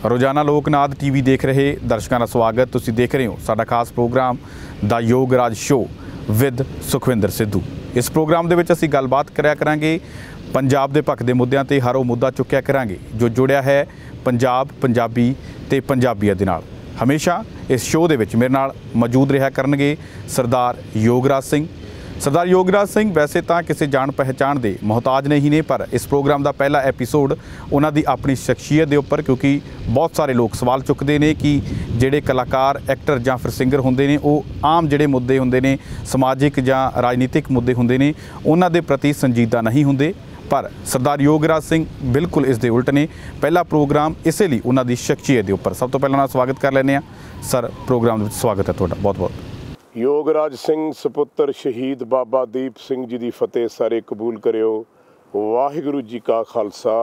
रोजाना लोकनाद टीवी देख रहे दर्शकों का स्वागत। तुसीं देख रहे हो साडा खास program the Yograj show with Sukhvinder Sidhu. इस प्रोग्राम दे विच असीं गलबात करिया करांगे पंजाब दे भखदे मुद्दिआं ते हर वो मुद्दा चुक्या करांगे जो जुड़िया है पंजाब, पंजाबी ते पंजाबीआं दे नाल। हमेशा इस शो दे विच मेरे नाल मौजूद रहा करनगे सरदार योगराज सिंह। सरदार योगराज सिंह वैसे तो किसी जान पहचान के मुहताज नहीं ने, पर इस प्रोग्राम का पहला एपीसोड उन्होंने अपनी शख्सियत के उपर, क्योंकि बहुत सारे लोग सवाल चुकते हैं कि जोड़े कलाकार एक्टर या फिर सिंगर होंगे ने वो आम जोड़े मुद्दे होंगे ने समाजिक या राजनीतिक मुद्दे होंगे ने उन्होंने प्रति संजीदा नहीं होंगे, पर सरदार योगराज सिंह बिल्कुल इस दे उल्ट ने। पहला प्रोग्राम इसलिए उन्होंने शख्सियत के उपर। सब तो पहले स्वागत कर लें सर, प्रोग्राम स्वागत है तुहाडा बहुत बहुत। योगराज सिंह सपुत्र शहीद बाबा दीप सिंह जी की फतेह सारे कबूल करियो। वाहिगुरू जी का खालसा,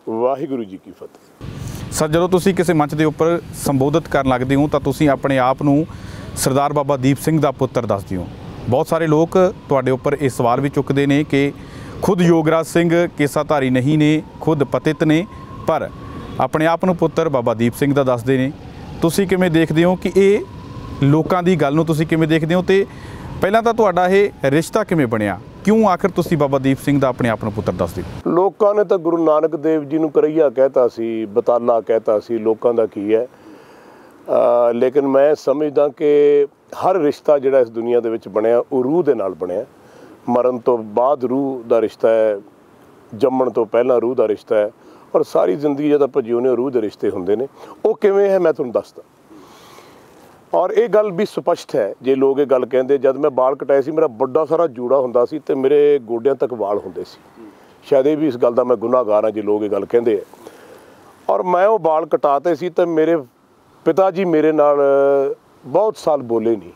वाहिगुरू जी की फतेह। सर, जो तुसीं किसी मंच के उपर संबोधित कर लगते हो तो तुसीं अपने आप नूं सरदार बाबा दीप सिंह का पुत्र दसदे हो। बहुत सारे लोग तुहाडे उपर ये सवाल भी चुकते हैं कि खुद योगराज सिंह केसाधारी नहीं ने, खुद पतित ने, पर अपने आप नूं पुत्र बाबा दीप सिंह का दसदे ने। तुसीं किवें देखदे हो कि ये लोगों की गल नूं तुसीं किवें देखदे हो, ते पहलां तां तुहाडा ये रिश्ता किवें बनिया, क्यों आखिर तुसीं बाबा दीप सिंह दा अपने आप नूं पुत्र दसदे हो? लोकां ने तो गुरु नानक देव जी नूं करैया कहता सी, बताला कहता सी, लोकां दा की है। लेकिन मैं समझदा कि हर रिश्ता जिहड़ा इस दुनिया दे विच बनिया वो रूह दे नाल बनिया। मरण तो बाद रूह दा रिश्ता है, जम्मण तो पहलां रूह दा रिश्ता है, और सारी जिंदगी जद आपां जिउंदे रूह दे रिश्ते हुंदे ने। वो किवें है मैं तुहानूं दसदा। और ये गल भी स्पष्ट है, जे लोग ये गल कहते जब मैं बाल कटाए सी मेरा बड़ा सारा जूड़ा हुंदा सी ते मेरे गोडियां तक वाल हुंदे सी। शायद ये भी इस गल का मैं गुनाहगार हाँ जे लोग ये गल कहते हैं। और मैं वो बाल कटाते सी ते मेरे पिता जी मेरे नाल बहुत साल बोले नहीं,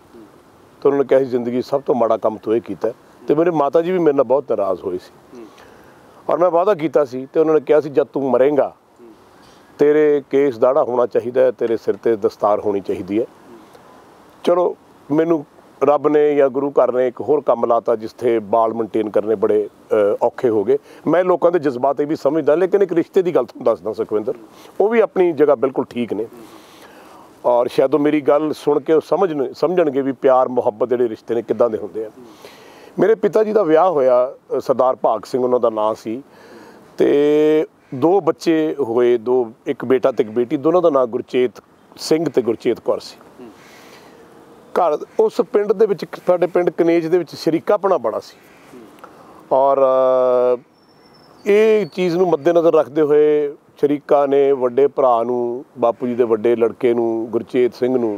तो उन्होंने कहा जिंदगी सब तो माड़ा काम तो ये कीता है। तो मेरे माता जी भी मेरे नाल बहुत नाराज़ होए सी, और मैं वादा कीता सी ते उन्होंने कहा सी जब तू मरेंगा तेरे केस दाड़ा होना चाहिए, तेरे सिर ते दस्तार होनी चाहिए है। चलो मैनू रब ने या गुरु घर ने एक होर काम लाता जिससे बाल मेनटेन करने बड़े औखे हो गए। मैं लोगों के जज्बात भी समझदा, लेकिन एक रिश्ते की गल दसदा सुखविंदर, वो भी अपनी जगह बिल्कुल ठीक ने। और शायद मेरी गल सुन के समझणगे भी प्यार मुहब्बत जोड़े रिश्ते ने किदां दे हुंदे आ। मेरे पिता जी का विआह होया सरदार भाग सिंह उन्हों का नाम सी, ते दो बच्चे होए, दो एक बेटा ते एक बेटी, दोनों का नाम गुरचेत सिंह ते गुरचेत कौर सी। घर उस पिंड दे विच साडे पिंड कनेज दे विच शरीकापना बड़ा सी, और ये चीज़ नूं मद्देनज़र रखते हुए शरीका ने वड्डे भरा नूं, बापू जी दे वड्डे लड़के नूं गुरचेत सिंह नूं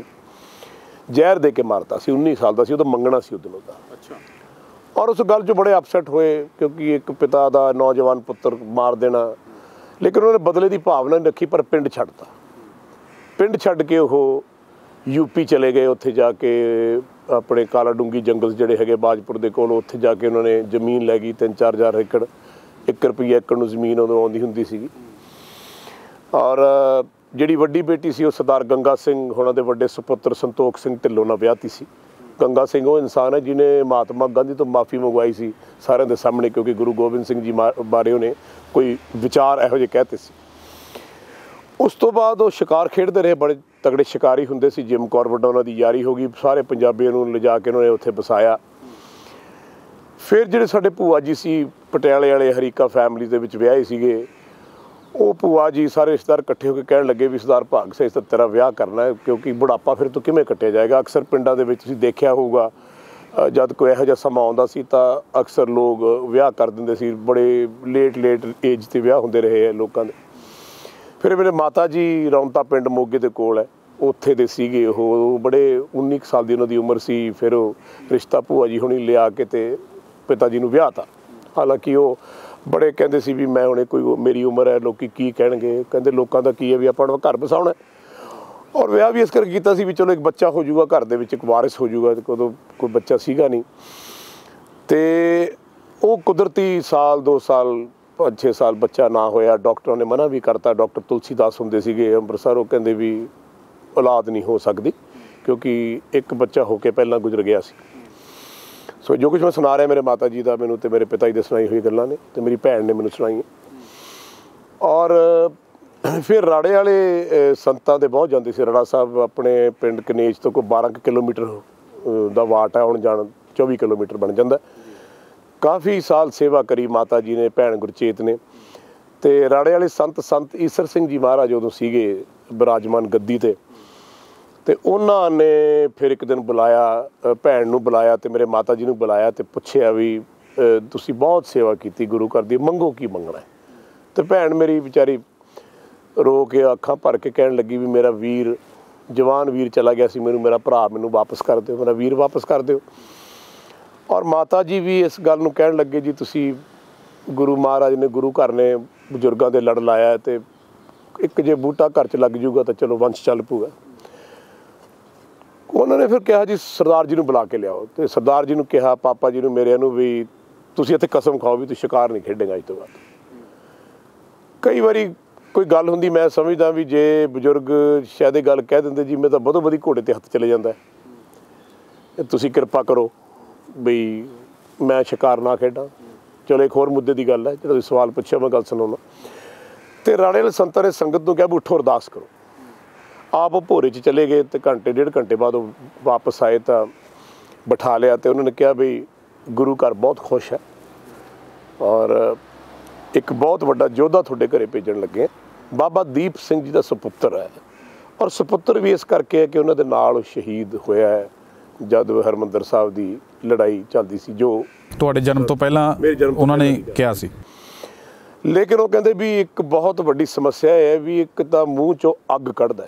जहर दे के मारता सी। 19 साल का सी, उहदा मंगना सी उस दिन उहदा। अच्छा। और उस गल 'च बड़े अपसैट होए, क्योंकि एक पिता का नौजवान पुत्र मार देना, लेकिन उन्होंने बदले की भावना नहीं रखी, पर पिंड छड्डता। पिंड छड्ड के वो यूपी चले गए, उत्थे जाके अपने काला डूंगी जंगल जोड़े है बाजपुर के कोल, उत्थे जाके उन्होंने जमीन लै गई 3-4 हज़ार एकड़, 1 रुपया एकड़ नूं जमीन उदों आउंदी हुंदी सीगी। और जिहड़ी वड्डी बेटी सी वो सरदार गंगा सिंह होणां दे वड्डे सुपुत्र संतोख सिंह ढिल्लों नाल विआहती सी। गंगा सिंह वो इंसान है जिन्हें महात्मा गांधी तो माफ़ी मंगवाई सी सारिਆਂ ਦੇ सामने, क्योंकि गुरु गोबिंद सिंह जी बारे उन्हें कोई विचार इहो ਜਿਹੇ कहते सी। उस तो बाद वो शिकार खेडते रहे, बड़े तगड़े शिकारी हुंदे सी। जिम कॉर्बेट उन्हों की यारी हो गई, सारे पंजाबियों नूं लिजा के उन्होंने उत्थे बसाया। फिर जिहड़े साडे भूआ जी सी पटियाले वाले हरीका फैमिली दे विच विआहे सीगे, वो भूआ जी सारे रिश्तेदार इकट्ठे होकर कहण लगे भी सरदार भाग सिंह तो तेरा विआह करना है, क्योंकि बुढ़ापा फिर तो किवें कट्टिया जाएगा। अक्सर पिंडां दे विच तुसीं देखिया होऊगा जद कोई इहो जिहा समां आउंदा सी तां अक्सर लोग विआह कर दिंदे सी, बड़े लेट एज ते विआह हुंदे रहे लोकां दे। फिर मेरे माता जी रौंता पिंड मोगे के कोल है, उत्थे दे सीगे वो, बड़े 19 साल की उन्होंने उम्र सी। फिर वो रिश्ता भूआ जी हुणी लिया के ते पिता जी नूं विआहता। हालांकि वो बड़े कहते सी भी मैं हुणे कोई मेरी उम्र है, लोग की कहणगे, कहते लोगों का की है भी आपां घर बसाउणा है। और विआह भी इस करके कीता सी भी चलो एक बच्चा हो जाऊगा घर दे विच, एक वारिस हो जाऊगा, उदों कोई बच्चा सीगा नहीं। ते वो कुदरती साल 2 साल 5-6 साल बच्चा ना होया, डॉक्टरों ने मना भी करता। डॉक्टर तुलसीदास हुंदे सीगे अंमृतसर, वो कहंदे भी औलाद नहीं हो सकती, क्योंकि एक बच्चा होके पहला गुजर गया सी। सो जो कुछ मैं सुना रहा मेरे माता जी का मैनू तो मेरे पिता जी ने सुनाई हुई गल्लां ने, तो मेरी भैन ने मैनू सुनाई। और ਫਿਰ ਰਾੜੇ ਵਾਲੇ ਸੰਤਾਂ ਦੇ ਬਹੁਤ ਜਾਂਦੇ ਸੀ। ਰਾੜਾ ਸਾਹਿਬ ਆਪਣੇ ਪਿੰਡ ਕਨੇਜ ਤੋਂ ਕੋਈ 12 ਕਿਲੋਮੀਟਰ ਦਾ ਵਾਟ ਹੈ, ਆਉਣ ਜਾਣ 24 ਕਿਲੋਮੀਟਰ ਬਣ ਜਾਂਦਾ। ਕਾਫੀ ਸਾਲ ਸੇਵਾ ਕਰੀ ਮਾਤਾ ਜੀ ਨੇ, ਭੈਣ ਗੁਰਚੇਤ ਨੇ। ਤੇ ਰਾੜੇ ਵਾਲੇ ਸੰਤ ਈਸਰ ਸਿੰਘ ਜੀ ਮਹਾਰਾਜ ਉਦੋਂ ਸੀਗੇ ਬਿਰਾਜਮਾਨ ਗੱਦੀ ਤੇ ਉਹਨਾਂ ਨੇ ਫਿਰ ਇੱਕ ਦਿਨ ਬੁਲਾਇਆ, ਭੈਣ ਨੂੰ ਬੁਲਾਇਆ ਤੇ ਮੇਰੇ ਮਾਤਾ ਜੀ ਨੂੰ ਬੁਲਾਇਆ ਤੇ ਪੁੱਛਿਆ ਵੀ ਤੁਸੀਂ ਬਹੁਤ ਸੇਵਾ ਕੀਤੀ ਗੁਰੂ ਘਰ ਦੀ, ਮੰਗੋ ਕੀ ਮੰਗਣਾ। ਤੇ ਭੈਣ ਮੇਰੀ ਵਿਚਾਰੀ ਰੋ ਕੇ ਅੱਖਾਂ ਭਰ ਕੇ ਕਹਿਣ ਲੱਗੀ ਵੀ ਮੇਰਾ ਵੀਰ, ਜਵਾਨ ਵੀਰ ਚਲਾ ਗਿਆ ਸੀ, ਮੇਰਾ ਭਰਾ ਮੈਨੂੰ ਵਾਪਸ ਕਰ ਦਿਓ, ਮੇਰਾ ਵੀਰ ਵਾਪਸ ਕਰ ਦਿਓ। ਔਰ ਮਾਤਾ ਜੀ ਵੀ ਇਸ ਗੱਲ ਨੂੰ ਕਹਿਣ ਲੱਗੇ ਜੀ ਤੁਸੀਂ ਗੁਰੂ ਮਹਾਰਾਜ ਨੇ, ਗੁਰੂ ਘਰ ਨੇ ਬਜ਼ੁਰਗਾਂ ਦੇ ਲੜ ਲਾਇਆ ਤੇ ਇੱਕ ਜੇ ਬੂਟਾ ਘਰ 'ਚ ਲੱਗ ਜੂਗਾ ਤਾਂ ਚਲੋ ਵੰਸ਼ ਚੱਲ ਪੂਗਾ। ਉਹਨਾਂ ਨੇ ਫਿਰ ਕਿਹਾ ਜੀ ਸਰਦਾਰ ਜੀ ਨੂੰ ਬੁਲਾ ਕੇ ਲਿਆਓ। ਤੇ ਸਰਦਾਰ ਜੀ ਨੂੰ ਕਿਹਾ, ਪਾਪਾ ਜੀ ਨੂੰ, ਮੇਰਿਆਂ ਨੂੰ, ਵੀ ਤੁਸੀਂ ਇੱਥੇ ਕਸਮ ਖਾਓ ਵੀ ਤੂੰ ਸ਼ਿਕਾਰ ਨਹੀਂ ਖੇਡੇਗਾ ਅੱਜ ਤੋਂ ਬਾਅਦ। ਕਈ ਵਾਰੀ ਕੋਈ ਗੱਲ ਹੁੰਦੀ, ਮੈਂ ਸਮਝਦਾ ਵੀ ਜੇ ਬਜ਼ੁਰਗ ਸ਼ਾਇਦ ਇਹ ਗੱਲ ਕਹਿ ਦਿੰਦੇ ਜੀ ਮੈਂ ਤਾਂ ਵਧੋ ਵਧੀ ਘੋੜੇ 'ਤੇ ਹੱਥ ਚਲੇ ਜਾਂਦਾ, ਤੁਸੀਂ ਕਿਰਪਾ ਕਰੋ ਬਈ ਮੈਂ ਸ਼ਿਕਾਰ ਨਾ ਖੇਡਾਂ। ਚਲੋ ਇੱਕ ਹੋਰ ਮੁੱਦੇ ਦੀ ਗੱਲ ਹੈ, ਜਿਹੜਾ ਤੁਸੀਂ ਸਵਾਲ ਪੁੱਛਿਆ ਮੈਂ ਗੱਲ ਸੁਣਾਉਣਾ। ਤੇ ਰਾੜੇ ਵਾਲੇ ਸੰਤਾਂ ਨੇ ਸੰਗਤ ਨੂੰ ਕਿਹਾ ਵੀ ਉੱਠੋ ਅਰਦਾਸ ਕਰੋ। ਆਪ ਉਹ ਭੋਰੇ 'ਚ ਚਲੇ ਗਏ ਤੇ ਘੰਟੇ ਡੇਢ ਘੰਟੇ ਬਾਅਦ ਉਹ ਵਾਪਸ ਆਏ ਤਾਂ ਬਿਠਾ ਲਿਆ ਤੇ ਉਹਨਾਂ ਨੇ ਕਿਹਾ ਵੀ ਗੁਰੂ ਘਰ ਬਹੁਤ ਖੁਸ਼ ਹੈ ਔਰ ਇੱਕ ਬਹੁਤ ਵੱਡਾ ਯੋਧਾ ਤੁਹਾਡੇ ਘਰੇ ਭੇਜਣ ਲੱਗੇ। ਬਾਬਾ ਦੀਪ ਸਿੰਘ ਜੀ ਦਾ ਸੁਪੁੱਤਰ ਹੈ ਔਰ ਸੁਪੁੱਤਰ ਵੀ ਇਸ ਕਰਕੇ ਹੈ ਕਿ ਉਹਨਾਂ ਦੇ ਨਾਲ ਸ਼ਹੀਦ ਹੋਇਆ ਹੈ ਜਦ ਹਰਿਮੰਦਰ ਸਾਹਿਬ ਦੀ ਲੜਾਈ ਚੱਲਦੀ ਸੀ, ਜੋ ਤੁਹਾਡੇ ਜਨਮ ਤੋਂ ਪਹਿਲਾਂ ਉਹਨਾਂ ਨੇ ਕਿਹਾ ਸੀ। ਲੇਕਿਨ ਉਹ ਕਹਿੰਦੇ ਵੀ ਇੱਕ ਬਹੁਤ ਵੱਡੀ ਸਮੱਸਿਆ ਹੈ ਵੀ ਇੱਕ ਤਾਂ ਮੂੰਹ 'ਚੋਂ ਅੱਗ ਕੱਢਦਾ,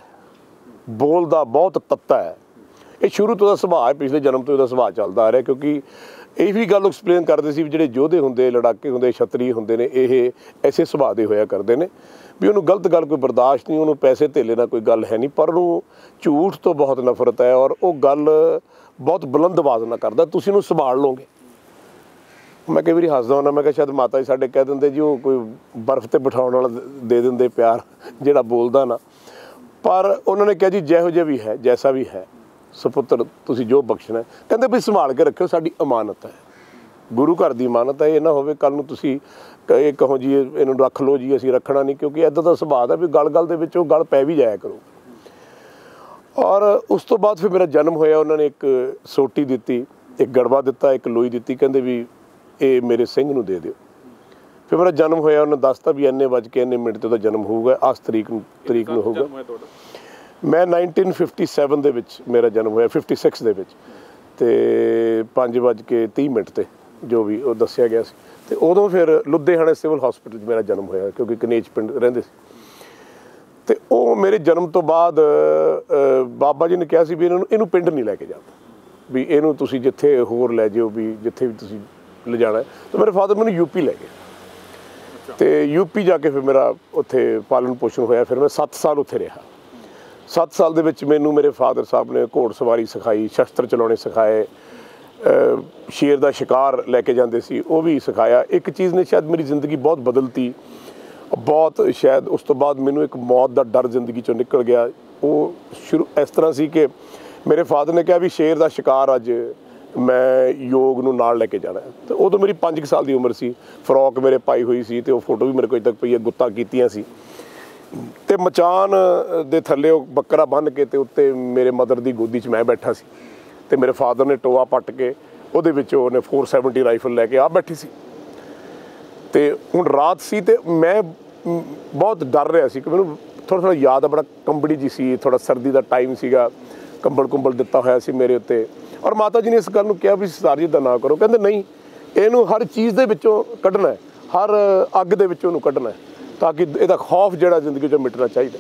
ਬੋਲਦਾ ਬਹੁਤ ਤੱਤਾ ਹੈ। ਇਹ ਸ਼ੁਰੂ ਤੋਂ ਦਾ ਸੁਭਾਅ ਹੈ, ਪਿਛਲੇ ਜਨਮ ਤੋਂ ਇਹਦਾ ਸੁਭਾਅ ਚੱਲਦਾ ਆ ਰਿਹਾ। ਕਿਉਂਕਿ ਇਹ ਵੀ ਗੱਲ ਐਕਸਪਲੇਨ ਕਰਦੇ ਸੀ ਵੀ ਜਿਹੜੇ ਯੋਧੇ ਹੁੰਦੇ, ਲੜਾਕੇ ਹੁੰਦੇ, ਛਤਰੀ ਹੁੰਦੇ ਨੇ, ਇਹ ਐਸੇ ਸੁਭਾਅ ਦੇ ਹੋਇਆ ਕਰਦੇ ਨੇ ਵੀ ਉਹਨੂੰ ਗਲਤ ਗੱਲ ਕੋਈ ਬਰਦਾਸ਼ਤ ਨਹੀਂ, ਉਹਨੂੰ ਪੈਸੇ ਧੇਲੇ ਨਾਲ ਕੋਈ ਗੱਲ ਹੈ ਨਹੀਂ, ਪਰ ਉਹਨੂੰ ਝੂਠ ਤੋਂ ਬਹੁਤ ਨਫ਼ਰਤ ਹੈ ਔਰ ਉਹ ਗੱਲ ਬਹੁਤ ਬੁਲੰਦ ਆਵਾਜ਼ ਨਾਲ ਕਰਦਾ, ਤੁਸੀਂ ਉਹਨੂੰ ਸੰਭਾਲ ਲਓਗੇ। ਮੈਂ ਕਈ ਵਾਰੀ ਹੱਸਦਾ ਹੁੰਦਾ, ਮੈਂ ਕਿਹਾ ਸ਼ਾਇਦ ਮਾਤਾ ਜੀ ਸਾਡੇ ਕਹਿ ਦਿੰਦੇ ਜੀ ਉਹ ਕੋਈ ਬਰਫ਼ 'ਤੇ ਬਿਠਾਉਣ ਵਾਲਾ ਦੇ ਦਿੰਦੇ ਪਿਆਰ ਜਿਹੜਾ ਬੋਲਦਾ ਨਾ। ਪਰ ਉਹਨਾਂ ਨੇ ਕਿਹਾ ਜੀ ਜਿਹੋ ਜਿਹਾ ਵੀ ਹੈ, ਜੈਸਾ ਵੀ ਹੈ ਸੁਪੁੱਤਰ, ਤੁਸੀਂ ਜੋ ਬਖਸ਼ਣਾ, ਕਹਿੰਦੇ ਵੀ ਸੰਭਾਲ ਕੇ ਰੱਖਿਓ, ਸਾਡੀ ਅਮਾਨਤ ਹੈ, ਗੁਰੂ ਘਰ ਦੀ ਅਮਾਨਤ ਹੈ। ਇਹ ਨਾ ਹੋਵੇ ਕੱਲ੍ਹ ਨੂੰ ਤੁਸੀਂ ਇਹ ਕਹੋ ਜੀ ਇਹਨੂੰ ਰੱਖ ਲਓ ਜੀ, ਅਸੀਂ ਰੱਖਣਾ ਨਹੀਂ, ਕਿਉਂਕਿ ਇੱਦਾਂ ਦਾ ਸੁਭਾਅ ਹੈ ਵੀ ਗੱਲ ਦੇ ਵਿੱਚ ਉਹ ਗੱਲ ਪੈ ਵੀ ਜਾਇਆ ਕਰੋ। ਔਰ ਉਸ ਤੋਂ ਬਾਅਦ ਫਿਰ ਮੇਰਾ ਜਨਮ ਹੋਇਆ। ਉਹਨਾਂ ਨੇ ਇੱਕ ਸੋਟੀ ਦਿੱਤੀ, ਇੱਕ ਗੜਵਾ ਦਿੱਤਾ, ਇੱਕ ਲੋਈ ਦਿੱਤੀ, ਕਹਿੰਦੇ ਵੀ ਇਹ ਮੇਰੇ ਸਿੰਘ ਨੂੰ ਦੇ ਦਿਓ। ਫਿਰ ਮੇਰਾ ਜਨਮ ਹੋਇਆ, ਉਹਨੇ ਦੱਸਤਾ ਵੀ ਇੰਨੇ ਵੱਜ ਕੇ ਇੰਨੇ ਮਿੰਟ 'ਤੇ ਉਹਦਾ ਜਨਮ ਹੋਊਗਾ, ਇਸ ਤਰੀਕ ਨੂੰ ਹੋਊਗਾ। ਮੈਂ 1957 ਦੇ ਵਿੱਚ ਮੇਰਾ ਜਨਮ ਹੋਇਆ, 56 ਦੇ ਵਿੱਚ, ਅਤੇ 5:30 'ਤੇ ਜੋ ਵੀ ਉਹ ਦੱਸਿਆ ਗਿਆ ਸੀ। ਅਤੇ ਉਦੋਂ ਫਿਰ ਲੁਧਿਆਣਾ ਸਿਵਲ ਹਸਪੀਟਲ 'ਚ ਮੇਰਾ ਜਨਮ ਹੋਇਆ, ਕਿਉਂਕਿ ਕਨੇਜ ਪਿੰਡ ਰਹਿੰਦੇ ਸੀ। ਅਤੇ ਉਹ ਮੇਰੇ ਜਨਮ ਤੋਂ ਬਾਅਦ ਬਾਬਾ ਜੀ ਨੇ ਕਿਹਾ ਸੀ ਵੀ ਇਹਨੂੰ ਪਿੰਡ ਨਹੀਂ ਲੈ ਕੇ ਜਾਣਾ, ਵੀ ਇਹਨੂੰ ਤੁਸੀਂ ਜਿੱਥੇ ਹੋਰ ਲੈ ਜਾਓ, ਵੀ ਜਿੱਥੇ ਵੀ ਤੁਸੀਂ ਲਿਜਾਣਾ। ਤਾਂ ਮੇਰੇ ਫਾਦਰ ਮੈਨੂੰ ਯੂਪੀ ਲੈ ਗਏ ਅਤੇ ਯੂਪੀ ਜਾ ਕੇ ਫਿਰ ਮੇਰਾ ਉੱਥੇ ਪਾਲਣ ਪੋਸ਼ਣ ਹੋਇਆ। ਫਿਰ ਮੈਂ 7 ਸਾਲ ਉੱਥੇ ਰਿਹਾ। 7 ਸਾਲ ਦੇ ਵਿੱਚ ਮੈਨੂੰ ਮੇਰੇ ਫਾਦਰ ਸਾਹਿਬ ਨੇ ਘੋੜ ਸਵਾਰੀ ਸਿਖਾਈ, ਸ਼ਸਤਰ ਚਲਾਉਣੇ ਸਿਖਾਏ, ਸ਼ੇਰ ਦਾ ਸ਼ਿਕਾਰ ਲੈ ਕੇ ਜਾਂਦੇ ਸੀ ਉਹ ਵੀ ਸਿਖਾਇਆ। ਇੱਕ ਚੀਜ਼ ਨੇ ਸ਼ਾਇਦ ਮੇਰੀ ਜ਼ਿੰਦਗੀ ਬਹੁਤ ਬਦਲਤੀ, ਬਹੁਤ ਸ਼ਾਇਦ ਉਸ ਤੋਂ ਬਾਅਦ ਮੈਨੂੰ ਇੱਕ ਮੌਤ ਦਾ ਡਰ ਜ਼ਿੰਦਗੀ 'ਚੋਂ ਨਿਕਲ ਗਿਆ। ਉਹ ਸ਼ੁਰੂ ਇਸ ਤਰ੍ਹਾਂ ਸੀ ਕਿ ਮੇਰੇ ਫਾਦਰ ਨੇ ਕਿਹਾ ਵੀ ਸ਼ੇਰ ਦਾ ਸ਼ਿਕਾਰ ਅੱਜ ਮੈਂ ਯੋਗ ਨੂੰ ਨਾਲ ਲੈ ਕੇ ਜਾਣਾ। ਅਤੇ ਉਦੋਂ ਮੇਰੀ 5 ਸਾਲ ਦੀ ਉਮਰ ਸੀ, ਫਰੋਕ ਮੇਰੇ ਪਾਈ ਹੋਈ ਸੀ ਅਤੇ ਉਹ ਫੋਟੋ ਵੀ ਮੇਰੇ ਕੋਲ ਅਜੇ ਤੱਕ ਪਈ ਹੈ, ਗੁੱਤਾਂ ਕੀਤੀਆਂ ਸੀ। ਅਤੇ ਮਚਾਨ ਦੇ ਥੱਲੇ ਉਹ ਬੱਕਰਾ ਬੰਨ੍ਹ ਕੇ ਅਤੇ ਉੱਤੇ ਮੇਰੇ ਮਦਰ ਦੀ ਗੋਦੀ 'ਚ ਮੈਂ ਬੈਠਾ ਸੀ ਅਤੇ ਮੇਰੇ ਫਾਦਰ ਨੇ ਟੋਆ ਪੱਟ ਕੇ ਉਹਦੇ ਵਿੱਚ ਉਹਨੇ 470 ਰਾਈਫਲ ਲੈ ਕੇ ਆ ਬੈਠੀ ਸੀ। ਅਤੇ ਹੁਣ ਰਾਤ ਸੀ ਅਤੇ ਮੈਂ ਬਹੁਤ ਡਰ ਰਿਹਾ ਸੀ ਕਿ ਮੈਨੂੰ ਥੋੜ੍ਹਾ ਯਾਦ ਆ, ਬੜਾ ਕੰਬੜੀ ਜੀ ਸੀ, ਥੋੜ੍ਹਾ ਸਰਦੀ ਦਾ ਟਾਈਮ ਸੀਗਾ, ਕੰਬਲ ਦਿੱਤਾ ਹੋਇਆ ਸੀ ਮੇਰੇ ਉੱਤੇ। ਔਰ ਮਾਤਾ ਜੀ ਨੇ ਇਸ ਗੱਲ ਨੂੰ ਕਿਹਾ ਵੀ ਸਰਦਾਰ ਜੀ ਦਾ ਨਾ ਕਰੋ। ਕਹਿੰਦੇ ਨਹੀਂ, ਇਹਨੂੰ ਹਰ ਚੀਜ਼ ਦੇ ਵਿੱਚੋਂ ਕੱਢਣਾ, ਹਰ ਅੱਗ ਦੇ ਵਿੱਚੋਂ ਉਹਨੂੰ ਕੱਢਣਾ, ਤਾਂ ਕਿ ਇਹਦਾ ਖੌਫ ਜਿਹੜਾ ਜ਼ਿੰਦਗੀ 'ਚੋਂ ਮਿਟਣਾ ਚਾਹੀਦਾ।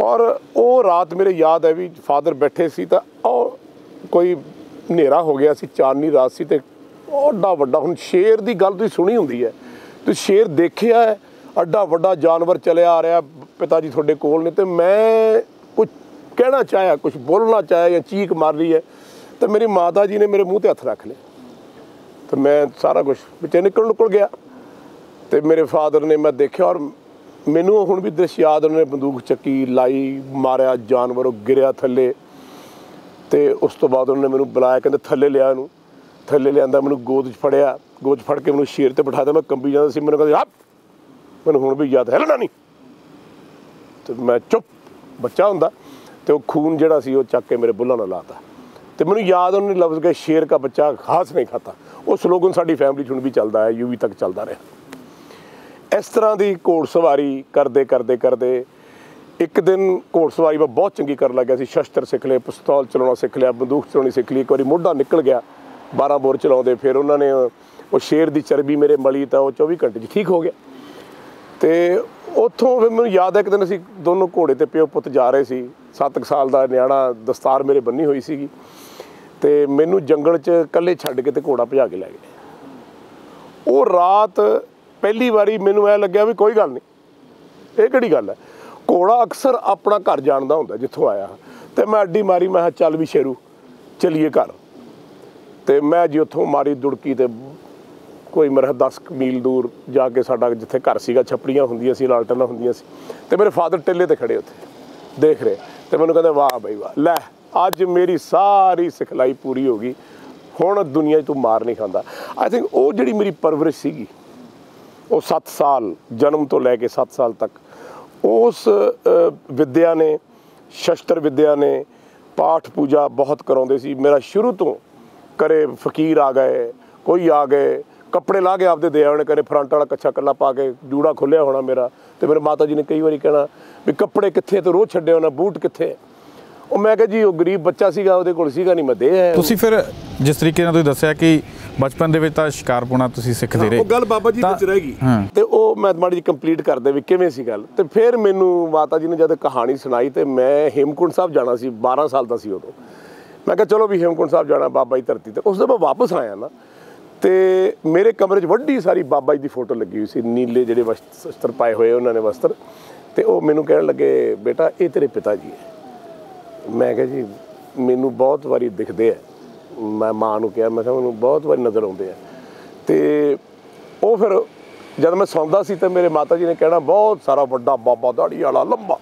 ਔਰ ਉਹ ਰਾਤ ਮੇਰੇ ਯਾਦ ਹੈ ਵੀ ਫਾਦਰ ਬੈਠੇ ਸੀ ਤਾਂ ਉਹ ਕੋਈ ਹਨੇਰਾ ਹੋ ਗਿਆ ਸੀ, ਚਾਨਣੀ ਰਾਤ ਸੀ, ਅਤੇ ਓਡਾ ਵੱਡਾ, ਹੁਣ ਸ਼ੇਰ ਦੀ ਗੱਲ ਤੁਸੀਂ ਸੁਣੀ ਹੁੰਦੀ ਹੈ, ਤੁਸੀਂ ਸ਼ੇਰ ਦੇਖਿਆ ਹੈ, ਐਡਾ ਵੱਡਾ ਜਾਨਵਰ ਚੱਲਿਆ ਆ ਰਿਹਾ, ਪਿਤਾ ਜੀ ਤੁਹਾਡੇ ਕੋਲ ਨੇ, ਅਤੇ ਮੈਂ ਕੁਝ ਕਹਿਣਾ ਚਾਹਿਆ, ਕੁਝ ਬੋਲਣਾ ਚਾਹਿਆ ਜਾਂ ਚੀਕ ਮਾਰ ਲਈ ਹੈ, ਤਾਂ ਮੇਰੀ ਮਾਤਾ ਜੀ ਨੇ ਮੇਰੇ ਮੂੰਹ 'ਤੇ ਹੱਥ ਰੱਖ ਲਿਆ ਅਤੇ ਮੈਂ ਸਾਰਾ ਕੁਛ ਵਿੱਚੇ ਨਿਕਲ ਗਿਆ। ਅਤੇ ਮੇਰੇ ਫਾਦਰ ਨੇ, ਮੈਂ ਦੇਖਿਆ, ਔਰ ਮੈਨੂੰ ਹੁਣ ਵੀ ਦ੍ਰਿਸ਼ ਯਾਦ, ਉਹਨੇ ਬੰਦੂਕ ਚੱਕੀ, ਲਾਈ, ਮਾਰਿਆ ਜਾਨਵਰ, ਉਹ ਗਿਰਿਆ ਥੱਲੇ। ਅਤੇ ਉਸ ਤੋਂ ਬਾਅਦ ਉਹਨੇ ਮੈਨੂੰ ਬੁਲਾਇਆ, ਕਹਿੰਦੇ ਥੱਲੇ ਲਿਆ ਇਹਨੂੰ। ਥੱਲੇ ਲਿਆਂਦਾ, ਮੈਨੂੰ ਗੋਦ 'ਚ ਫੜਿਆ, ਗੋਦ 'ਚ ਫੜ ਕੇ ਮੈਨੂੰ ਸ਼ੇਰ 'ਤੇ ਬਿਠਾ ਦਿਆ। ਮੈਂ ਕੰਬੀ ਜਾਂਦਾ ਸੀ, ਮੈਨੂੰ ਕਹਿੰਦੇ ਮੈਨੂੰ ਹੁਣ ਵੀ ਯਾਦ, ਹਿੱਲਣਾ ਨਹੀਂ, ਤੇ ਮੈਂ ਚੁੱਪ ਬੱਚਾ ਹੁੰਦਾ ਤੇ ਉਹ ਖੂਨ ਜਿਹੜਾ ਸੀ ਉਹ ਚੱਕ ਕੇ ਮੇਰੇ ਬੁੱਲਾਂ ਨਾਲ ਲਾਤਾ ਤੇ ਮੈਨੂੰ ਯਾਦ ਉਹਨੇ ਲਫ਼ਜ਼ ਗਏ, ਸ਼ੇਰ ਕਾ ਬੱਚਾ ਘਾਸ ਨਹੀਂ ਖਾਤਾ। ਉਹ ਸਲੋਗਨ ਸਾਡੀ ਫੈਮਿਲੀ 'ਚ ਹੁਣ ਵੀ ਚੱਲਦਾ ਹੈ, ਯੂਵੀ ਤੱਕ ਚੱਲਦਾ ਰਿਹਾ। ਇਸ ਤਰ੍ਹਾਂ ਦੀ ਘੋੜ ਸਵਾਰੀ ਕਰਦੇ ਕਰਦੇ ਕਰਦੇ ਇੱਕ ਦਿਨ ਘੋੜ ਸਵਾਰੀ ਮੈਂ ਬਹੁਤ ਚੰਗੀ ਕਰਨ ਲੱਗਿਆ ਸੀ। ਸ਼ਸਤਰ ਸਿੱਖ ਲਏ, ਪਿਸਤੌਲ ਚਲਾਉਣਾ ਸਿੱਖ ਲਿਆ, ਬੰਦੂਕ ਚਲਾਉਣੀ ਸਿੱਖ ਲਈ। ਇੱਕ ਵਾਰੀ ਮੋਢਾ ਨਿਕਲ ਗਿਆ 12 ਬੋਰ ਚਲਾਉਂਦੇ, ਫਿਰ ਉਹਨਾਂ ਨੇ ਉਹ ਸ਼ੇਰ ਦੀ ਚਰਬੀ ਮੇਰੇ ਮਲੀ ਤਾਂ ਉਹ 24 ਘੰਟੇ 'ਚ ਠੀਕ ਹੋ ਗਿਆ। ਤੇ ਉੱਥੋਂ ਫਿਰ ਮੈਨੂੰ ਯਾਦ ਹੈ ਇੱਕ ਦਿਨ ਅਸੀਂ ਦੋਨੋਂ ਘੋੜੇ 'ਤੇ ਪਿਓ ਪੁੱਤ ਜਾ ਰਹੇ ਸੀ। 7 ਸਾਲ ਦਾ ਨਿਆਣਾ, ਦਸਤਾਰ ਮੇਰੇ ਬੰਨੀ ਹੋਈ ਸੀਗੀ ਤੇ ਮੈਨੂੰ ਜੰਗਲ 'ਚ ਇਕੱਲੇ ਛੱਡ ਕੇ ਤੇ ਘੋੜਾ ਭਜਾ ਕੇ ਲੈ ਗਏ। ਉਹ ਰਾਤ ਪਹਿਲੀ ਵਾਰੀ ਮੈਨੂੰ ਐ ਲੱਗਿਆ ਵੀ ਕੋਈ ਗੱਲ ਨਹੀਂ, ਇਹ ਕਿਹੜੀ ਗੱਲ ਹੈ। ਘੋੜਾ ਅਕਸਰ ਆਪਣਾ ਘਰ ਜਾਣਦਾ ਹੁੰਦਾ ਜਿੱਥੋਂ ਆਇਆ। ਤੇ ਮੈਂ ਅੱਡੀ ਮਾਰੀ, ਮੈਂ ਕਿਹਾ ਚੱਲ ਵੀ ਸ਼ੇਰੂ ਚੱਲੀਏ ਘਰ। ਤੇ ਮੈਂ ਜੀ ਉੱਥੋਂ ਮਾਰੀ ਦੁੜਕੀ ਤੇ ਕੋਈ ਮੇਰਾ 10 ਮੀਲ ਦੂਰ ਜਾ ਕੇ ਸਾਡਾ ਜਿੱਥੇ ਘਰ ਸੀਗਾ, ਛੱਪੜੀਆਂ ਹੁੰਦੀਆਂ ਸੀ, ਲਾਲਟਨਾਂ ਹੁੰਦੀਆਂ ਸੀ ਤੇ ਮੇਰੇ ਫਾਦਰ ਟਿੱਲੇ ਤੇ ਖੜੇ ਉੱਥੇ ਦੇਖ ਰਹੇ ਤੇ ਮੈਨੂੰ ਕਹਿੰਦੇ ਵਾਹ ਬਈ ਵਾਹ, ਲੈ ਅੱਜ ਮੇਰੀ ਸਾਰੀ ਸਿਖਲਾਈ ਪੂਰੀ ਹੋ ਗਈ, ਹੁਣ ਦੁਨੀਆ 'ਚ ਤੂੰ ਮਾਰ ਨਹੀਂ ਖਾਂਦਾ। ਆਈ ਥਿੰਕ ਉਹ ਜਿਹੜੀ ਮੇਰੀ ਪਰਵਰਿਸ਼ ਸੀਗੀ ਉਹ 7 ਸਾਲ ਜਨਮ ਤੋਂ ਲੈ ਕੇ 7 ਸਾਲ ਤੱਕ, ਉਸ ਵਿੱਦਿਆ ਨੇ, ਸ਼ਸਤਰ ਵਿੱਦਿਆ ਨੇ, ਪਾਠ ਪੂਜਾ ਬਹੁਤ ਕਰਾਉਂਦੇ ਸੀ। ਮੇਰਾ ਸ਼ੁਰੂ ਤੋਂ ਘਰੇ ਫਕੀਰ ਆ ਗਏ, ਕੋਈ ਆ ਗਏ, ਕੱਪੜੇ ਲਾ ਕੇ ਆਪਦੇ ਦੇ ਆਉਣੇ, ਕਰੇ ਫਰੰਟ ਵਾਲਾ ਕੱਛਾ ਕੱਲਾ ਪਾ ਕੇ, ਜੂੜਾ ਖੁੱਲਿਆ ਹੋਣਾ ਮੇਰਾ। ਤੇ ਮੇਰੇ ਮਾਤਾ ਜੀ ਨੇ ਕਈ ਵਾਰੀ ਕਹਿਣਾ ਵੀ ਕੱਪੜੇ ਕਿੱਥੇ ਤੇ ਰੋਜ਼ ਛੱਡੇ ਹੋਣਾ, ਬੂਟ ਕਿੱਥੇ। ਉਹ ਮੈਂ ਕਿਹਾ ਜੀ ਉਹ ਗਰੀਬ ਬੱਚਾ ਸੀਗਾ, ਉਹਦੇ ਕੋਲ ਸੀਗਾ ਨਹੀਂ, ਮੈਂ ਦੇ ਆਇਆ। ਤੁਸੀਂ ਫਿਰ ਜਿਸ ਤਰੀਕੇ ਨਾਲ ਤੁਸੀਂ ਦੱਸਿਆ ਕਿ ਬਚਪਨ ਦੇ ਵਿੱਚ ਤਾਂ ਸ਼ਿਕਾਰ ਪੁਣਾ ਤੁਸੀਂ ਸਿੱਖਦੇ ਰਹੇ, ਉਹ ਗੱਲ ਬਾਬਾ ਜੀ ਵਿੱਚ ਰਹਿ ਗਈ। ਤੇ ਉਹ ਮੈਂ ਮਾੜੀ ਜੀ ਕੰਪਲੀਟ ਕਰਦੇ ਵੀ ਕਿਵੇਂ ਸੀ ਗੱਲ। ਤੇ ਫਿਰ ਮੈਨੂੰ ਮਾਤਾ ਜੀ ਨੇ ਜਦ ਕਹਾਣੀ ਸੁਣਾਈ ਤੇ ਮੈਂ ਹੇਮਕੁੰਟ ਸਾਹਿਬ ਜਾਣਾ ਸੀ, 12 ਸਾਲ ਦਾ ਸੀ ਉਦੋਂ। ਮੈਂ ਕਿਹਾ ਚਲੋ ਵੀ ਹੇਮਕੁੰਟ ਸਾਹਿਬ ਜਾਣਾ ਬਾਬਾ ਜੀ ਧਰਤੀ ਤੇ। ਉਸ ਤੋਂ ਮੈਂ ਵਾਪਸ ਆਇਆ ਨਾ ਤੇ ਮੇਰੇ ਕਮਰੇ 'ਚ ਵੱਡੀ ਸਾਰੀ ਬਾਬਾ ਜੀ ਦੀ ਫੋਟੋ ਲੱਗੀ ਹੋਈ ਸੀ, ਨੀਲੇ ਜਿਹੜੇ ਵਸਤਰ ਪਾਏ ਹੋਏ ਉਹਨਾਂ ਨੇ ਵਸਤਰ। ਤੇ ਉਹ ਮੈਨੂੰ ਕਹਿਣ ਲੱਗੇ ਬੇਟਾ ਇਹ ਤੇਰੇ ਪਿਤਾ ਜੀ ਹੈ। ਮੈਂ ਕਿਹਾ ਜੀ ਮੈਨੂੰ ਬਹੁਤ ਵਾਰੀ ਦਿਖਦੇ ਆ। ਮੈਂ ਮਾਂ ਨੂੰ ਕਿਹਾ, ਮੈਂ ਕਿਹਾ ਮੈਨੂੰ ਬਹੁਤ ਵਾਰੀ ਨਜ਼ਰ ਆਉਂਦੇ ਆ। ਤੇ ਉਹ ਫਿਰ ਜਦ ਮੈਂ ਸੌਂਦਾ ਸੀ ਤਾਂ ਮੇਰੇ ਮਾਤਾ ਜੀ ਨੇ ਕਹਿਣਾ ਬਹੁਤ ਸਾਰਾ ਵੱਡਾ ਬਾਬਾ, ਦਾੜੀ ਵਾਲਾ, ਲੰਬਾ,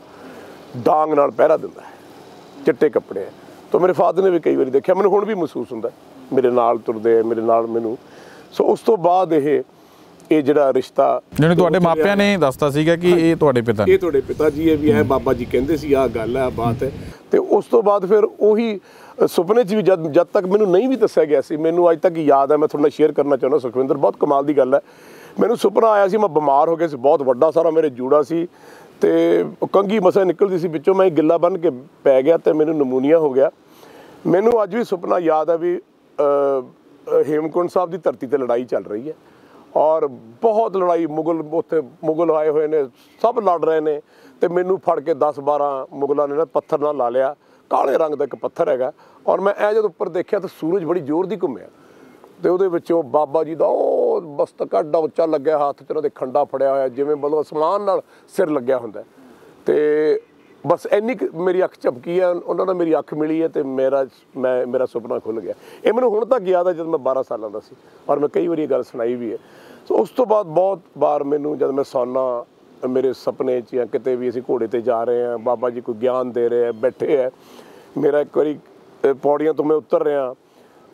ਡਾਂਗ ਨਾਲ ਪਹਿਰਾ ਦਿੰਦਾ ਹੈ, ਚਿੱਟੇ ਕੱਪੜੇ। ਤਾਂ ਮੇਰੇ ਫਾਦਰ ਨੇ ਵੀ ਕਈ ਵਾਰੀ ਦੇਖਿਆ, ਮੈਨੂੰ ਹੁਣ ਵੀ ਮਹਿਸੂਸ ਹੁੰਦਾ, ਮੇਰੇ ਨਾਲ ਤੁਰਦੇ, ਮੇਰੇ ਨਾਲ ਮੈਨੂੰ। ਸੋ ਉਸ ਤੋਂ ਬਾਅਦ ਇਹ ਜਿਹੜਾ ਰਿਸ਼ਤਾ ਜਿਹਨੇ ਤੁਹਾਡੇ ਮਾਪਿਆਂ ਨੇ ਦੱਸਤਾ ਸੀਗਾ ਕਿ ਇਹ ਤੁਹਾਡੇ ਪਿਤਾ ਨੇ, ਇਹ ਤੁਹਾਡੇ ਪਿਤਾ ਜੀ ਹੈ ਵੀ ਇਹ ਬਾਬਾ ਜੀ ਕਹਿੰਦੇ ਸੀ, ਆਹ ਗੱਲ ਹੈ, ਬਾਤ ਹੈ। ਤੇ ਉਸ ਤੋਂ ਬਾਅਦ ਫਿਰ ਉਹੀ ਸੁਪਨੇ 'ਚ ਵੀ ਜਦ ਤੱਕ ਮੈਨੂੰ ਨਹੀਂ ਵੀ ਦੱਸਿਆ ਗਿਆ ਸੀ, ਮੈਨੂੰ ਅੱਜ ਤੱਕ ਯਾਦ ਹੈ। ਮੈਂ ਤੁਹਾਡੇ ਨਾਲ ਸ਼ੇਅਰ ਕਰਨਾ ਚਾਹੁੰਦਾ ਸੁਖਵਿੰਦਰ, ਬਹੁਤ ਕਮਾਲ ਦੀ ਗੱਲ ਹੈ। ਮੈਨੂੰ ਸੁਪਨਾ ਆਇਆ ਸੀ, ਮੈਂ ਬਿਮਾਰ ਹੋ ਗਿਆ ਸੀ, ਬਹੁਤ ਵੱਡਾ ਸਾਰਾ ਮੇਰੇ ਜੂੜਾ ਸੀ ਤੇ ਕੰਘੀ ਮਸਾਂ ਨਿਕਲਦੀ ਸੀ ਵਿੱਚੋਂ, ਮੈਂ ਗਿੱਲਾ ਬੰਨ ਕੇ ਪੈ ਗਿਆ ਤੇ ਮੈਨੂੰ ਨਮੂਨੀਆ ਹੋ ਗਿਆ। ਮੈਨੂੰ ਅੱਜ ਵੀ ਸੁਪਨਾ ਯਾਦ ਹੈ ਵੀ ਹੇਮਕੁੰਟ ਸਾਹਿਬ ਦੀ ਧਰਤੀ 'ਤੇ ਲੜਾਈ ਚੱਲ ਰਹੀ ਹੈ ਔਰ ਬਹੁਤ ਲੜਾਈ, ਉੱਥੇ ਮੁਗਲ ਆਏ ਹੋਏ ਨੇ, ਸਭ ਲੜ ਰਹੇ ਨੇ ਤੇ ਮੈਨੂੰ ਫੜ ਕੇ 10-12 ਮੁਗਲਾਂ ਨੇ ਨਾ ਪੱਥਰ ਨਾਲ ਲਾ ਲਿਆ। ਕਾਲੇ ਰੰਗ ਦਾ ਇੱਕ ਪੱਥਰ ਹੈਗਾ ਔਰ ਮੈਂ ਇਹ ਜਦੋਂ ਉੱਪਰ ਦੇਖਿਆ ਤਾਂ ਸੂਰਜ ਬੜੀ ਜ਼ੋਰ ਦੀ ਘੁੰਮਿਆ ਤੇ ਉਹਦੇ ਵਿੱਚੋਂ ਬਾਬਾ ਜੀ ਦਾ ਉਹ ਮਸਤਕ ਐਡਾ ਉੱਚਾ ਲੱਗਿਆ, ਹੱਥ 'ਚ ਉਹਨਾਂ ਦੇ ਖੰਡਾ ਫੜਿਆ ਹੋਇਆ, ਜਿਵੇਂ ਮਤਲਬ ਅਸਮਾਨ ਨਾਲ ਸਿਰ ਲੱਗਿਆ ਹੁੰਦਾ। ਤੇ ਬਸ ਇੰਨੀ ਮੇਰੀ ਅੱਖ ਝਪਕੀ ਹੈ, ਉਹਨਾਂ ਨਾਲ ਮੇਰੀ ਅੱਖ ਮਿਲੀ ਹੈ ਤੇ ਮੇਰਾ ਸੁਪਨਾ ਖੁੱਲ੍ਹ ਗਿਆ। ਇਹ ਮੈਨੂੰ ਹੁਣ ਤੱਕ ਯਾਦ ਹੈ ਜਦੋਂ ਮੈਂ 12 ਸਾਲਾਂ ਦਾ ਸੀ ਔਰ ਮੈਂ ਕਈ ਵਾਰੀ ਇਹ ਗੱਲ ਸੁਣਾਈ ਵੀ ਹੈ। ਸੋ ਉਸ ਤੋਂ ਬਾਅਦ ਬਹੁਤ ਵਾਰ ਮੈਨੂੰ ਜਦ ਮੈਂ ਸੌਣਾ ਮੇਰੇ ਸੁਪਨੇ 'ਚ ਜਾਂ ਕਿਤੇ ਵੀ ਅਸੀਂ ਘੋੜੇ 'ਤੇ ਜਾ ਰਹੇ ਹਾਂ, ਬਾਬਾ ਜੀ ਕੋਈ ਗਿਆਨ ਦੇ ਰਹੇ ਆ, ਬੈਠੇ ਹੈ। ਮੇਰਾ ਇੱਕ ਵਾਰੀ ਪੌੜੀਆਂ ਤੋਂ ਮੈਂ ਉਤਰ ਰਿਹਾ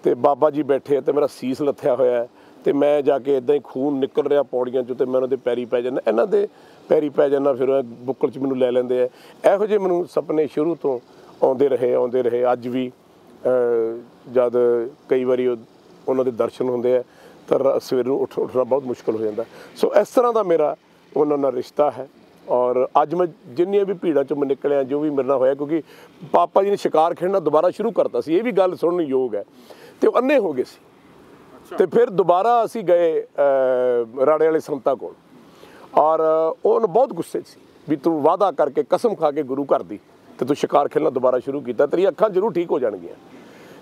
ਤੇ ਬਾਬਾ ਜੀ ਬੈਠੇ ਆ ਤੇ ਮੇਰਾ ਸੀਸ ਲੱਥਿਆ ਹੋਇਆ ਤੇ ਮੈਂ ਜਾ ਕੇ ਇੱਦਾਂ ਹੀ ਖੂਨ ਨਿਕਲ ਰਿਹਾ ਪੌੜੀਆਂ 'ਚੋਂ ਤੇ ਮੈਂ ਉਹਨਾਂ ਦੇ ਪੈਰੀ ਪੈ ਜਾਂਦਾ, ਇਹਨਾਂ ਦੇ ਪੈਰੀ ਪੈ ਜਾਂਦਾ, ਫਿਰ ਬੁੱਕਲ 'ਚ ਮੈਨੂੰ ਲੈ ਲੈਂਦੇ ਆ। ਇਹੋ ਜਿਹੇ ਮੈਨੂੰ ਸੁਪਨੇ ਸ਼ੁਰੂ ਤੋਂ ਆਉਂਦੇ ਰਹੇ। ਅੱਜ ਵੀ ਜਦ ਕਈ ਵਾਰੀ ਉਹਨਾਂ ਦੇ ਦਰਸ਼ਨ ਹੁੰਦੇ ਆ ਤਾਂ ਸਵੇਰ ਨੂੰ ਉੱਠਣਾ ਬਹੁਤ ਮੁਸ਼ਕਿਲ ਹੋ ਜਾਂਦਾ। ਸੋ ਇਸ ਤਰ੍ਹਾਂ ਦਾ ਮੇਰਾ ਉਹਨਾਂ ਨਾਲ ਰਿਸ਼ਤਾ ਹੈ ਔਰ ਅੱਜ ਮੈਂ ਜਿੰਨੀਆਂ ਵੀ ਭੀੜਾਂ 'ਚੋਂ ਮੈਂ ਨਿਕਲਿਆ, ਜੋ ਵੀ ਮੇਰੇ ਨਾਲ ਹੋਇਆ, ਕਿਉਂਕਿ ਪਾਪਾ ਜੀ ਨੇ ਸ਼ਿਕਾਰ ਖੇਡਣਾ ਦੁਬਾਰਾ ਸ਼ੁਰੂ ਕਰਤਾ ਸੀ, ਇਹ ਵੀ ਗੱਲ ਸੁਣਨ ਯੋਗ ਹੈ। ਤੇ ਉਹ ਅੰਨੇ ਹੋ ਗਏ ਸੀ ਤੇ ਫਿਰ ਦੁਬਾਰਾ ਅਸੀਂ ਗਏ ਰਾੜੇ ਵਾਲੇ ਸੰਤਾਂ ਕੋਲ ਔਰ ਉਹਨੂੰ ਬਹੁਤ ਗੁੱਸੇ ਸੀ ਵੀ ਤੂੰ ਵਾਅਦਾ ਕਰਕੇ ਕਸਮ ਖਾ ਕੇ ਗੁਰੂ ਘਰ ਦੀ ਤੇ ਤੂੰ ਸ਼ਿਕਾਰ ਖੇਡਣਾ ਦੁਬਾਰਾ ਸ਼ੁਰੂ ਕੀਤਾ, ਤੇਰੀਆਂ ਅੱਖਾਂ ਜ਼ਰੂਰ ਠੀਕ ਹੋ ਜਾਣਗੀਆਂ,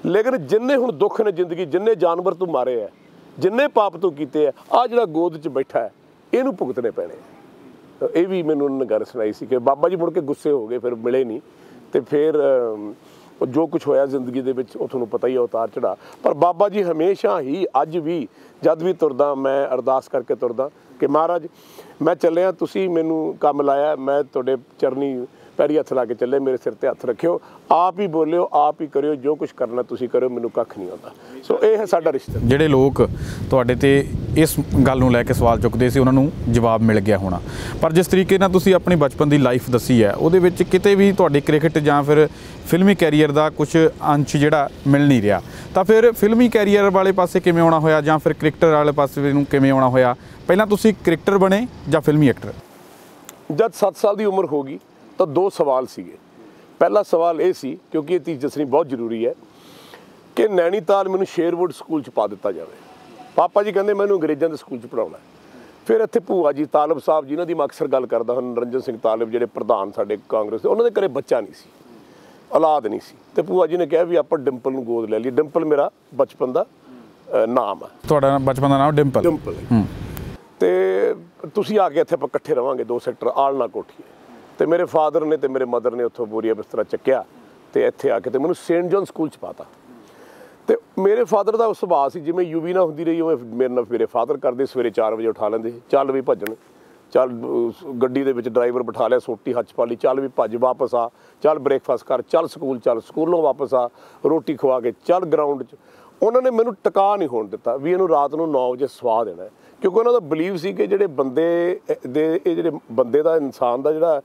ਲੇਕਿਨ ਜਿੰਨੇ ਹੁਣ ਦੁੱਖ ਨੇ ਜ਼ਿੰਦਗੀ, ਜਿੰਨੇ ਜਾਨਵਰ ਤੂੰ ਮਾਰੇ ਹੈ, ਜਿੰਨੇ ਪਾਪ ਤੂੰ ਕੀਤੇ ਹੈ, ਆਹ ਜਿਹੜਾ ਗੋਦ 'ਚ ਬੈਠਾ ਹੈ ਇਹਨੂੰ ਭੁਗਤਣੇ ਪੈਣੇ। ਇਹ ਵੀ ਮੈਨੂੰ ਉਹਨਾਂ ਨੇ ਗੱਲ ਸੁਣਾਈ ਸੀ ਕਿ ਬਾਬਾ ਜੀ ਮੁੜ ਕੇ ਗੁੱਸੇ ਹੋ ਗਏ, ਫਿਰ ਮਿਲੇ ਨਹੀਂ ਤੇ ਫਿਰ ਜੋ ਕੁਝ ਹੋਇਆ ਜ਼ਿੰਦਗੀ ਦੇ ਵਿੱਚ ਉਹ ਤੁਹਾਨੂੰ ਪਤਾ ਹੀ ਹੈ, ਉਤਾਰ ਚੜਾ। ਪਰ ਬਾਬਾ ਜੀ ਹਮੇਸ਼ਾ ਹੀ, ਅੱਜ ਵੀ ਜਦ ਵੀ ਤੁਰਦਾ ਮੈਂ ਅਰਦਾਸ ਕਰਕੇ ਤੁਰਦਾ ਕਿ ਮਹਾਰਾਜ ਮੈਂ ਚੱਲਿਆ, ਤੁਸੀਂ ਮੈਨੂੰ ਕੰਮ ਲਾਇਆ, ਮੈਂ ਤੁਹਾਡੇ ਚਰਨੀ ਪੈਰੀ ਹੱਥ ਲਾ ਕੇ ਚੱਲੇ, ਮੇਰੇ ਸਿਰ ਤੇ ਹੱਥ ਰੱਖਿਓ, ਆਪ ਹੀ ਬੋਲਿਓ, ਆਪ ਹੀ ਕਰਿਓ, ਜੋ ਕੁਝ ਕਰਨਾ ਤੁਸੀਂ ਕਰਿਓ, ਮੈਨੂੰ ਕੱਖ ਨਹੀਂ ਆਉਂਦਾ। ਸੋ ਇਹ ਹੈ ਸਾਡਾ ਰਿਸ਼ਤਾ। ਜਿਹੜੇ ਲੋਕ ਤੁਹਾਡੇ ਤੇ ਇਸ ਗੱਲ ਨੂੰ ਲੈ ਕੇ ਸਵਾਲ ਚੁੱਕਦੇ ਸੀ ਉਹਨਾਂ ਨੂੰ ਜਵਾਬ ਮਿਲ ਗਿਆ ਹੋਣਾ, ਪਰ ਜਿਸ ਤਰੀਕੇ ਨਾਲ ਤੁਸੀਂ ਆਪਣੀ ਬਚਪਨ ਦੀ ਲਾਈਫ ਦੱਸੀ ਹੈ ਉਹਦੇ ਵਿੱਚ ਕਿਤੇ ਵੀ ਤੁਹਾਡੇ ਕ੍ਰਿਕਟ ਜਾਂ ਫਿਰ ਫਿਲਮੀ ਕੈਰੀਅਰ ਦਾ ਕੁਝ ਅੰਸ਼ ਜਿਹੜਾ ਮਿਲ ਨਹੀਂ ਰਿਹਾ, ਤਾਂ ਫਿਰ ਫਿਲਮੀ ਕੈਰੀਅਰ ਵਾਲੇ ਪਾਸੇ ਕਿਵੇਂ ਆਉਣਾ ਹੋਇਆ ਜਾਂ ਫਿਰ ਕ੍ਰਿਕਟਰ ਵਾਲੇ ਪਾਸੇ ਨੂੰ ਕਿਵੇਂ ਆਉਣਾ ਹੋਇਆ? ਪਹਿਲਾਂ ਤੁਸੀਂ ਕ੍ਰਿਕਟਰ ਬਣੇ ਜਾਂ ਫਿਲਮੀ ਐਕਟਰ? ਜਦ 7 ਸਾਲ ਦੀ ਉਮਰ ਹੋ ਗਈ ਤਾਂ 2 ਸਵਾਲ ਸੀਗੇ। ਪਹਿਲਾ ਸਵਾਲ ਇਹ ਸੀ, ਕਿਉਂਕਿ ਇਹ ਚੀਜ਼ ਦੱਸਣੀ ਬਹੁਤ ਜ਼ਰੂਰੀ ਹੈ, ਕਿ ਨੈਣੀਤਾਲ ਮੈਨੂੰ ਸ਼ੇਰਵੁੱਡ ਸਕੂਲ 'ਚ ਪਾ ਦਿੱਤਾ ਜਾਵੇ। ਪਾਪਾ ਜੀ ਕਹਿੰਦੇ ਮੈਨੂੰ ਅੰਗਰੇਜ਼ਾਂ ਦੇ ਸਕੂਲ 'ਚ ਪੜ੍ਹਾਉਣਾ। ਫਿਰ ਇੱਥੇ ਭੂਆ ਜੀ ਤਾਲਬ ਸਾਹਿਬ, ਜਿਨ੍ਹਾਂ ਦੀ ਮੈਂ ਅਕਸਰ ਗੱਲ ਕਰਦਾ ਹਾਂ, ਨਰਿੰਦਰ ਸਿੰਘ ਤਾਲਬ, ਜਿਹੜੇ ਪ੍ਰਧਾਨ ਸਾਡੇ ਕਾਂਗਰਸ ਦੇ, ਉਹਨਾਂ ਦੇ ਘਰੇ ਬੱਚਾ ਨਹੀਂ ਸੀ, ਔਲਾਦ ਨਹੀਂ ਸੀ, ਤੇ ਭੂਆ ਜੀ ਨੇ ਕਿਹਾ ਵੀ ਆਪਾਂ ਡਿੰਪਲ ਨੂੰ ਗੋਦ ਲੈ ਲਈ। ਡਿੰਪਲ ਮੇਰਾ ਬਚਪਨ ਦਾ ਨਾਮ ਹੈ। ਤੁਹਾਡਾ ਬਚਪਨ ਦਾ ਨਾਮ ਡਿੰਪਲ? ਡਿੰਪਲ। ਤੇ ਤੁਸੀਂ ਆ ਕੇ ਇੱਥੇ ਆਪਾਂ ਇਕੱਠੇ ਰਵਾਂਗੇ, 2 ਸੈਕਟਰ ਆਲਣਾ ਕੋਠੀ। ਤੇ ਮੇਰੇ ਫਾਦਰ ਨੇ ਤੇ ਮੇਰੇ ਮਦਰ ਨੇ ਉੱਥੋਂ ਬੋਰੀਆ ਬਿਸਤਰਾ ਚੱਕਿਆ ਤੇ ਇੱਥੇ ਆ ਕੇ ਤੇ ਮੈਨੂੰ ਸੇਂਟ ਜੌਨ ਸਕੂਲ 'ਚ ਪਾਤਾ। ਤੇ ਮੇਰੇ ਫਾਦਰ ਦਾ ਸੁਭਾਅ ਸੀ, ਜਿਵੇਂ ਯੂਵੀ ਨਾ ਹੁੰਦੀ ਰਹੀ ਉਵੇਂ ਮੇਰੇ ਨਾਲ ਮੇਰੇ ਫਾਦਰ ਕਰਦੇ। ਸਵੇਰੇ 4 ਵਜੇ ਉਠਾ ਲੈਂਦੇ, ਚੱਲ ਵੀ ਭੱਜਣ, ਚੱਲ ਗੱਡੀ ਦੇ ਵਿੱਚ ਡਰਾਈਵਰ ਬਿਠਾ ਲਿਆ, ਸੋਟੀ ਹੱਥ ਪਾ ਲਈ, ਚੱਲ ਵੀ ਭੱਜ, ਵਾਪਸ ਆ, ਚੱਲ ਬ੍ਰੇਕਫਾਸਟ ਕਰ, ਚੱਲ ਸਕੂਲ, ਚੱਲ ਸਕੂਲੋਂ ਵਾਪਸ ਆ, ਰੋਟੀ ਖਵਾ ਕੇ ਚੱਲ ਗਰਾਊਂਡ 'ਚ। ਉਹਨਾਂ ਨੇ ਮੈਨੂੰ ਟਿਕਾ ਨਹੀਂ ਹੋਣ ਦਿੱਤਾ ਵੀ ਇਹਨੂੰ ਰਾਤ ਨੂੰ 9 ਵਜੇ ਸਵਾ ਦੇਣਾ, ਕਿਉਂਕਿ ਉਹਨਾਂ ਦਾ ਬਲੀਵ ਸੀ ਕਿ ਜਿਹੜੇ ਬੰਦੇ ਦੇ, ਇਹ ਜਿਹੜੇ ਬੰਦੇ ਦਾ, ਇਨਸਾਨ ਦਾ ਜਿਹੜਾ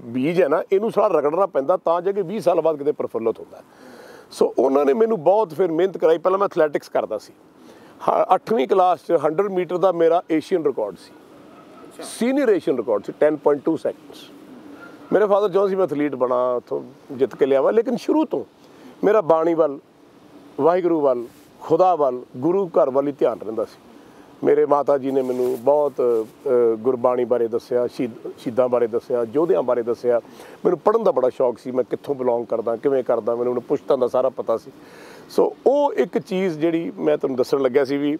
ਬੀਜ ਹੈ ਨਾ, ਇਹਨੂੰ ਸਾਰਾ ਰਗੜਨਾ ਪੈਂਦਾ ਤਾਂ ਜਾ ਕੇ 20 ਸਾਲ ਬਾਅਦ ਕਿਤੇ ਪ੍ਰਫੁੱਲਤ ਹੁੰਦਾ। ਸੋ ਉਹਨਾਂ ਨੇ ਮੈਨੂੰ ਬਹੁਤ ਫਿਰ ਮਿਹਨਤ ਕਰਾਈ। ਪਹਿਲਾਂ ਮੈਂ ਐਥਲੈਟਿਕਸ ਕਰਦਾ ਸੀ, 8ਵੀਂ ਕਲਾਸ 'ਚ 100 ਮੀਟਰ ਦਾ ਮੇਰਾ ਏਸ਼ੀਅਨ ਰਿਕਾਰਡ ਸੀ, ਸੀਨੀਅਰ ਏਸ਼ੀਅਨ ਰਿਕਾਰਡ ਸੀ, 10.2 ਸੈਕਿੰਡਸ। ਮੇਰੇ ਫਾਦਰ ਚਾਹੁੰਦੇ ਸੀ ਮੈਂ ਐਥਲੀਟ ਬਣਾ, ਉੱਥੋਂ ਜਿੱਤ ਕੇ ਲਿਆਵਾ। ਲੇਕਿਨ ਸ਼ੁਰੂ ਤੋਂ ਮੇਰਾ ਬਾਣੀ ਵੱਲ, ਵਾਹਿਗੁਰੂ ਵੱਲ, ਖੁਦਾ ਵੱਲ, ਗੁਰੂ ਘਰ ਵੱਲ ਹੀ ਧਿਆਨ ਰਹਿੰਦਾ ਸੀ। ਮੇਰੇ ਮਾਤਾ ਜੀ ਨੇ ਮੈਨੂੰ ਬਹੁਤ ਗੁਰਬਾਣੀ ਬਾਰੇ ਦੱਸਿਆ, ਸ਼ਹੀਦਾਂ ਬਾਰੇ ਦੱਸਿਆ, ਯੋਧਿਆਂ ਬਾਰੇ ਦੱਸਿਆ। ਮੈਨੂੰ ਪੜ੍ਹਨ ਦਾ ਬੜਾ ਸ਼ੌਕ ਸੀ, ਮੈਂ ਕਿੱਥੋਂ ਬਿਲੋਂਗ ਕਰਦਾ, ਕਿਵੇਂ ਕਰਦਾ, ਮੈਨੂੰ ਉਹਨੂੰ ਪੁਸ਼ਤਾਂ ਦਾ ਸਾਰਾ ਪਤਾ ਸੀ। ਸੋ ਉਹ ਇੱਕ ਚੀਜ਼ ਜਿਹੜੀ ਮੈਂ ਤੁਹਾਨੂੰ ਦੱਸਣ ਲੱਗਿਆ ਸੀ ਵੀ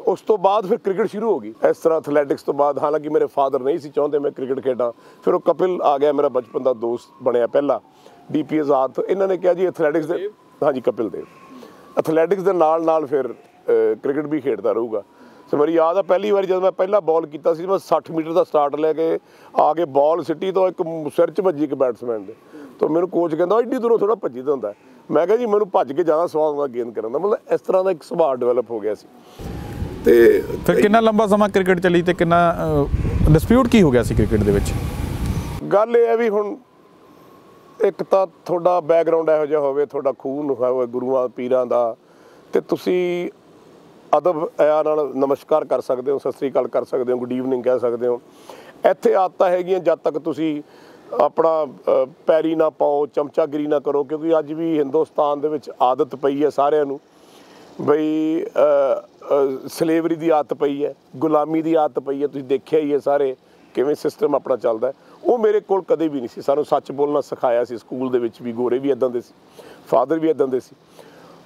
ਉਸ ਤੋਂ ਬਾਅਦ ਫਿਰ ਕ੍ਰਿਕਟ ਸ਼ੁਰੂ ਹੋ ਗਈ। ਇਸ ਤਰ੍ਹਾਂ ਐਥਲੈਟਿਕਸ ਤੋਂ ਬਾਅਦ, ਹਾਲਾਂਕਿ ਮੇਰੇ ਫਾਦਰ ਨਹੀਂ ਸੀ ਚਾਹੁੰਦੇ ਮੈਂ ਕ੍ਰਿਕਟ ਖੇਡਾਂ, ਫਿਰ ਉਹ ਕਪਿਲ ਆ ਗਿਆ, ਮੇਰਾ ਬਚਪਨ ਦਾ ਦੋਸਤ ਬਣਿਆ ਪਹਿਲਾ, DP ਆਜ਼ਾਦ। ਇਹਨਾਂ ਨੇ ਕਿਹਾ ਜੀ ਐਥਲੈਟਿਕਸ ਦੇ, ਹਾਂਜੀ ਕਪਿਲ ਦੇਵ, ਐਥਲੈਟਿਕਸ ਦੇ ਨਾਲ ਨਾਲ ਫਿਰ ਕ੍ਰਿਕਟ ਵੀ ਖੇਡਦਾ ਰਹੂਗਾ। ਸੋ ਮੇਰੀ ਯਾਦ ਆ ਪਹਿਲੀ ਵਾਰੀ ਜਦੋਂ ਮੈਂ ਪਹਿਲਾ ਬਾਲ ਕੀਤਾ ਸੀ, ਮੈਂ 60 ਮੀਟਰ ਦਾ ਸਟਾਰਟ ਲੈ ਕੇ ਆ ਕੇ ਬਾਲ ਸਿੱਟੀ ਤੋਂ ਇੱਕ ਸਿਰ 'ਚ ਵੱਜੀ ਇੱਕ ਬੈਟਸਮੈਨ ਦੇ, ਤਾਂ ਮੈਨੂੰ ਕੋਚ ਕਹਿੰਦਾ ਐਡੀ ਦੂਰੋਂ ਥੋੜ੍ਹਾ ਭੱਜੀ ਦਾ ਹੁੰਦਾ। ਮੈਂ ਕਿਹਾ ਜੀ ਮੈਨੂੰ ਭੱਜ ਕੇ ਜ਼ਿਆਦਾ ਸਵਾਦ ਆਉਂਦਾ ਗੇਂਦ ਕਰਨ ਦਾ। ਮਤਲਬ ਇਸ ਤਰ੍ਹਾਂ ਦਾ ਇੱਕ ਸੁਭਾਅ ਡਿਵੈਲਪ ਹੋ ਗਿਆ ਸੀ। ਤੇ ਫਿਰ ਕਿੰਨਾ ਲੰਬਾ ਸਮਾਂ ਕ੍ਰਿਕਟ ਚੱਲੀ ਤੇ ਕਿੰਨਾ ਡਿਸਪਿਊਟ ਕੀ ਹੋ ਗਿਆ ਸੀ ਕ੍ਰਿਕਟ ਦੇ ਵਿੱਚ? ਗੱਲ ਇਹ ਹੈ ਵੀ ਹੁਣ ਇੱਕ ਤਾਂ ਤੁਹਾਡਾ ਬੈਕਗਰਾਊਂਡ ਇਹੋ ਜਿਹਾ ਹੋਵੇ, ਤੁਹਾਡਾ ਖੂਨ ਹੋਵੇ ਗੁਰੂਆਂ ਪੀਰਾਂ ਦਾ, ਤੇ ਤੁਸੀਂ ਅਦਬ ਨਾਲ ਨਮਸਕਾਰ ਕਰ ਸਕਦੇ ਹੋ, ਸਤਿ ਸ੍ਰੀ ਅਕਾਲ ਕਰ ਸਕਦੇ ਹੋ, ਗੁੱਡ ਈਵਨਿੰਗ ਕਹਿ ਸਕਦੇ ਹੋ। ਇੱਥੇ ਆਦਤਾਂ ਹੈਗੀਆਂ ਜਦ ਤੱਕ ਤੁਸੀਂ ਆਪਣਾ ਪੈਰੀ ਨਾ ਪਾਓ, ਚਮਚਾਗਿਰੀ ਨਾ ਕਰੋ, ਕਿਉਂਕਿ ਅੱਜ ਵੀ ਹਿੰਦੁਸਤਾਨ ਦੇ ਵਿੱਚ ਆਦਤ ਪਈ ਹੈ ਸਾਰਿਆਂ ਨੂੰ ਬਈ ਸਲੇਵਰੀ ਦੀ ਆਦਤ ਪਈ ਹੈ, ਗੁਲਾਮੀ ਦੀ ਆਦਤ ਪਈ ਹੈ। ਤੁਸੀਂ ਦੇਖਿਆ ਹੀ ਹੈ ਸਾਰੇ ਕਿਵੇਂ ਸਿਸਟਮ ਆਪਣਾ ਚੱਲਦਾ। ਉਹ ਮੇਰੇ ਕੋਲ ਕਦੇ ਵੀ ਨਹੀਂ ਸੀ। ਸਾਨੂੰ ਸੱਚ ਬੋਲਣਾ ਸਿਖਾਇਆ ਸੀ ਸਕੂਲ ਦੇ ਵਿੱਚ ਵੀ, ਗੋਰੇ ਵੀ ਇੱਦਾਂ ਦੇ ਸੀ, ਫਾਦਰ ਵੀ ਇੱਦਾਂ ਦੇ ਸੀ।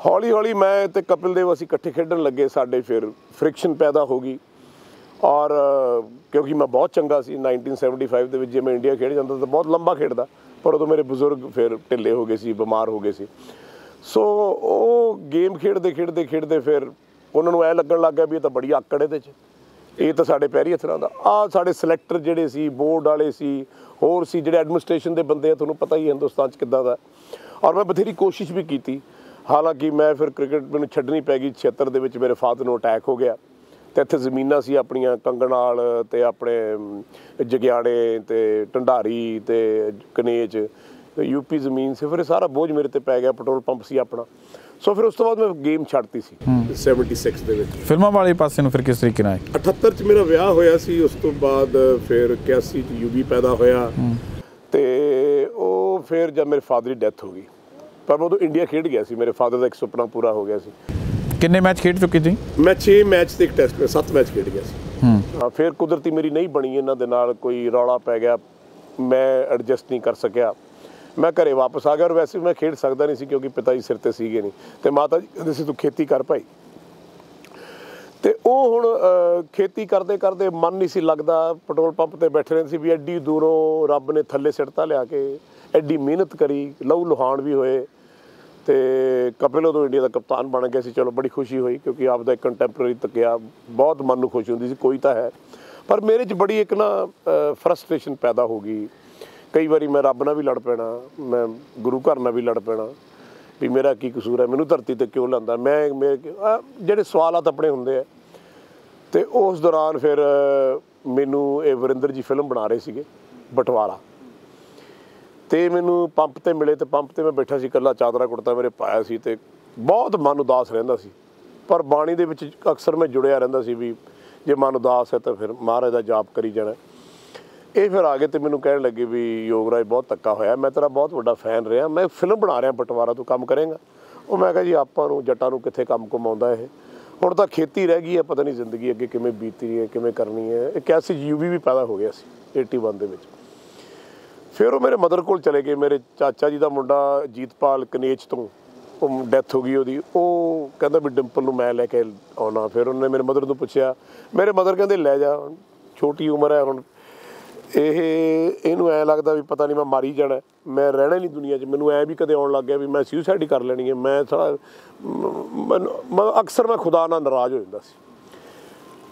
ਹੌਲੀ ਹੌਲੀ ਮੈਂ ਤੇ ਕਪਿਲ ਦੇਵ ਅਸੀਂ ਇਕੱਠੇ ਖੇਡਣ ਲੱਗੇ, ਸਾਡੇ ਫਿਰ ਫ੍ਰਿਕਸ਼ਨ ਪੈਦਾ ਹੋ ਗਈ। ਔਰ ਕਿਉਂਕਿ ਮੈਂ ਬਹੁਤ ਚੰਗਾ ਸੀ 1975 ਦੇ ਵਿੱਚ, ਜੇ ਮੈਂ ਇੰਡੀਆ ਖੇਡ ਜਾਂਦਾ ਤਾਂ ਬਹੁਤ ਲੰਬਾ ਖੇਡਦਾ, ਪਰ ਉਦੋਂ ਮੇਰੇ ਬਜ਼ੁਰਗ ਫਿਰ ਢਿੱਲੇ ਹੋ ਗਏ ਸੀ, ਬਿਮਾਰ ਹੋ ਗਏ ਸੀ। ਸੋ ਉਹ ਗੇਮ ਖੇਡਦੇ ਖੇਡਦੇ ਖੇਡਦੇ ਫਿਰ ਉਹਨਾਂ ਨੂੰ ਐਂ ਲੱਗਣ ਲੱਗ ਗਿਆ ਵੀ ਇਹ ਤਾਂ ਬੜੀ ਆਕੜ ਇਹਦੇ 'ਚ, ਇਹ ਤਾਂ ਸਾਡੇ ਪੈਰੀ ਹੱਥਾਂ ਦਾ। ਆਹ ਸਾਡੇ ਸਿਲੈਕਟਰ ਜਿਹੜੇ ਸੀ, ਬੋਰਡ ਵਾਲੇ ਸੀ, ਹੋਰ ਸੀ ਜਿਹੜੇ ਐਡਮਿਨਿਸਟ੍ਰੇਸ਼ਨ ਦੇ ਬੰਦੇ ਆ, ਤੁਹਾਨੂੰ ਪਤਾ ਹੀ ਹਿੰਦੁਸਤਾਨ 'ਚ ਕਿੱਦਾਂ ਦਾ। ਔਰ ਮੈਂ ਬਥੇਰੀ ਕੋਸ਼ਿਸ਼ ਵੀ ਕੀਤੀ, ਹਾਲਾਂਕਿ ਮੈਂ ਫਿਰ ਕ੍ਰਿਕਟ ਮੈਨੂੰ ਛੱਡਣੀ ਪੈ ਗਈ। 76 ਦੇ ਵਿੱਚ ਮੇਰੇ ਫਾਦਰ ਨੂੰ ਅਟੈਕ ਹੋ ਗਿਆ, ਅਤੇ ਇੱਥੇ ਜ਼ਮੀਨਾਂ ਸੀ ਆਪਣੀਆਂ ਕੰਗਣਾਲ ਅਤੇ ਆਪਣੇ ਜਗਿਆੜੇ ਅਤੇ ਢੰਡਾਰੀ ਅਤੇ ਕਨੇਚ, UP ਜ਼ਮੀਨ ਸੀ। ਫਿਰ ਇਹ ਸਾਰਾ ਬੋਝ ਮੇਰੇ 'ਤੇ ਪੈ ਗਿਆ, ਪੈਟਰੋਲ ਪੰਪ ਸੀ ਆਪਣਾ। ਸੋ ਫਿਰ ਉਸ ਤੋਂ ਬਾਅਦ ਮੈਂ ਗੇਮ ਛੱਡਤੀ ਸੀ 76 ਦੇ ਵਿੱਚ। ਫਿਲਮਾਂ ਵਾਲੇ ਪਾਸੇ ਨੂੰ ਫਿਰ ਕਿਸ ਤਰੀਕੇ ਨਾਲ? 78 'ਚ ਮੇਰਾ ਵਿਆਹ ਹੋਇਆ ਸੀ, ਉਸ ਤੋਂ ਬਾਅਦ ਫਿਰ 81 'ਚ UB ਪੈਦਾ ਹੋਇਆ, ਅਤੇ ਉਹ ਫਿਰ ਜਦ ਮੇਰੇ ਫਾਦਰ ਦੀ ਡੈਥ ਹੋ ਗਈ, ਪਰ ਮੈਂ ਉਦੋਂ ਇੰਡੀਆ ਖੇਡ ਗਿਆ ਸੀ। ਮੇਰੇ ਫਾਦਰ ਦਾ ਇੱਕ ਸੁਪਨਾ ਪੂਰਾ ਹੋ ਗਿਆ ਸੀ। ਕਿੰਨੇ ਮੈਚ ਖੇਡ ਚੁੱਕੇ ਸੀ? ਮੈਂ 6 ਮੈਚ ਤੇ ਇੱਕ ਟੈਸਟ, 7 ਮੈਚ ਖੇਡ ਗਿਆ ਸੀ। ਹਾਂ, ਫਿਰ ਕੁਦਰਤੀ ਮੇਰੀ ਨਹੀਂ ਬਣੀ ਇਹਨਾਂ ਦੇ ਨਾਲ, ਕੋਈ ਰੌਲਾ ਪੈ ਗਿਆ, ਮੈਂ ਐਡਜਸਟ ਨਹੀਂ ਕਰ ਸਕਿਆ, ਮੈਂ ਘਰੇ ਵਾਪਸ ਆ ਗਿਆ। ਔਰ ਵੈਸੇ ਮੈਂ ਖੇਡ ਸਕਦਾ ਨਹੀਂ ਸੀ ਕਿਉਂਕਿ ਪਿਤਾ ਜੀ ਸਿਰ 'ਤੇ ਸੀਗੇ ਨਹੀਂ, ਅਤੇ ਮਾਤਾ ਜੀ ਕਹਿੰਦੇ ਸੀ ਤੂੰ ਖੇਤੀ ਕਰ ਭਾਈ। ਅਤੇ ਉਹ ਹੁਣ ਖੇਤੀ ਕਰਦੇ ਕਰਦੇ ਮਨ ਨਹੀਂ ਸੀ ਲੱਗਦਾ, ਪੈਟਰੋਲ ਪੰਪ 'ਤੇ ਬੈਠੇ ਰਹਿੰਦੇ ਸੀ ਵੀ ਐਡੀ ਦੂਰੋਂ ਰੱਬ ਨੇ ਥੱਲੇ ਸਿੱਟਤਾ ਲਿਆ ਕੇ, ਐਡੀ ਮਿਹਨਤ ਕਰੀ, ਲਹੂ ਲੁਹਾਨ ਵੀ ਹੋਏ। ਅਤੇ ਕਪਿਲ ਉਦੋਂ ਇੰਡੀਆ ਦਾ ਕਪਤਾਨ ਬਣ ਗਿਆ ਸੀ। ਚਲੋ ਬੜੀ ਖੁਸ਼ੀ ਹੋਈ ਕਿਉਂਕਿ ਆਪਦਾ ਇੱਕ ਕੰਟੈਂਪਰੇਰੀ ਤੱਕਿਆ, ਬਹੁਤ ਮਨ ਨੂੰ ਖੁਸ਼ੀ ਹੁੰਦੀ ਸੀ, ਕੋਈ ਤਾਂ ਹੈ। ਪਰ ਮੇਰੇ 'ਚ ਬੜੀ ਇੱਕ ਨਾ ਫਰਸਟ੍ਰੇਸ਼ਨ ਪੈਦਾ ਹੋ ਗਈ, कई बारी मैं रब नाल भी लड़ पैना, मैं गुरु घर नाल भी लड़ पैना भी मेरा की कसूर है, मैनू धरती ते क्यों लांदा। मैं ਜਿਹੜੇ सवालात अपने हुंदे आ। तो उस दौरान फिर मैनू ये वरिंदर जी फिल्म बना रहे सीगे बटवारा, तो मैनू पंप ते मिले, तो पंप ते मैं बैठा सी कल्ला, चादरा कुर्ता मेरे पाया सी, ते बहुत मन उदास रहिंदा सी। पर बाणी दे विच अक्सर मैं जुड़िया रहिंदा सी भी जे मन उदास है तो फिर महाराज दा जाप करी जाना। ये फिर आ गए तो मैनू कहण लगे भी योगराज बहुत धक्का होया, मैं तेरा बहुत वड्डा फैन रहा, मैं फिल्म बना रहा बटवारा, तू काम करेंगा। वो मैं कहा जी आपां नूं जट्टां नूं कित्थे काम कमाउंदा ये, हुण तां खेती रह गई है, पता नहीं जिंदगी अगे किवें बीतनी है, किवें करनी है। एक ऐसी यूवी भी पैदा हो गया सी 81 दे विच। फिर वो मेरे मदर कोल चले गए, मेरे चाचा जी का मुंडा जीतपाल कनेच तो डैथ हो गई ਉਹਦੀ, ਉਹ ਕਹਿੰਦਾ भी डिंपल ਨੂੰ मैं लैके आना। फिर उन्होंने मेरे मदर ਨੂੰ ਪੁੱਛਿਆ, मेरे मदर ਕਹਿੰਦੇ ਲੈ ਜਾ, ਛੋਟੀ ਉਮਰ है ਹੁਣ ਇਹਨੂੰ ਐਂ ਲੱਗਦਾ ਵੀ ਪਤਾ ਨਹੀਂ मैं ਮਾਰੀ ਜਾਣਾ, मैं ਰਹਿਣਾ ਨਹੀਂ ਦੁਨੀਆ 'ਚ। ਮੈਨੂੰ ਐਂ ਵੀ ਕਦੇ ਆਉਣ ਲੱਗ ਗਿਆ ਵੀ मैं ਸੁਸਾਈਡ ਹੀ ਕਰ ਲੈਣੀ ਹੈ। मैं ਸਾਲਾ ਅਕਸਰ मैं खुदा ਨਾਲ ਨਾਰਾਜ਼ ਹੋ ਜਾਂਦਾ ਸੀ।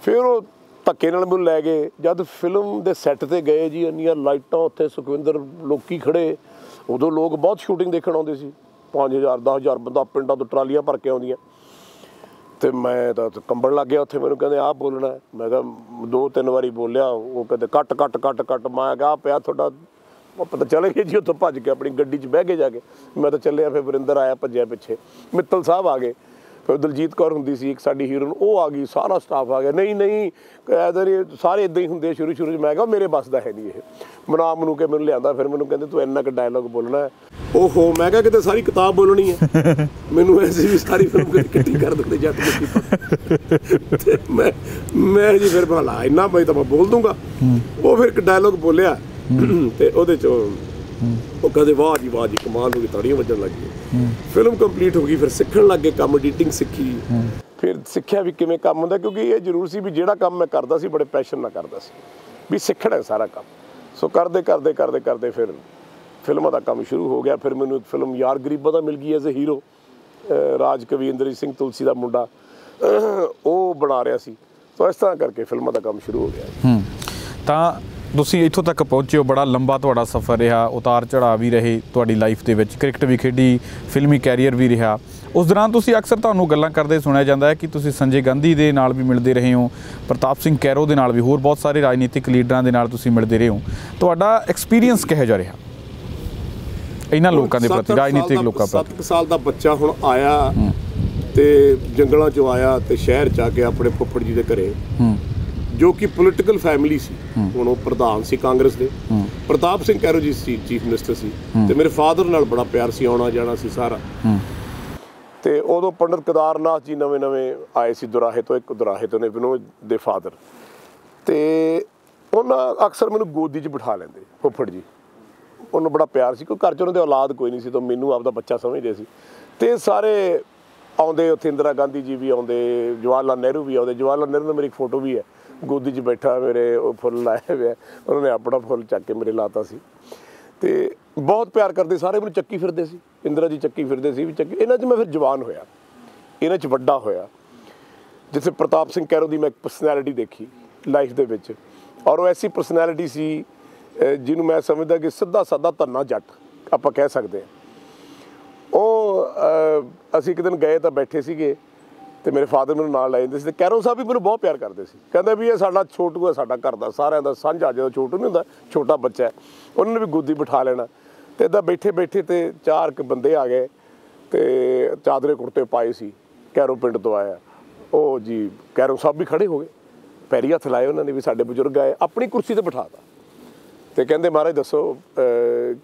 फिर ਉਹ ਧੱਕੇ ਨਾਲ ਮੈਨੂੰ ਲੈ ਗਏ। ਜਦ ਫਿਲਮ ਦੇ ਸੈੱਟ ਤੇ ਗਏ ਜੀ, ਇੰਨੀਆਂ ਲਾਈਟਾਂ ਉੱਥੇ, ਸੁਖਵਿੰਦਰ ਲੋਕੀ ਖੜੇ, ਉਦੋਂ ਲੋਕ ਬਹੁਤ ਸ਼ੂਟਿੰਗ ਦੇਖਣ ਆਉਂਦੇ ਸੀ, 5000 10,000 ਬੰਦਾ ਪਿੰਡਾਂ ਤੋਂ ਟਰਾਲੀਆਂ ਭਰ ਕੇ ਆਉਂਦੀਆਂ। ਤੇ ਮੈਂ ਤਾਂ ਕੰਬਣ ਲੱਗ ਗਿਆ ਉੱਥੇ। ਮੈਨੂੰ ਕਹਿੰਦੇ ਆਹ ਬੋਲਣਾ। ਮੈਂ ਕਿਹਾ 2-3 ਵਾਰੀ ਬੋਲਿਆ। ਉਹ ਕਹਿੰਦੇ ਕੱਟ ਕੱਟ ਕੱਟ ਕੱਟ। ਮੈਂ ਕਿਹਾ ਪਿਆ ਤੁਹਾਡਾ ਪਤਾ ਚਲੇ ਗਏ ਜੀ। ਉੱਥੋਂ ਭੱਜ ਕੇ ਆਪਣੀ ਗੱਡੀ 'ਚ ਬਹਿ ਕੇ ਜਾ ਕੇ ਮੈਂ ਤਾਂ ਚੱਲਿਆ। ਫਿਰ ਵਰਿੰਦਰ ਆਇਆ ਭੱਜਿਆ ਪਿੱਛੇ, ਮਿੱਤਲ ਸਾਹਿਬ ਆ ਗਏ, ਫਿਰ ਦਲਜੀਤ ਕੌਰ ਹੁੰਦੀ ਸੀ ਇੱਕ ਸਾਡੀ ਹੀਰੋਇਨ, ਉਹ ਆ ਗਈ, ਸਾਰਾ ਸਟਾਫ ਆ ਗਿਆ। ਨਹੀਂ ਨਹੀਂ ਇੱਧਰ ਸਾਰੇ ਇੱਦਾਂ ਹੀ ਹੁੰਦੇ ਸ਼ੁਰੂ ਸ਼ੁਰੂ 'ਚ। ਮੈਂ ਕਿਹਾ ਮੇਰੇ ਬੱਸ ਦਾ ਹੈ ਨਹੀਂ ਇਹ। ਮਨਾ ਮਨੂ ਕੇ ਮੈਨੂੰ ਲਿਆਂਦਾ। ਫਿਰ ਮੈਨੂੰ ਕਹਿੰਦੇ ਤੂੰ ਇੰਨਾ ਕੁ ਡਾਇਲੋਗ ਬੋਲਣਾ। ਓਹੋ ਮੈਂ ਕਿਹਾ ਕਿਤੇ ਸਾਰੀ ਕਿਤਾਬ ਬੋਲਣੀ ਹੈ। ਮੈਨੂੰ ਐਸੀ ਵੀ ਸਾਰੀ ਫਿਲਮ ਇਕੱਠੀ ਕਰ ਦਿੰਦੇ ਜੱਟ ਤੇ ਮੈਂ ਜੀ ਫਿਰ ਭਲਾ ਇੰਨਾ ਬਈ ਤਾਂ ਮੈਂ ਬੋਲ ਦੂੰਗਾ। ਉਹ ਫਿਰ ਇੱਕ ਡਾਇਲੋਗ ਬੋਲਿਆ ਤੇ ਉਹਦੇ 'ਚ ਉਹ ਕਹਿੰਦੇ ਵਾਹ ਜੀ ਕਮਾਲ ਹੋ ਗਈ, ਤਾੜੀਆਂ ਵੱਜਣ ਲੱਗ ਗਈ। ਫਿਲਮ ਕੰਪਲੀਟ ਹੋ ਗਈ। ਫਿਰ ਸਿੱਖਣ ਲੱਗ ਗਏ ਕੰਮ, ਐਡੀਟਿੰਗ ਸਿੱਖੀ। ਫਿਰ ਸਿੱਖਿਆ ਵੀ ਕਿਵੇਂ ਕੰਮ ਹੁੰਦਾ, ਕਿਉਂਕਿ ਇਹ ਜ਼ਰੂਰ ਸੀ ਵੀ ਜਿਹੜਾ ਕੰਮ ਮੈਂ ਕਰਦਾ ਸੀ ਬੜੇ ਪੈਸ਼ਨ ਨਾਲ ਕਰਦਾ ਸੀ, ਵੀ ਸਿੱਖਣਾ ਸਾਰਾ ਕੰਮ। ਸੋ ਕਰਦੇ ਫਿਰ ਫਿਲਮਾਂ ਦਾ ਕੰਮ ਸ਼ੁਰੂ ਹੋ ਗਿਆ। ਫਿਰ ਮੈਨੂੰ ਫਿਲਮ ਯਾਰ ਗਰੀਬਾਂ ਦਾ ਮਿਲ ਗਈ ਐਜ਼ ਅ ਹੀਰੋ। ਰਾਜ ਕਵੀਂਦਰ ਸਿੰਘ ਤੁਲਸੀ ਦਾ ਮੁੰਡਾ ਉਹ ਬਣਾ ਰਿਹਾ ਸੀ। ਸੋ ਇਸ ਤਰ੍ਹਾਂ ਕਰਕੇ ਫਿਲਮਾਂ ਦਾ ਕੰਮ ਸ਼ੁਰੂ ਹੋ ਗਿਆ। ਤਾਂ ਤੁਸੀਂ ਇੱਥੋਂ ਤੱਕ ਪਹੁੰਚੇ ਹੋ, ਬੜਾ ਲੰਬਾ ਤੁਹਾਡਾ ਸਫ਼ਰ ਰਿਹਾ, ਉਤਾਰ ਚੜ੍ਹਾਅ ਵੀ ਰਹੇ ਤੁਹਾਡੀ ਲਾਈਫ ਦੇ ਵਿੱਚ, ਕ੍ਰਿਕਟ ਵੀ ਖੇਡੀ, ਫਿਲਮੀ ਕੈਰੀਅਰ ਵੀ ਰਿਹਾ। ਉਸ ਦੌਰਾਨ ਤੁਸੀਂ ਅਕਸਰ ਤੁਹਾਨੂੰ ਗੱਲਾਂ ਕਰਦੇ ਸੁਣਿਆ ਜਾਂਦਾ ਹੈ ਕਿ ਤੁਸੀਂ ਸੰਜੇ ਗਾਂਧੀ ਦੇ ਨਾਲ ਵੀ ਮਿਲਦੇ ਰਹੇ ਹੋ, ਪ੍ਰਤਾਪ ਸਿੰਘ ਕੈਰੋ ਦੇ ਨਾਲ ਵੀ, ਹੋਰ ਬਹੁਤ ਸਾਰੇ ਰਾਜਨੀਤਿਕ ਲੀਡਰਾਂ ਦੇ ਨਾਲ ਤੁਸੀਂ ਮਿਲਦੇ ਰਹੇ ਹੋ। ਤੁਹਾਡਾ ਐਕਸਪੀਰੀਅੰਸ ਕਿਹੋ ਜਿਹਾ ਰਿਹਾ ਇਹਨਾਂ ਲੋਕਾਂ ਦੇ ਪ੍ਰਤੀ, ਰਾਜਨੀਤਿਕ ਲੋਕਾਂ ਪ੍ਰਤੀ? 7 ਸਾਲ ਦਾ ਬੱਚਾ ਹੁਣ ਆਇਆ ਤੇ ਜੰਗਲਾਂ 'ਚੋਂ ਆਇਆ ਤੇ ਸ਼ਹਿਰ 'ਚ ਆ ਕੇ ਆਪਣੇ ਫੁੱਫੜ ਜੀ ਦੇ ਘਰੇ, ਜੋ ਕਿ ਪੋਲੀਟੀਕਲ ਫੈਮਿਲੀ ਸੀ। ਹੁਣ ਉਹ ਪ੍ਰਧਾਨ ਸੀ ਕਾਂਗਰਸ ਦੇ, ਪ੍ਰਤਾਪ ਸਿੰਘ ਕੈਰੋ ਜੀ ਸੀ ਚੀਫ ਮਿਨਿਸਟਰ ਸੀ, ਤੇ ਮੇਰੇ ਫਾਦਰ ਨਾਲ ਬੜਾ ਪਿਆਰ ਸੀ, ਆਉਣਾ ਜਾਣਾ ਸੀ ਸਾਰਾ। ਤੇ ਉਦੋਂ ਪੰਡਿਤ ਕੇਦਾਰਨਾਥ ਜੀ ਨਵੇਂ ਆਏ ਸੀ ਦੁਰਾਹੇ ਤੋਂ, ਇੱਕ ਦੁਰਾਹੇ ਤੋਂ ਨੇ ਵਿਨੋਦ ਦੇ ਫਾਦਰ। ਤੇ ਉਹਨਾਂ ਅਕਸਰ ਮੈਨੂੰ ਗੋਦੀ 'ਚ ਬਿਠਾ ਲੈਂਦੇ ਫੁੱਫੜ ਜੀ। ਉਹਨੂੰ ਬੜਾ ਪਿਆਰ ਸੀ, ਕਿਉਂਕਿ ਘਰ 'ਚ ਉਹਨਾਂ ਦੇ ਔਲਾਦ ਕੋਈ ਨਹੀਂ ਸੀ, ਤਾਂ ਮੈਨੂੰ ਆਪਦਾ ਬੱਚਾ ਸਮਝਦੇ ਸੀ। ਤੇ ਸਾਰੇ ਆਉਂਦੇ ਉੱਥੇ, ਇੰਦਰਾ ਗਾਂਧੀ ਜੀ ਵੀ ਆਉਂਦੇ, ਜਵਾਹਰ ਲਾਲ ਨਹਿਰੂ ਵੀ ਆਉਂਦੇ। ਜਵਾਹਰ ਲਾਲ ਨਹਿਰੂ ਨਾਲ ਮੇਰੀ ਇੱਕ ਫੋਟੋ ਵੀ ਹੈ, ਗੋਦੀ 'ਚ ਬੈਠਾ ਮੇਰੇ, ਉਹ ਫੁੱਲ ਲਾਏ ਹੋਏ ਆ, ਉਹਨਾਂ ਨੇ ਆਪਣਾ ਫੁੱਲ ਚੱਕ ਕੇ ਮੇਰੇ ਲਾਤਾ ਸੀ। ਤੇ ਬਹੁਤ ਪਿਆਰ ਕਰਦੇ ਸਾਰੇ, ਮੈਨੂੰ ਚੱਕੀ ਫਿਰਦੇ ਸੀ, ਇੰਦਰਾ ਜੀ ਚੱਕੀ ਫਿਰਦੇ ਸੀ ਵੀ ਚੱਕੀ। ਇਹਨਾਂ 'ਚ ਮੈਂ ਫਿਰ ਜਵਾਨ ਹੋਇਆ, ਇਹਨਾਂ 'ਚ ਵੱਡਾ ਹੋਇਆ, ਜਿੱਥੇ ਪ੍ਰਤਾਪ ਸਿੰਘ ਕੈਰੋ ਦੀ ਮੈਂ ਇੱਕ ਪਰਸਨੈਲਿਟੀ ਦੇਖੀ ਲਾਈਫ ਦੇ ਵਿੱਚ। ਔਰ ਉਹ ਐਸੀ ਪਰਸਨੈਲਿਟੀ ਸੀ ਜਿਹਨੂੰ ਮੈਂ ਸਮਝਦਾ ਕਿ ਸਿੱਧਾ ਸਾਦਾ ਧੰਨਾ ਜੱਟ ਆਪਾਂ ਕਹਿ ਸਕਦੇ ਹਾਂ। ਉਹ ਅਸੀਂ ਇੱਕ ਦਿਨ ਗਏ ਤਾਂ ਬੈਠੇ ਸੀਗੇ, ਤੇ ਮੇਰੇ ਫਾਦਰ ਮੈਨੂੰ ਨਾਲ ਲੈ ਜਾਂਦੇ ਸੀ। ਤੇ ਕੈਰੋ ਸਾਹਿਬ ਵੀ ਮੈਨੂੰ ਬਹੁਤ ਪਿਆਰ ਕਰਦੇ ਸੀ, ਕਹਿੰਦੇ ਵੀ ਇਹ ਸਾਡਾ ਛੋਟੂ ਹੈ, ਸਾਡਾ ਘਰ ਦਾ ਸਾਰਿਆਂ ਦਾ ਸਾਂਝਾ, ਜਦੋਂ ਛੋਟੂ ਨਹੀਂ ਹੁੰਦਾ, ਛੋਟਾ ਬੱਚਾ ਹੈ, ਉਹਨਾਂ ਨੇ ਵੀ ਗੋਦੀ ਬਿਠਾ ਲੈਣਾ। ਤੇ ਇੱਦਾਂ ਬੈਠੇ ਤੇ 4 ਬੰਦੇ ਆ ਗਏ, ਤੇ ਚਾਦਰੇ ਕੁੜਤੇ ਪਾਏ ਸੀ, ਕੈਰੋ ਪਿੰਡ ਤੋਂ ਆਇਆ। ਉਹ ਜੀ ਕੈਰੋ ਸਾਹਿਬ ਵੀ ਖੜੇ ਹੋ ਗਏ, ਪੈਰੀ ਹੱਥ ਲਾਏ ਉਹਨਾਂ ਨੇ ਵੀ ਸਾਡੇ ਬਜ਼ੁਰਗ ਆਏ, ਆਪਣੀ ਕੁਰਸੀ 'ਤੇ ਬਿਠਾ ਤਾ। ਤੇ ਕਹਿੰਦੇ ਮਹਾਰਾਜ ਦੱਸੋ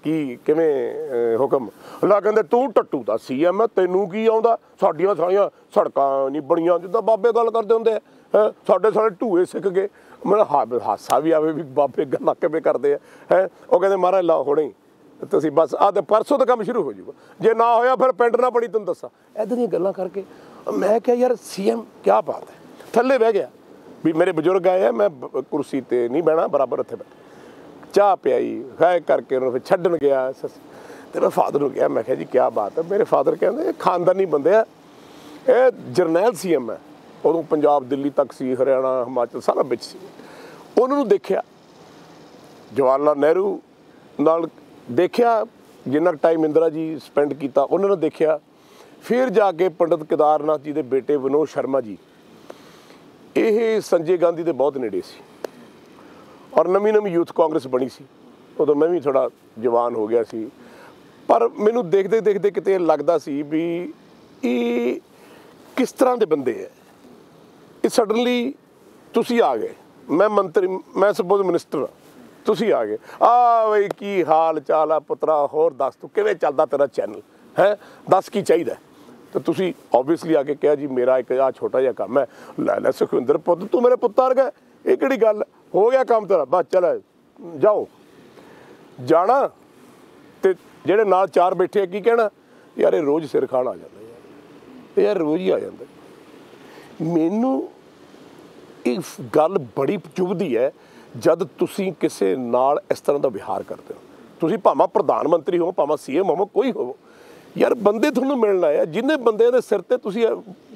ਕੀ ਕਿਵੇਂ ਹੁਕਮ? ਅੱਲਾ ਕਹਿੰਦੇ ਤੂੰ ਟੱਟੂ ਦਾ CM ਹੈ, ਤੈਨੂੰ ਕੀ ਆਉਂਦਾ? ਸਾਡੀਆਂ ਸਾਰੀਆਂ ਸੜਕਾਂ ਨਹੀਂ ਬਣੀਆਂ, ਜਿੱਦਾਂ ਬਾਬੇ ਗੱਲ ਕਰਦੇ ਹੁੰਦੇ ਆ, ਸਾਡੇ ਸਾਰੇ ਢੂਏ ਸਿੱਖ ਗਏ। ਮੈਨੂੰ ਹਾਸਾ ਵੀ ਆਵੇ ਵੀ ਬਾਬੇ ਗੱਲਾਂ ਕਿਵੇਂ ਕਰਦੇ ਆ। ਉਹ ਕਹਿੰਦੇ ਮਹਾਰਾਜ ਲਾ ਹੁਣੇ ਤੁਸੀਂ ਬਸ ਆਹ ਤੇ ਪਰਸੋਂ ਤੋਂ ਕੰਮ ਸ਼ੁਰੂ ਹੋ ਜਾਊਗਾ, ਜੇ ਨਾ ਹੋਇਆ ਫਿਰ ਪਿੰਡ ਨਾ ਬੜੀ ਤੁਹਾਨੂੰ ਦੱਸਾਂ। ਇੱਦਾਂ ਦੀਆਂ ਗੱਲਾਂ ਕਰਕੇ ਮੈਂ ਕਿਹਾ ਯਾਰ CM ਕਿਆ ਬਾਤ ਹੈ। ਥੱਲੇ ਬਹਿ ਗਿਆ ਵੀ ਮੇਰੇ ਬਜ਼ੁਰਗ ਆਏ ਆ, ਮੈਂ ਕੁਰਸੀ 'ਤੇ ਨਹੀਂ ਬਹਿਣਾ, ਬਰਾਬਰ ਉੱਥੇ ਬੈਠ। ਚਾਹ ਪਿਆਈ ਹੈ ਕਰਕੇ ਉਹਨੂੰ ਫਿਰ ਛੱਡਣ ਗਿਆ। ਤੇ ਮੈਂ ਫਾਦਰ ਨੂੰ ਕਿਹਾ, ਮੈਂ ਕਿਹਾ ਜੀ ਕਿਆ ਬਾਤ ਹੈ। ਮੇਰੇ ਫਾਦਰ ਕਹਿੰਦੇ ਇਹ ਖਾਨਦਾਨੀ ਬੰਦੇ ਆ, ਇਹ ਜਰਨੈਲ CM ਹੈ। ਉਦੋਂ ਪੰਜਾਬ ਦਿੱਲੀ ਤੱਕ ਸੀ, ਹਰਿਆਣਾ ਹਿਮਾਚਲ ਸਾਰਾ ਵਿੱਚ ਸੀ। ਉਹਨਾਂ ਨੂੰ ਦੇਖਿਆ, ਜਵਾਹਰ ਲਾਲ ਨਹਿਰੂ ਨਾਲ ਦੇਖਿਆ, ਜਿੰਨਾ ਟਾਈਮ ਇੰਦਰਾ ਜੀ ਸਪੈਂਡ ਕੀਤਾ ਉਹਨਾਂ ਨੇ ਦੇਖਿਆ। ਫਿਰ ਜਾ ਕੇ ਪੰਡਿਤ ਕੇਦਾਰਨਾਥ ਜੀ ਦੇ ਬੇਟੇ ਵਿਨੋਦ ਸ਼ਰਮਾ ਜੀ, ਇਹ ਸੰਜੇ ਗਾਂਧੀ ਦੇ ਬਹੁਤ ਨੇੜੇ ਸੀ ਔਰ ਨਵੀਂ ਯੂਥ ਕਾਂਗਰਸ ਬਣੀ ਸੀ। ਉਦੋਂ ਮੈਂ ਵੀ ਥੋੜ੍ਹਾ ਜਵਾਨ ਹੋ ਗਿਆ ਸੀ, ਪਰ ਮੈਨੂੰ ਦੇਖਦੇ ਦੇਖਦੇ ਕਿਤੇ ਲੱਗਦਾ ਸੀ ਵੀ ਇਹ ਕਿਸ ਤਰ੍ਹਾਂ ਦੇ ਬੰਦੇ ਹੈ। ਇਹ ਸਡਨਲੀ ਤੁਸੀਂ ਆ ਗਏ, ਮੈਂ ਮੰਤਰੀ, ਮੈਂ ਸਪੋਜ਼ ਮਿਨਿਸਟਰ, ਤੁਸੀਂ ਆ ਗਏ, ਬਈ ਕੀ ਹਾਲ ਚਾਲ ਆ ਪੁੱਤਰਾ, ਹੋਰ ਦੱਸ ਤੂੰ ਕਿਵੇਂ ਚੱਲਦਾ ਤੇਰਾ ਚੈਨਲ ਹੈ, ਦੱਸ ਕੀ ਚਾਹੀਦਾ। ਤਾਂ ਤੁਸੀਂ ਓਬਵੀਅਸਲੀ ਆ ਕੇ ਕਿਹਾ ਜੀ ਮੇਰਾ ਇੱਕ ਆਹ ਛੋਟਾ ਜਿਹਾ ਕੰਮ ਹੈ। ਲੈ ਸੁਖਵਿੰਦਰ ਪੁੱਤ, ਤੂੰ ਮੇਰੇ ਪੁੱਤ ਵਰਗਾ, ਇਹ ਕਿਹੜੀ ਗੱਲ, ਹੋ ਗਿਆ ਕੰਮ ਤੇਰਾ, ਬਸ ਚੱਲ ਜਾਓ। ਜਾਣਾ ਤੇ ਜਿਹੜੇ ਨਾਲ 4 ਬੈਠੇ ਆ ਕੀ ਕਹਿਣਾ, ਯਾਰ ਇਹ ਰੋਜ਼ ਸਿਰ ਖਾਣ ਆ ਜਾਂਦਾ, ਇਹ ਯਾਰ ਰੋਜ਼ ਹੀ ਆ ਜਾਂਦਾ। ਮੈਨੂੰ ਇਹ ਗੱਲ ਬੜੀ ਚੁਭਦੀ ਹੈ ਜਦ ਤੁਸੀਂ ਕਿਸੇ ਨਾਲ ਇਸ ਤਰ੍ਹਾਂ ਦਾ ਵਿਹਾਰ ਕਰਦੇ ਹੋ। ਤੁਸੀਂ ਭਾਵੇਂ ਪ੍ਰਧਾਨ ਮੰਤਰੀ ਹੋ, ਭਾਵੇਂ CM ਹੋਵੋ, ਕੋਈ ਹੋਵੋ, ਯਾਰ ਬੰਦੇ ਤੁਹਾਨੂੰ ਮਿਲਣ ਆਏ ਆ, ਜਿੰਨੇ ਬੰਦਿਆਂ ਦੇ ਸਿਰ ਤੇ ਤੁਸੀਂ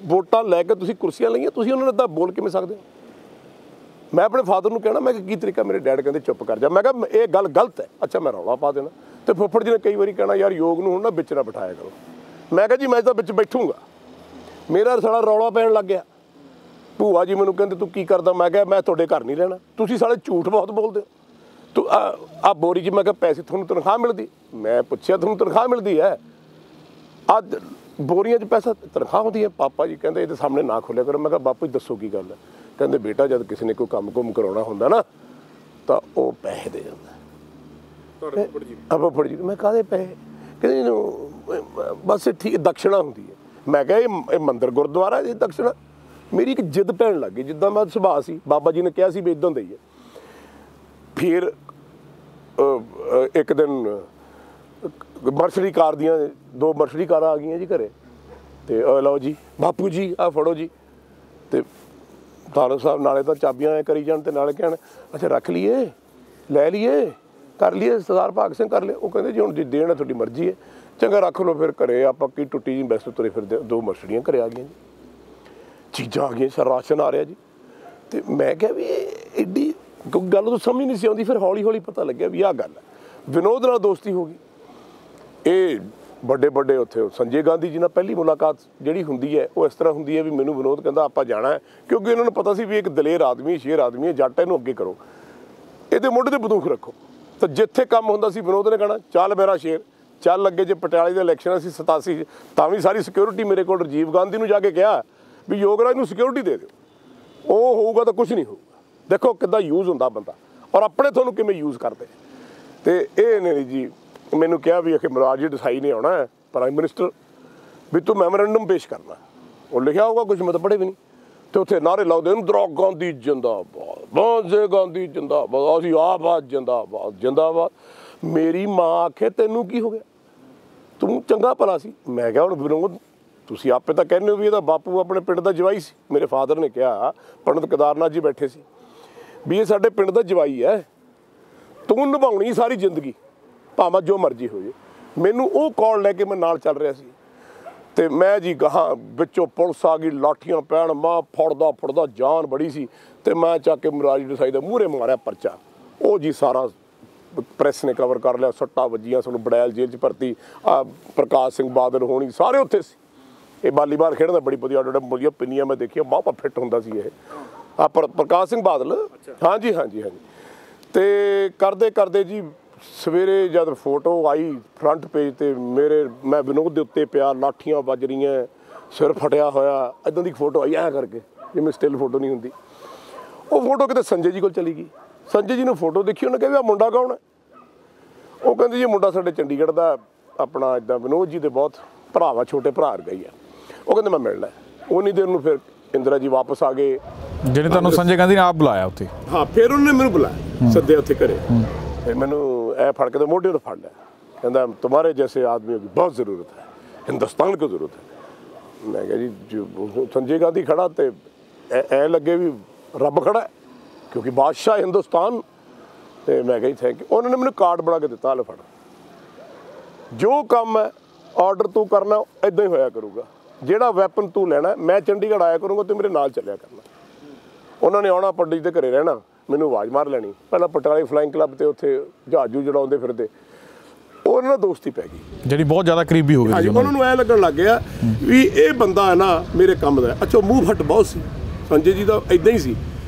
ਵੋਟਾਂ ਲੈ ਕੇ ਤੁਸੀਂ ਕੁਰਸੀਆਂ ਲਈਆਂ, ਤੁਸੀਂ ਉਹਨਾਂ ਨਾਲ ਤਾਂ ਬੋਲ ਕਿਵੇਂ ਸਕਦੇ ਹੋ। ਮੈਂ ਆਪਣੇ ਫਾਦਰ ਨੂੰ ਕਹਿਣਾ, ਮੈਂ ਕੀ ਤਰੀਕਾ, ਮੇਰੇ ਡੈਡ ਕਹਿੰਦੇ ਚੁੱਪ ਕਰ ਜਾ। ਮੈਂ ਕਿਹਾ ਇਹ ਗੱਲ ਗਲਤ ਹੈ। ਅੱਛਾ, ਮੈਂ ਰੌਲਾ ਪਾ ਦੇਣਾ। ਤੇ ਫੁੱਫੜ ਜੀ ਨੇ ਕਈ ਵਾਰੀ ਕਹਿਣਾ, ਯਾਰ ਯੋਗ ਨੂੰ ਹੁਣ ਨਾ ਵਿੱਚ ਨਾ ਬਿਠਾਇਆ ਕਰੋ। ਮੈਂ ਕਿਹਾ ਜੀ ਮੈਂ ਤਾਂ ਵਿੱਚ ਬੈਠੂੰਗਾ। ਮੇਰਾ ਸਾਲਾ ਰੌਲਾ ਪੈਣ ਲੱਗ ਗਿਆ। ਭੂਆ ਜੀ ਮੈਨੂੰ ਕਹਿੰਦੇ ਤੂੰ ਕੀ ਕਰਦਾ, ਮੈਂ ਕਿਹਾ ਮੈਂ ਤੁਹਾਡੇ ਘਰ ਨਹੀਂ ਰਹਿਣਾ, ਤੁਸੀਂ ਸਾਲੇ ਝੂਠ ਬਹੁਤ ਬੋਲਦੇ ਹੋ। ਤੂੰ ਆ ਬੋਰੀ ਜੀ, ਮੈਂ ਕਿਹਾ ਪੈਸੇ ਤੁਹਾਨੂੰ ਤਨਖਾਹ ਮਿਲਦੀ, ਮੈਂ ਪੁੱਛਿਆ ਤੁਹਾਨੂੰ ਤਨਖਾਹ ਮਿਲਦੀ ਹੈ, ਅੱਜ ਬੋਰੀਆਂ 'ਚ ਪੈਸਾ ਤਨਖਾਹ ਹੁੰਦੀ ਹੈ। ਪਾਪਾ ਜੀ ਕਹਿੰਦੇ ਇਹਦੇ ਸਾਹਮਣੇ ਨਾ ਖੋਲਿਆ ਕਰੋ। ਮੈਂ ਕਿਹਾ ਬਾਪੂ ਜੀ ਦੱਸੋ ਕੀ ਗੱਲ ਹੈ। ਕਹਿੰਦੇ ਬੇਟਾ ਜਦ ਕਿਸੇ ਨੇ ਕੋਈ ਕੰਮ ਕੁੰਮ ਕਰਾਉਣਾ ਹੁੰਦਾ ਨਾ ਤਾਂ ਉਹ ਪੈਸੇ ਦੇ ਜਾਂਦਾ। ਫੁੱਫੜ ਜੀ ਮੈਂ ਕਾਹਦੇ ਪੈਸੇ, ਕਹਿੰਦੇ ਇਹਨੂੰ ਬਸ ਠੀਕ ਦਕਸ਼ਣਾ ਹੁੰਦੀ ਹੈ। ਮੈਂ ਕਿਹਾ ਇਹ ਮੰਦਿਰ ਗੁਰਦੁਆਰਾ ਇਹ ਦਕਸ਼ਣਾ। ਮੇਰੀ ਇੱਕ ਜਿੱਦ ਪੈਣ ਲੱਗ ਗਈ, ਜਿੱਦਾਂ ਮੈਂ ਸੁਭਾਅ ਸੀ, ਬਾਬਾ ਜੀ ਨੇ ਕਿਹਾ ਸੀ ਵੀ ਇੱਦਾਂ ਦਾ ਹੀ ਹੈ। ਫਿਰ ਇੱਕ ਦਿਨ ਮਰਸਡੀ ਕਾਰ ਦੀਆਂ 2 ਮਰਸਡੀ ਕਾਰਾਂ ਆ ਗਈਆਂ ਜੀ ਘਰੇ, ਤੇ ਲਓ ਜੀ ਬਾਪੂ ਜੀ ਆਹ ਫੜੋ ਜੀ। ਤੇ ਤਾਰੋ ਸਾਹਿਬ ਨਾਲੇ ਤਾਂ ਚਾਬੀਆਂ ਐ ਕਰੀ ਜਾਣ ਤੇ ਨਾਲੇ ਕਹਿਣ ਅੱਛਾ ਰੱਖ ਲਈਏ, ਲੈ ਲਈਏ, ਕਰ ਲਈਏ, ਸਰਦਾਰ ਭਾਗ ਸਿੰਘ ਕਰ ਲਿਆ। ਉਹ ਕਹਿੰਦੇ ਜੀ ਹੁਣ ਜੇ ਦੇਣਾ ਤੁਹਾਡੀ ਮਰਜ਼ੀ ਹੈ, ਚੰਗਾ ਰੱਖ ਲਓ। ਫਿਰ ਘਰੇ ਆਪਾਂ ਕੀ ਟੁੱਟੀ ਜੀ ਬੈਸਟ ਤੁਰੇ ਫਿਰਦੇ, 2 ਮਰਸਡੀਆਂ ਘਰੇ ਆ ਗਈਆਂ ਜੀ, ਚੀਜ਼ਾਂ ਆ ਗਈਆਂ, ਸਰ ਰਾਸ਼ਨ ਆ ਰਿਹਾ ਜੀ। ਤੇ ਮੈਂ ਕਿਹਾ ਵੀ ਇਹ ਐਡੀ ਕੋਈ ਗੱਲ ਤਾਂ ਸਮਝ ਨਹੀਂ ਸੀ ਆਉਂਦੀ। ਫਿਰ ਹੌਲੀ ਹੌਲੀ ਪਤਾ ਲੱਗਿਆ ਵੀ ਆਹ ਗੱਲ ਹੈ। ਵਿਨੋਦ ਨਾਲ ਦੋਸਤੀ ਹੋ ਗਈ। ਇਹ ਵੱਡੇ ਉੱਥੇ ਸੰਜੇ ਗਾਂਧੀ ਜੀ ਨਾਲ ਪਹਿਲੀ ਮੁਲਾਕਾਤ ਜਿਹੜੀ ਹੁੰਦੀ ਹੈ ਉਹ ਇਸ ਤਰ੍ਹਾਂ ਹੁੰਦੀ ਹੈ ਵੀ ਮੈਨੂੰ ਵਿਨੋਦ ਕਹਿੰਦਾ ਆਪਾਂ ਜਾਣਾ ਹੈ, ਕਿਉਂਕਿ ਇਹਨਾਂ ਨੂੰ ਪਤਾ ਸੀ ਵੀ ਇੱਕ ਦਲੇਰ ਆਦਮੀ, ਸ਼ੇਰ ਆਦਮੀ ਹੈ, ਜੱਟ ਇਹਨੂੰ ਅੱਗੇ ਕਰੋ, ਇਹਦੇ ਮੋਢੇ ਤੇ ਬੰਦੂਕ ਰੱਖੋ। ਤਾਂ ਜਿੱਥੇ ਕੰਮ ਹੁੰਦਾ ਸੀ ਵਿਨੋਦ ਨੇ ਕਹਿਣਾ ਚੱਲ ਮੇਰਾ ਸ਼ੇਰ ਚੱਲ। ਅੱਗੇ ਜੇ ਪਟਿਆਲੇ ਦੇ ਇਲੈਕਸ਼ਨ ਸੀ 87 ਤਾਂ ਵੀ ਸਾਰੀ ਸਿਕਿਉਰਿਟੀ ਮੇਰੇ ਕੋਲ। ਰਾਜੀਵ ਗਾਂਧੀ ਨੂੰ ਜਾ ਕੇ ਕਿਹਾ ਵੀ ਯੋਗਰਾਜ ਨੂੰ ਸਿਕਿਉਰਿਟੀ ਦੇ ਦਿਓ, ਉਹ ਹੋਊਗਾ ਤਾਂ ਕੁਝ ਨਹੀਂ ਹੋਊਗਾ। ਦੇਖੋ ਕਿੱਦਾਂ ਯੂਜ਼ ਹੁੰਦਾ ਬੰਦਾ ਔਰ ਆਪਣੇ ਤੁਹਾਨੂੰ ਕਿਵੇਂ ਯੂਜ਼ ਕਰਦੇ। ਤੇ ਇਹ ਨੇ ਜੀ ਮੈਨੂੰ ਕਿਹਾ ਵੀ ਅਖੇ ਮਰਾਜੀ ਦੇਸਾਈ ਨੇ ਆਉਣਾ ਹੈ ਪ੍ਰਾਈਮ ਮਿਨਿਸਟਰ, ਵੀ ਤੂੰ ਮੈਮੋਰੈਂਡਮ ਪੇਸ਼ ਕਰਨਾ। ਉਹ ਲਿਖਿਆ ਹੋਊਗਾ ਕੁਝ, ਮੈਂ ਤਾਂ ਪੜ੍ਹੇ ਵੀ ਨਹੀਂ। ਤੇ ਉੱਥੇ ਨਾਰੇ ਲਾਉਂਦੇ ਇੰਦਰਾ ਗਾਂਧੀ ਜਿੰਦਾਬਾਦ, ਬਾਂਝੇ ਗਾਂਧੀ ਜਿੰਦਾਬਾਦ, ਅਸੀਂ ਆਬਾਦ ਜਿੰਦਾਬਾਦ ਜਿੰਦਾਬਾਦ। ਮੇਰੀ ਮਾਂ ਆਖੇ ਤੈਨੂੰ ਕੀ ਹੋ ਗਿਆ, ਤੂੰ ਚੰਗਾ ਭਲਾ ਸੀ। ਮੈਂ ਕਿਹਾ ਹੁਣ ਵਿਨੋਦ ਤੁਸੀਂ ਆਪੇ ਤਾਂ ਕਹਿੰਦੇ ਹੋ ਵੀ ਇਹਦਾ ਬਾਪੂ ਆਪਣੇ ਪਿੰਡ ਦਾ ਜਵਾਈ ਸੀ। ਮੇਰੇ ਫਾਦਰ ਨੇ ਕਿਹਾ, ਪੰਡਿਤ ਕੇਦਾਰਨਾਥ ਜੀ ਬੈਠੇ ਸੀ, ਵੀ ਇਹ ਸਾਡੇ ਪਿੰਡ ਦਾ ਜਵਾਈ ਹੈ, ਤੂੰ ਨਿਭਾਉਣੀ ਸਾਰੀ ਜ਼ਿੰਦਗੀ ਭਾਵੇਂ ਜੋ ਮਰਜ਼ੀ ਹੋ ਜੇ। ਮੈਨੂੰ ਉਹ ਕਾਲ ਲੈ ਕੇ ਮੈਂ ਨਾਲ ਚੱਲ ਰਿਹਾ ਸੀ ਤੇ ਮੈਂ ਜੀ ਗਾਹਾਂ ਵਿੱਚੋਂ ਪੁਲਿਸ ਆ ਗਈ, ਲਾਠੀਆਂ ਪੈਣ, ਮਾਂ ਫੜਦਾ ਜਾਨ ਬੜੀ ਸੀ। ਤੇ ਮੈਂ ਚੱਕ ਕੇ ਮਰਾਜੀ ਦੇਸਾਈ ਦੇ ਮੂਹਰੇ ਮਾਰਿਆ ਪਰਚਾ। ਉਹ ਜੀ ਸਾਰਾ ਪ੍ਰੈਸ ਨੇ ਕਵਰ ਕਰ ਲਿਆ, ਸੱਟਾਂ ਵੱਜੀਆਂ, ਸਾਨੂੰ ਬੜੈਲ ਜੇਲ੍ਹ 'ਚ ਭਰਤੀ। ਪ੍ਰਕਾਸ਼ ਸਿੰਘ ਬਾਦਲ ਹੋਣੀ ਸਾਰੇ ਉੱਥੇ ਸੀ। ਇਹ ਵਾਲੀਬਾਲ ਖੇਡਦਾ ਬੜੀ ਵਧੀਆ ਪਿੰਨੀਆਂ ਮੈਂ ਦੇਖੀਆਂ, ਬਾਹਪਾ ਫਿੱਟ ਹੁੰਦਾ ਸੀ ਇਹ। ਪ੍ਰਕਾਸ਼ ਸਿੰਘ ਬਾਦਲ, ਹਾਂਜੀ। ਤੇ ਕਰਦੇ ਜੀ ਸਵੇਰੇ ਜਦ ਫੋਟੋ ਆਈ ਫਰੰਟ ਪੇਜ ਤੇ ਮੈਂ ਵਿਨੋਦ ਦੇ ਉੱਤੇ ਪਿਆ, ਲਾਠੀਆਂ ਵੱਜ ਰਹੀਆਂ, ਸਿਰ ਫਟਿਆ ਹੋਇਆ, ਇੱਦਾਂ ਦੀ ਫੋਟੋ ਆਈ ਐਂ ਕਰਕੇ, ਜਿਵੇਂ ਸਟਿਲ ਫੋਟੋ ਨਹੀਂ ਹੁੰਦੀ। ਉਹ ਫੋਟੋ ਕਿਤੇ ਸੰਜੇ ਜੀ ਕੋਲ ਚਲੀ ਗਈ। ਸੰਜੇ ਜੀ ਨੇ ਫੋਟੋ ਦੇਖੀ, ਉਹਨੇ ਕਿਹਾ ਵੀ ਆਹ ਮੁੰਡਾ ਕੌਣ ਹੈ। ਉਹ ਕਹਿੰਦੇ ਜੀ ਮੁੰਡਾ ਸਾਡੇ ਚੰਡੀਗੜ੍ਹ ਦਾ ਆਪਣਾ ਇੱਦਾਂ ਵਿਨੋਦ ਜੀ ਦੇ ਬਹੁਤ ਭਰਾਵਾ, ਛੋਟੇ ਭਰਾ ਵਰਗਾ ਹੀ ਆ। ਉਹ ਕਹਿੰਦੇ ਮੈਂ ਮਿਲਣਾ। ਉਨੀ ਦੇਰ ਨੂੰ ਫਿਰ ਇੰਦਰਾ ਜੀ ਵਾਪਸ ਆ ਗਏ, ਜਿਹੜੇ ਤੁਹਾਨੂੰ ਸੰਜੇ ਗਾਂਧੀ ਨੇ ਆਪ ਬੁਲਾਇਆ ਉੱਥੇ। ਹਾਂ, ਫਿਰ ਉਹਨੇ ਮੈਨੂੰ ਬੁਲਾਇਆ, ਸੱਦਿਆ ਉੱਥੇ ਘਰੇ। ਫਿਰ ਮੈਨੂੰ ਇਹ ਫੜ ਕੇ ਤੇ ਮੋਢੇ ਤੋਂ ਫੜ ਲਿਆ, ਕਹਿੰਦਾ तुम्हारे जैसे आदमी की बहुत ज़रूरत है, हिंदुस्तान को ज़रूरत है। मैं कहा जी संजय गांधी खड़ा तो ऐ लगे भी रब खड़ा है, क्योंकि बादशाह हिंदुस्तान। तो मैं कहा थैंक यू। उन्होंने मैंने कार्ड बना के दिता, ले फड़, जो काम है ऑर्डर तू करना इदां ही होया करूँगा, ਜਿਹੜਾ ਵੈਪਨ ਤੂੰ ਲੈਣਾ मैं चंडीगढ़ आया करूँगा तो मेरे नाल चलिया करना। उन्होंने आना, पंडित के घरे रहना, ਮੈਨੂੰ ਆਵਾਜ਼ ਮਾਰ ਲੈਣੀ। ਪਹਿਲਾਂ ਪਟਿਆਲੇ ਫਲਾਈਂਗ ਕਲੱਬ ਤੇ ਉੱਥੇ ਜਹਾਜ਼ੂ ਜੜਾਉਂਦੇ ਫਿਰਦੇ, ਉਹਨਾਂ ਨਾਲ ਦੋਸਤੀ ਪੈ ਗਈ, ਜਿਹੜੀ ਬਹੁਤ ਜ਼ਿਆਦਾ ਕਰੀਬੀ ਹੋ ਗਈ। ਹਾਂਜੀ, ਉਹਨਾਂ ਨੂੰ ਐਂ ਲੱਗਣ ਲੱਗ ਗਿਆ ਵੀ ਇਹ ਬੰਦਾ ਹੈ ਨਾ ਮੇਰੇ ਕੰਮ ਦਾ। ਅੱਛਾ, ਮੂੰਹ ਫੱਟ ਬਹੁਤ ਸੀ ਸੰਜੇ ਜੀ ਦਾ, ਇਦਾਂ ਹੀ ਸੀ।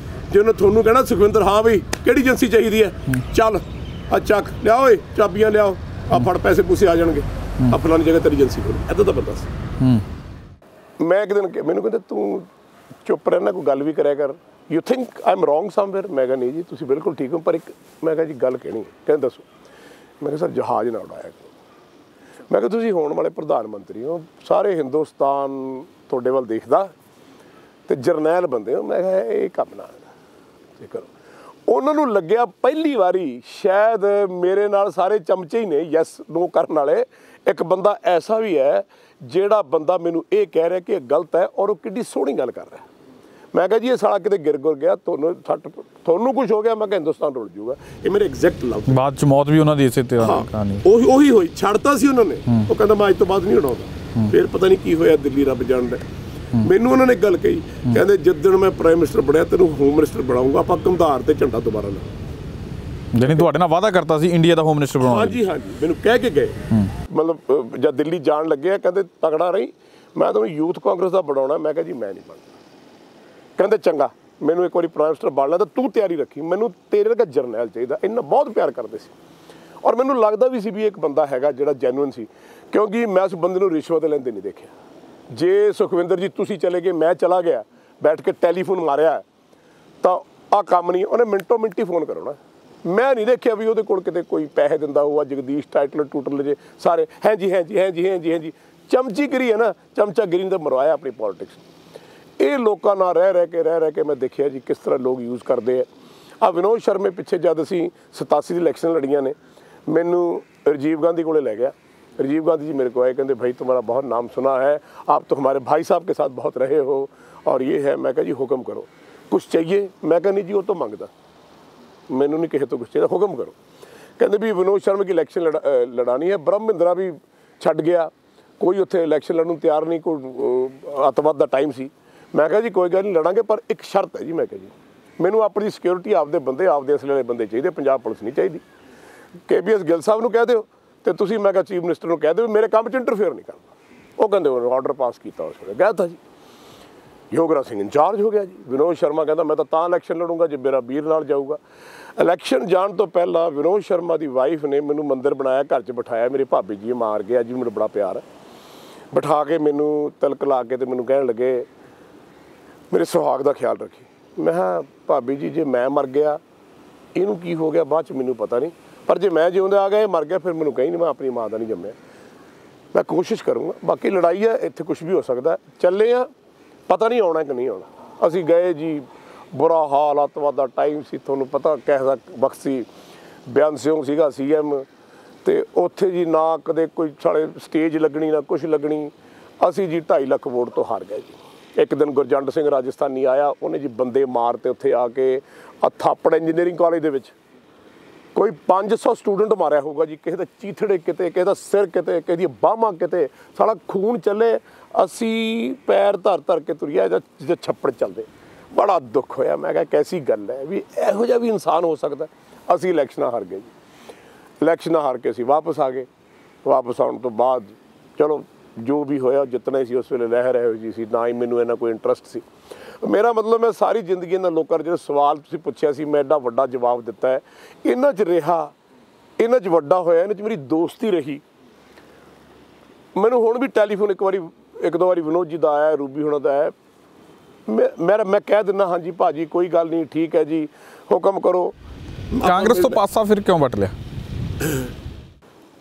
ਜੇ ਉਹਨੇ ਤੁਹਾਨੂੰ ਕਹਿਣਾ ਸੁਖਵਿੰਦਰ ਹਾਂ ਬਈ ਕਿਹੜੀ ਏਜੰਸੀ ਚਾਹੀਦੀ ਹੈ, ਚੱਲ ਆ ਚੱਕ ਲਿਆਓ, ਓਏ ਚਾਬੀਆਂ ਲਿਆਓ, ਆ ਫੜ ਪੈਸੇ ਪੂਸੇ ਆ ਜਾਣਗੇ, ਆ ਫਲਾਣੀ ਜਗ੍ਹਾ ਤੇਰੀ ਏਜੰਸੀ ਖੋਲ੍ਹੀ। ਇੱਦਾਂ ਦਾ ਬੰਦਾ ਸੀ। ਮੈਂ ਇੱਕ ਦਿਨ ਮੈਨੂੰ ਕਹਿੰਦੇ ਤੂੰ ਚੁੱਪ ਰਹਿਣਾ, ਕੋਈ ਗੱਲ ਵੀ ਕਰਿਆ ਕਰ, you think I am wrong somewhere. ਮੈਂ ਕਿਹਾ ਨਹੀਂ ਜੀ ਤੁਸੀਂ ਬਿਲਕੁਲ ਠੀਕ ਹੋ, ਪਰ ਇੱਕ ਮੈਂ ਕਿਹਾ ਜੀ ਗੱਲ ਕਹਿਣੀ ਹੈ। ਕਹਿੰਦੇ ਦੱਸੋ। ਮੈਂ ਕਿਹਾ ਸਰ ਜਹਾਜ਼ ਨਾ ਉਡਾਇਆ। ਮੈਂ ਕਿਹਾ ਤੁਸੀਂ ਹੋਣ ਵਾਲੇ ਪ੍ਰਧਾਨ ਮੰਤਰੀ ਹੋ, ਸਾਰੇ ਹਿੰਦੁਸਤਾਨ ਤੁਹਾਡੇ ਵੱਲ ਦੇਖਦਾ ਤੇ ਜਰਨੈਲ ਬੰਦੇ ਹੋ। ਮੈਂ ਕਿਹਾ ਇਹ ਕੰਮ ਨਾ ਕਰੋ। ਉਹਨਾਂ ਨੂੰ ਲੱਗਿਆ ਪਹਿਲੀ ਵਾਰੀ ਸ਼ਾਇਦ ਮੇਰੇ ਨਾਲ ਸਾਰੇ ਚਮਚੇ ਹੀ ਨੇ ਯੈਸ ਨੋ ਕਰਨ ਵਾਲੇ, ਇੱਕ ਬੰਦਾ ਐਸਾ ਵੀ ਹੈ ਜਿਹੜਾ ਬੰਦਾ ਮੈਨੂੰ ਇਹ ਕਹਿ ਰਿਹਾ ਕਿ ਇਹ ਗਲਤ ਹੈ ਔਰ ਉਹ ਕਿੱਡੀ ਸੋਹਣੀ ਗੱਲ ਕਰ ਰਿਹਾ। ਮੈਂ ਕਿਹਾ ਜੀ ਇਹ ਸਾਲਾ ਕਿਤੇ ਗਿਰ ਗਿਆ, ਤੁਹਾਨੂੰ ਕੁਝ ਹੋ ਗਿਆ, ਮੈਂ ਕਿਹਾ ਹਿੰਦੁਸਤਾਨ ਰੁਲ ਜੂਗਾ। ਇਹ ਮੇਰੇ ਐਗਜ਼ੈਕਟ ਲਫ਼ਜ਼। ਬਾਅਦ ਚ ਮੌਤ ਵੀ ਉਹਨਾਂ ਦੀ ਇਸੇ ਤਰ੍ਹਾਂ ਕਹਾਣੀ ਉਹੀ ਹੋਈ, ਛੱਡਤਾ ਸੀ ਉਹਨਾਂ ਨੇ। ਉਹ ਕਹਿੰਦਾ ਮੈਂ ਅੱਜ ਤੋਂ ਬਾਅਦ ਨਹੀਂ ਉਡਾਉਂਦਾ। ਫਿਰ ਪਤਾ ਨਹੀਂ ਕੀ ਹੋਇਆ ਦਿੱਲੀ, ਰੱਬ ਜਾਣਦਾ। ਮੈਨੂੰ ਉਹਨਾਂ ਨੇ ਗੱਲ ਕਹੀ, ਕਹਿੰਦੇ ਜਿੱਦਣ ਮੈਂ ਪ੍ਰਾਈਮ ਮਿਨਿਸਟਰ ਬਣਿਆ ਤੈਨੂੰ ਹੋਮ ਮਿਨਿਸਟਰ ਬਣਾਉਂਗਾ, ਆਪਾਂ ਕੰਧਾਰ ਤੇ ਝੰਡਾ ਦੁਬਾਰਾ ਲਾਵਾਂਗੇ। ਜਾਨੀ ਤੁਹਾਡੇ ਨਾਲ ਵਾਅਦਾ ਕਰਤਾ ਸੀ ਇੰਡੀਆ ਦਾ ਹੋਮ ਮਿਨਿਸਟਰ ਬਣਾਉਣਾ। ਹਾਂਜੀ ਹਾਂਜੀ, ਮੈਨੂੰ ਕਹਿ ਕੇ ਗਏ। ਮਤਲਬ ਜਦ ਦਿੱਲੀ ਜਾਣ ਲੱਗੇ ਕਹਿੰਦੇ ਤਗੜਾ ਰਹੀ, ਮੈਂ ਤੁਹਾਨੂੰ ਯੂਥ ਕਾਂਗਰਸ ਦਾ ਬਣਾਉਣਾ। ਮੈਂ ਕਿਹਾ ਜੀ ਮੈਂ ਨਹੀਂ ਬਣਦਾ। ਕਹਿੰਦੇ ਚੰਗਾ, ਮੈਨੂੰ ਇੱਕ ਵਾਰੀ ਪ੍ਰਾਈਮ ਮਿਨਿਸਟਰ ਬਣਨਾ ਤਾਂ ਤੂੰ ਤਿਆਰੀ ਰੱਖੀ, ਮੈਨੂੰ ਤੇਰੇ ਵਰਗਾ ਜਰਨੈਲ ਚਾਹੀਦਾ। ਇੰਨਾ ਬਹੁਤ ਪਿਆਰ ਕਰਦੇ ਸੀ ਔਰ ਮੈਨੂੰ ਲੱਗਦਾ ਵੀ ਸੀ ਵੀ ਇੱਕ ਬੰਦਾ ਹੈਗਾ ਜਿਹੜਾ ਜੈਨੂਇਨ ਸੀ, ਕਿਉਂਕਿ ਮੈਂ ਉਸ ਬੰਦੇ ਨੂੰ ਰਿਸ਼ਵਤ ਲੈਂਦੇ ਨਹੀਂ ਦੇਖਿਆ। ਜੇ ਸੁਖਵਿੰਦਰ ਜੀ ਤੁਸੀਂ ਚਲੇ ਗਏ, ਮੈਂ ਚਲਾ ਗਿਆ, ਬੈਠ ਕੇ ਟੈਲੀਫੋਨ ਮਾਰਿਆ ਤਾਂ ਆਹ ਕੰਮ ਨਹੀਂ, ਉਹਨੇ ਮਿੰਟੋ ਮਿੰਟ ਹੀ ਫੋਨ ਕਰਾਉਣਾ। ਮੈਂ ਨਹੀਂ ਦੇਖਿਆ ਵੀ ਉਹਦੇ ਕੋਲ ਕਿਤੇ ਕੋਈ ਪੈਸੇ ਦਿੰਦਾ ਹੋਊਗਾ, ਜਗਦੀਸ਼ ਟਾਈਟਲ ਟੂਟਲ ਜੇ ਸਾਰੇ ਹੈ ਜੀ ਹੈ ਜੀ ਹੈ ਜੀ ਹੈ ਜੀ ਹੈ ਜੀ। ਚਮਚੀਗਿਰੀ ਹੈ ਨਾ, ਚਮਚਾਗਿਰੀ ਨੇ ਤਾਂ ਮਰਵਾਇਆ ਆਪਣੀ ਪੋਲੀਟਿਕਸ। ਇਹ ਲੋਕਾਂ ਨਾਲ ਰਹਿ ਕੇ ਮੈਂ ਦੇਖਿਆ ਜੀ ਕਿਸ ਤਰ੍ਹਾਂ ਲੋਕ ਯੂਜ਼ ਕਰਦੇ ਆ। ਵਿਨੋਦ ਸ਼ਰਮੇ ਪਿੱਛੇ ਜਦ ਅਸੀਂ 87 ਦੀ ਇਲੈਕਸ਼ਨ ਲੜੀਆਂ ਨੇ, ਮੈਨੂੰ राजीव गांधी को ले गया। राजीव गांधी जी मेरे को आए, कहते भाई तुम्हारा बहुत नाम सुना है, आप तो हमारे भाई साहब के साथ बहुत रहे हो और ये है। मैं कहा जी हुक्म करो, कुछ चाहिए? मैं कहा नहीं जी वो तो मंगता, मैनू नहीं कहे तो कुछ चाहिए, हुक्म करो। कहते भी विनोद शर्मा की इलैक्शन लड़ानी है। ब्रह्म महिंद्रा भी छड़ गया, कोई उत्थे इलैक्शन लड़न नूं तैयार नहीं, कोई अतवाद का टाइम सी। मैं कहा जी कोई गल नहीं लड़ांगे, पर एक शर्त है जी। मैं कहा जी मैनू अपनी सिक्योरिटी आपदे बंदे, आपदे असले वाले बंदे चाहिए, पंजाब पुलिस नहीं चाहिए। KBS गिल साहब नूं कह दिओ ते तुसीं, मैं कहा चीफ मिनिस्टर नूं कह दिओ मेरे काम च इंटरफेयर नहीं करना। वो कहते ऑर्डर पास किया, उस वेले गया था जी। योगराज सिंह इंचार्ज हो गया जी। विनोद शर्मा कहता मैं तो इलैक्शन लड़ूंगा जो मेरा वीर नाल जाऊगा। इलैक्शन जाण तो पहला विनोद शर्मा की वाइफ ने मैनू मंदिर बनाया, घर च बिठाया, मेरी भाभी जी मार गया जी, मैनू बड़ा प्यार है। बिठा के मैनू तिलक ला के मैनू कहन लगे मेरे सुहाग का ख्याल रखी। मैं भाभी जी जे मैं मर गया इनू की हो गया बाद च मैनू पता नहीं, पर जे मैं जिउंदा आ गया मर गया फिर मैनू कहीं नहीं, मैं अपनी माँ का नहीं जम्मिया। मैं कोशिश करूँगा, बाकी लड़ाई है इत्थे कुछ भी हो सकता है। चले आ, पता नहीं आना कि नहीं आना। असी गए जी, बुरा हाल, अतवाद का टाइम सी, तुहानूं पता कैसा वक्त सी। बयान सिंह सीगा CM ते उत्थे जी ना कदे कोई साले स्टेज लगनी ना कुछ लगनी। असी जी 2.5 लाख वोट तो हार गए जी। एक दिन गुरजंट सिंह राजस्थानी आया, उन्हें जी बंदे मारते उत्थे आके थापड़ इंजीनियरिंग कॉलेज दे विच कोई 500 स्टूडेंट मारिया होगा जी। किसी दा चीथड़े किते, किसी दा सिर किते, किसी दी बाहां किते, साला खून चले। असी पैर धर धर के तुरिया जिद्दां छप्पड़ चलदे, बड़ा दुख होया। मैं कहा कैसी गल है भी इहो जिहा भी इंसान हो सकदा। असी इलैक्शन हार गए जी। इलैक्शन हार के असी वापस आ गए। वापस आने तो बाद चलो जो भी होया जितना ही उस वेले लह रहे जी सी, ना ही मैनू इन्ना कोई इंटरस्ट सी। मेरा मतलब मैं सारी जिंदगी इन्हां लोकां जो सवाल तुसीं पुछिया सी, मैं एडा वड्डा जवाब दिता है। इन्हां च रहा, इन्हां च वड्डा होया, इन्हां च मेरी दोस्ती रही। मैनू हुण भी टैलीफोन एक दो बारी विनोद जी का आया, रूबी हुणां दा आया। मैं कह दिना हाँ जी भाजी कोई गल नहीं, ठीक है जी, हुक्म करो। कांग्रेस तो पासा फिर क्यों बट लिया?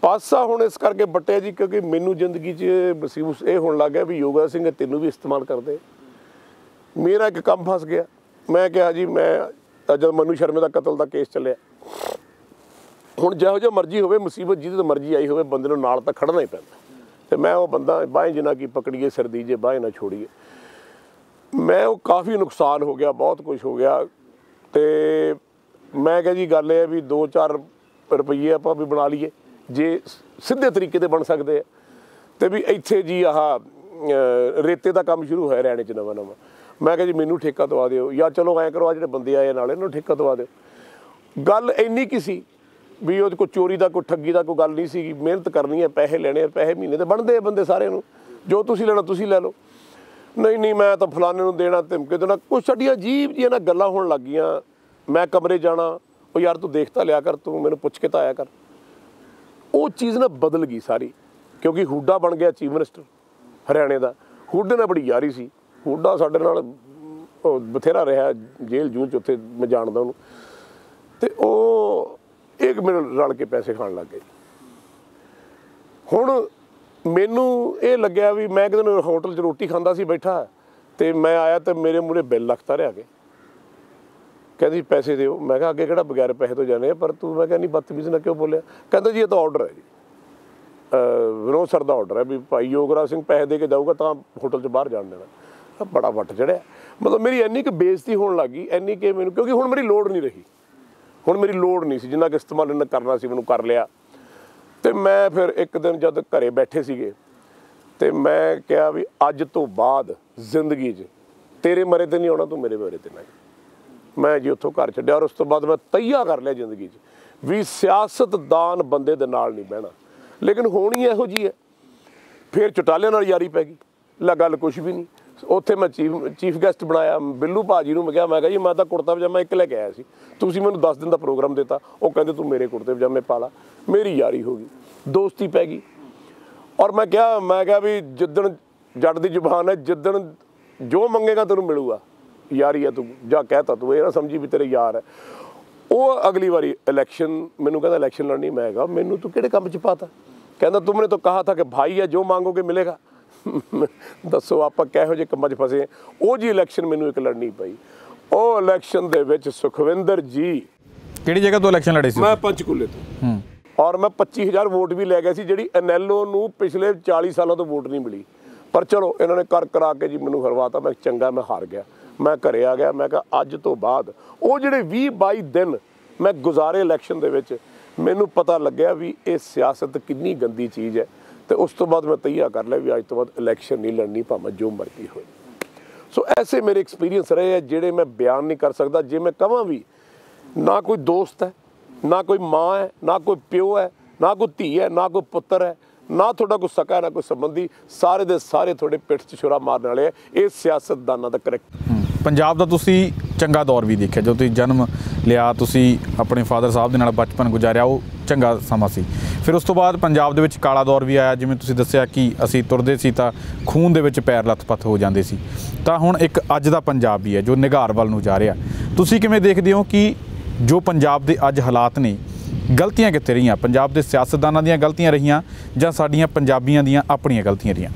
पासा हुण इस करके बट्टिया जी क्योंकि मैनू जिंदगी च मुसीबत ये होने लग गया भी योगराज सिंह तेनू भी इस्तेमाल करते। मेरा एक काम फस गया। मैं कहा जी मैं जब मनु शर्मे का कतल का केस चलिया, हुण जिहो जिहा मर्जी होवे, मुसीबत जिहदे ते मर्जी आई होवे, बंदे नूं नाल तां खड़ना ही पैंदा। ते मैं वो बंदा बाहें जिन्ना की पकड़िए सिर दीजिए, बाहें ना छोड़िए। मैं वो काफ़ी नुकसान हो गया, बहुत कुछ हो गया। तो मैं कहा जी गल है भी 2-4 रुपये आप भी बना लीए जे सीधे तरीके ते बन सकते हैं। तो भी इत्थे जी आह रेते का काम शुरू होया रैणे च नवां नवां। ਮੈਂ ਕਿਹਾ ਜੀ ਮੈਨੂੰ ਠੇਕਾ ਦਵਾ ਦਿਓ, ਜਾਂ ਚਲੋ ਐਂ ਕਰੋ ਆ ਜਿਹੜੇ ਬੰਦੇ ਆਏ ਨਾਲ ਇਹਨਾਂ ਨੂੰ ਠੇਕਾ ਦਵਾ ਦਿਓ। ਗੱਲ ਇੰਨੀ ਕੀ ਸੀ ਵੀ ਉਹਦੇ ਕੋਈ ਚੋਰੀ ਦਾ ਕੋਈ ਠੱਗੀ ਦਾ ਕੋਈ ਗੱਲ ਨਹੀਂ ਸੀਗੀ। ਮਿਹਨਤ ਕਰਨੀ ਹੈ, ਪੈਸੇ ਲੈਣੇ, ਪੈਸੇ ਮਹੀਨੇ ਦੇ ਬਣਦੇ ਆ ਬੰਦੇ ਸਾਰਿਆਂ ਨੂੰ, ਜੋ ਤੁਸੀਂ ਲੈਣਾ ਤੁਸੀਂ ਲੈ ਲਓ। ਨਹੀਂ ਮੈਂ ਤਾਂ ਫਲਾਣੇ ਨੂੰ ਦੇਣਾ, ਧਮਕੇ ਦੇਣਾ, ਕੁਛ ਸਾਡੀਆਂ ਅਜੀਬ ਜਿਹੀਆਂ ਨਾ ਗੱਲਾਂ ਹੋਣ ਲੱਗ ਗਈਆਂ। ਮੈਂ ਕਮਰੇ ਜਾਣਾ, ਉਹ ਯਾਰ ਤੂੰ ਦੇਖ ਤਾਂ ਲਿਆ ਕਰ, ਤੂੰ ਮੈਨੂੰ ਪੁੱਛ ਕੇ ਤਾਂ ਆਇਆ ਕਰ। ਉਹ ਚੀਜ਼ ਨਾ ਬਦਲ ਗਈ ਸਾਰੀ, ਕਿਉਂਕਿ ਹੁੱਡਾ ਬਣ ਗਿਆ ਚੀਫ ਮਿਨਿਸਟਰ ਹਰਿਆਣੇ ਦਾ। ਹੁੱਡੇ ਨਾਲ ਬੜੀ ਯਾਰੀ ਸੀ, ਹੁੱਡਾ ਸਾਡੇ ਨਾਲ ਬਥੇਰਾ ਰਿਹਾ ਜੇਲ੍ਹ ਜੂਹ 'ਚ, ਉੱਥੇ ਮੈਂ ਜਾਣਦਾ ਉਹਨੂੰ। ਅਤੇ ਉਹ ਇੱਕ ਮਿੰਟ ਰਲ ਕੇ ਪੈਸੇ ਖਾਣ ਲੱਗ ਗਏ। ਹੁਣ ਮੈਨੂੰ ਇਹ ਲੱਗਿਆ ਵੀ ਮੈਂ ਕਿਤੇ ਨੂੰ ਹੋਟਲ 'ਚ ਰੋਟੀ ਖਾਂਦਾ ਸੀ ਬੈਠਾ, ਅਤੇ ਮੈਂ ਆਇਆ ਅਤੇ ਮੇਰੇ ਮੂਹਰੇ ਬਿੱਲ ਲੱਖਤਾ ਰਿਹਾ ਕੇ, ਕਹਿੰਦੀ ਪੈਸੇ ਦਿਓ। ਮੈਂ ਕਿਹਾ ਅੱਗੇ ਕਿਹੜਾ ਬਗੈਰ ਪੈਸੇ ਤੋਂ ਜਾਂਦੇ ਆ, ਪਰ ਤੂੰ, ਮੈਂ ਕਿਹਾ ਨਹੀਂ ਬਦਤਮੀਜ਼ੀ ਨਾਲ ਕਿਉਂ ਬੋਲਿਆ। ਕਹਿੰਦਾ ਜੀ ਇਹ ਤਾਂ ਔਡਰ ਹੈ ਜੀ, ਵਿਨੋਦ ਸਰ ਦਾ ਔਡਰ ਹੈ ਵੀ ਭਾਈ ਯੋਗਰਾਜ ਸਿੰਘ ਪੈਸੇ ਦੇ ਕੇ ਜਾਊਗਾ ਤਾਂ ਹੋਟਲ 'ਚ ਬਾਹਰ ਜਾਣ ਦੇਣਾ। ਬੜਾ ਵੱਟ ਚੜਿਆ। ਮਤਲਬ ਮੇਰੀ ਇੰਨੀ ਕੁ ਬੇਇੱਜ਼ਤੀ ਹੋਣ ਲੱਗ ਗਈ, ਇੰਨੀ ਕਿ ਮੈਨੂੰ, ਕਿਉਂਕਿ ਹੁਣ ਮੇਰੀ ਲੋੜ ਨਹੀਂ ਰਹੀ, ਹੁਣ ਮੇਰੀ ਲੋੜ ਨਹੀਂ ਸੀ, ਜਿੰਨਾ ਕਿ ਇਸਤੇਮਾਲ ਇਹਨਾਂ ਕਰਨਾ ਸੀ ਮੈਨੂੰ ਕਰ ਲਿਆ। ਅਤੇ ਮੈਂ ਫਿਰ ਇੱਕ ਦਿਨ ਜਦ ਘਰੇ ਬੈਠੇ ਸੀਗੇ ਅਤੇ ਮੈਂ ਕਿਹਾ ਵੀ ਅੱਜ ਤੋਂ ਬਾਅਦ ਜ਼ਿੰਦਗੀ 'ਚ ਤੇਰੇ ਮਰੇ 'ਤੇ ਨਹੀਂ ਆਉਣਾ, ਤੂੰ ਮੇਰੇ ਮਰੇ 'ਤੇ ਨਾ। ਮੈਂ ਜੀ ਉੱਥੋਂ ਘਰ ਛੱਡਿਆ, ਔਰ ਉਸ ਤੋਂ ਬਾਅਦ ਮੈਂ ਤਈਆ ਕਰ ਲਿਆ ਜ਼ਿੰਦਗੀ 'ਚ ਵੀ ਸਿਆਸਤਦਾਨ ਬੰਦੇ ਦੇ ਨਾਲ ਨਹੀਂ ਬਹਿਣਾ। ਲੇਕਿਨ ਹੋਣੀ ਇਹੋ ਜਿਹੀ ਹੈ। ਫਿਰ ਚੁਟਾਲਿਆਂ ਨਾਲ ਯਾਰੀ ਪੈ ਗਈ, ਲੈ ਗੱਲ ਕੁਛ ਵੀ ਨਹੀਂ। ਉੱਥੇ ਮੈਂ ਚੀਫ ਗੈਸਟ ਬਣਾਇਆ ਬਿੱਲੂ ਭਾਜੀ ਨੂੰ। ਮੈਂ ਕਿਹਾ ਜੀ ਮੈਂ ਤਾਂ ਕੁੜਤਾ ਪਜਾਮਾ ਇੱਕ ਲੈ ਕੇ ਆਇਆ ਸੀ, ਤੁਸੀਂ ਮੈਨੂੰ 10 ਦਿਨ ਦਾ ਪ੍ਰੋਗਰਾਮ ਦਿੱਤਾ। ਉਹ ਕਹਿੰਦੇ ਤੂੰ ਮੇਰੇ ਕੁੜਤੇ ਪਜਾਮੇ ਪਾ ਲਾ। ਮੇਰੀ ਯਾਰੀ ਹੋ ਗਈ, ਦੋਸਤੀ ਪੈ ਗਈ। ਔਰ ਮੈਂ ਕਿਹਾ ਵੀ ਜਿੱਦਣ ਜੱਟ ਦੀ ਜ਼ੁਬਾਨ ਹੈ, ਜਿੱਦਣ ਜੋ ਮੰਗੇਗਾ ਤੈਨੂੰ ਮਿਲੂਗਾ। ਯਾਰੀ ਹੈ, ਤੂੰ ਜਾਂ ਕਹਿਤਾ, ਤੂੰ ਇਹ ਨਾ ਸਮਝੀ ਵੀ ਤੇਰੇ ਯਾਰ ਹੈ। ਉਹ ਅਗਲੀ ਵਾਰੀ ਇਲੈਕਸ਼ਨ ਮੈਨੂੰ ਕਹਿੰਦਾ ਇਲੈਕਸ਼ਨ ਲੜਨੀ। ਮੈਂ ਕਿਹਾ ਮੈਨੂੰ ਤੂੰ ਕਿਹੜੇ ਕੰਮ 'ਚ ਪਾਤਾ। ਕਹਿੰਦਾ ਤੁਮਨੇ ਤਾਂ ਕਹਾ ਥਾ ਕਿ ਭਾਈ ਹੈ, ਜੋ ਮੰਗੋਗੇ ਮਿਲੇਗਾ। ਦੱਸੋ ਆਪਾਂ ਕਿਹੋ ਜਿਹੇ ਕੰਮਾਂ 'ਚ ਫਸੇ। ਉਹ ਜੀ ਇਲੈਕਸ਼ਨ ਮੈਨੂੰ ਇੱਕ ਲੜਨੀ ਪਈ। ਉਹ ਇਲੈਕਸ਼ਨ ਦੇ ਵਿੱਚ ਸੁਖਵਿੰਦਰ ਜੀ, ਕਿਹੜੀ ਜਗ੍ਹਾ ਤੋਂ ਇਲੈਕਸ਼ਨ ਲੜੇ ਸੀ? ਮੈਂ ਪੰਚਕੂਲੇ ਤੋਂ। ਔਰ ਮੈਂ 25,000 ਵੋਟ ਵੀ ਲੈ ਗਿਆ ਸੀ, ਜਿਹੜੀ ਐਨਐਲਓ ਨੂੰ ਪਿਛਲੇ 40 ਸਾਲਾਂ ਤੋਂ ਵੋਟ ਨਹੀਂ ਮਿਲੀ। ਪਰ ਚਲੋ ਇਹਨਾਂ ਨੇ ਕਰਾ ਕੇ ਜੀ ਮੈਨੂੰ ਹਰਵਾਤਾ। ਮੈਂ ਚੰਗਾ, ਮੈਂ ਹਾਰ ਗਿਆ। ਮੈਂ ਘਰੇ ਆ ਗਿਆ। ਮੈਂ ਕਿਹਾ ਅੱਜ ਤੋਂ ਬਾਅਦ ਉਹ ਜਿਹੜੇ 20-22 ਦਿਨ ਮੈਂ ਗੁਜ਼ਾਰੇ ਇਲੈਕਸ਼ਨ ਦੇ ਵਿੱਚ, ਮੈਨੂੰ ਪਤਾ ਲੱਗਿਆ ਵੀ ਇਹ ਸਿਆਸਤ ਕਿੰਨੀ ਗੰਦੀ ਚੀਜ਼ ਹੈ। ਅਤੇ ਉਸ ਤੋਂ ਬਾਅਦ ਮੈਂ ਤਈਆ ਕਰ ਲਿਆ ਵੀ ਅੱਜ ਤੋਂ ਬਾਅਦ ਇਲੈਕਸ਼ਨ ਨਹੀਂ ਲੜਨੀ, ਭਾਵੇਂ ਜੋ ਮਰਜ਼ੀ ਹੋਏ। ਸੋ ਐਸੇ ਮੇਰੇ ਐਕਸਪੀਰੀਅੰਸ ਰਹੇ ਹੈ ਜਿਹੜੇ ਮੈਂ ਬਿਆਨ ਨਹੀਂ ਕਰ ਸਕਦਾ। ਜੇ ਮੈਂ ਕਹਾਂ ਵੀ ਨਾ ਕੋਈ ਦੋਸਤ ਹੈ, ਨਾ ਕੋਈ ਮਾਂ ਹੈ, ਨਾ ਕੋਈ ਪਿਓ ਹੈ, ਨਾ ਕੋਈ ਧੀ ਹੈ, ਨਾ ਕੋਈ ਪੁੱਤਰ ਹੈ, ਨਾ ਤੁਹਾਡਾ ਕੋਈ ਸਕਾ, ਨਾ ਕੋਈ ਸੰਬੰਧੀ, ਸਾਰੇ ਦੇ ਸਾਰੇ ਤੁਹਾਡੇ ਪਿੱਠ 'ਚ ਛੁਰਾ ਮਾਰਨ ਵਾਲੇ ਹੈ। ਇਹ ਸਿਆਸਤਦਾਨਾਂ ਦਾ ਕਰੈਕਟਰ। ਪੰਜਾਬ ਦਾ ਤੁਸੀਂ ਚੰਗਾ ਦੌਰ ਵੀ ਦੇਖਿਆ, ਜਦੋਂ ਤੁਸੀਂ ਜਨਮ ਲਿਆ, ਤੁਸੀਂ ਆਪਣੇ ਫਾਦਰ ਸਾਹਿਬ ਦੇ ਨਾਲ ਬਚਪਨ ਗੁਜ਼ਾਰਿਆ, ਉਹ ਚੰਗਾ ਸਮਾਂ ਸੀ। ਫਿਰ ਉਸ ਤੋਂ ਬਾਅਦ ਪੰਜਾਬ ਦੇ ਵਿੱਚ ਕਾਲਾ ਦੌਰ ਵੀ ਆਇਆ, ਜਿਵੇਂ ਤੁਸੀਂ ਦੱਸਿਆ ਕਿ ਅਸੀਂ ਤੁਰਦੇ ਸੀ ਤਾਂ ਖੂਨ ਦੇ ਵਿੱਚ ਪੈਰ ਲੱਥ-ਪੱਥ ਹੋ ਜਾਂਦੇ ਸੀ। ਤਾਂ ਹੁਣ ਇੱਕ ਅੱਜ ਦਾ ਪੰਜਾਬ ਵੀ ਹੈ ਜੋ ਨਿਘਾਰ ਵੱਲ ਨੂੰ ਜਾ ਰਿਹਾ। ਤੁਸੀਂ ਕਿਵੇਂ ਦੇਖਦੇ ਹੋ ਕਿ ਜੋ ਪੰਜਾਬ ਦੇ ਅੱਜ ਹਾਲਾਤ ਨੇ, ਗਲਤੀਆਂ ਕਿੱਥੇ ਰਹੀਆਂ? ਪੰਜਾਬ ਦੇ ਸਿਆਸਤਦਾਨਾਂ ਦੀਆਂ ਗਲਤੀਆਂ ਰਹੀਆਂ ਜਾਂ ਸਾਡੀਆਂ ਪੰਜਾਬੀਆਂ ਦੀਆਂ ਆਪਣੀਆਂ ਗਲਤੀਆਂ ਰਹੀਆਂ?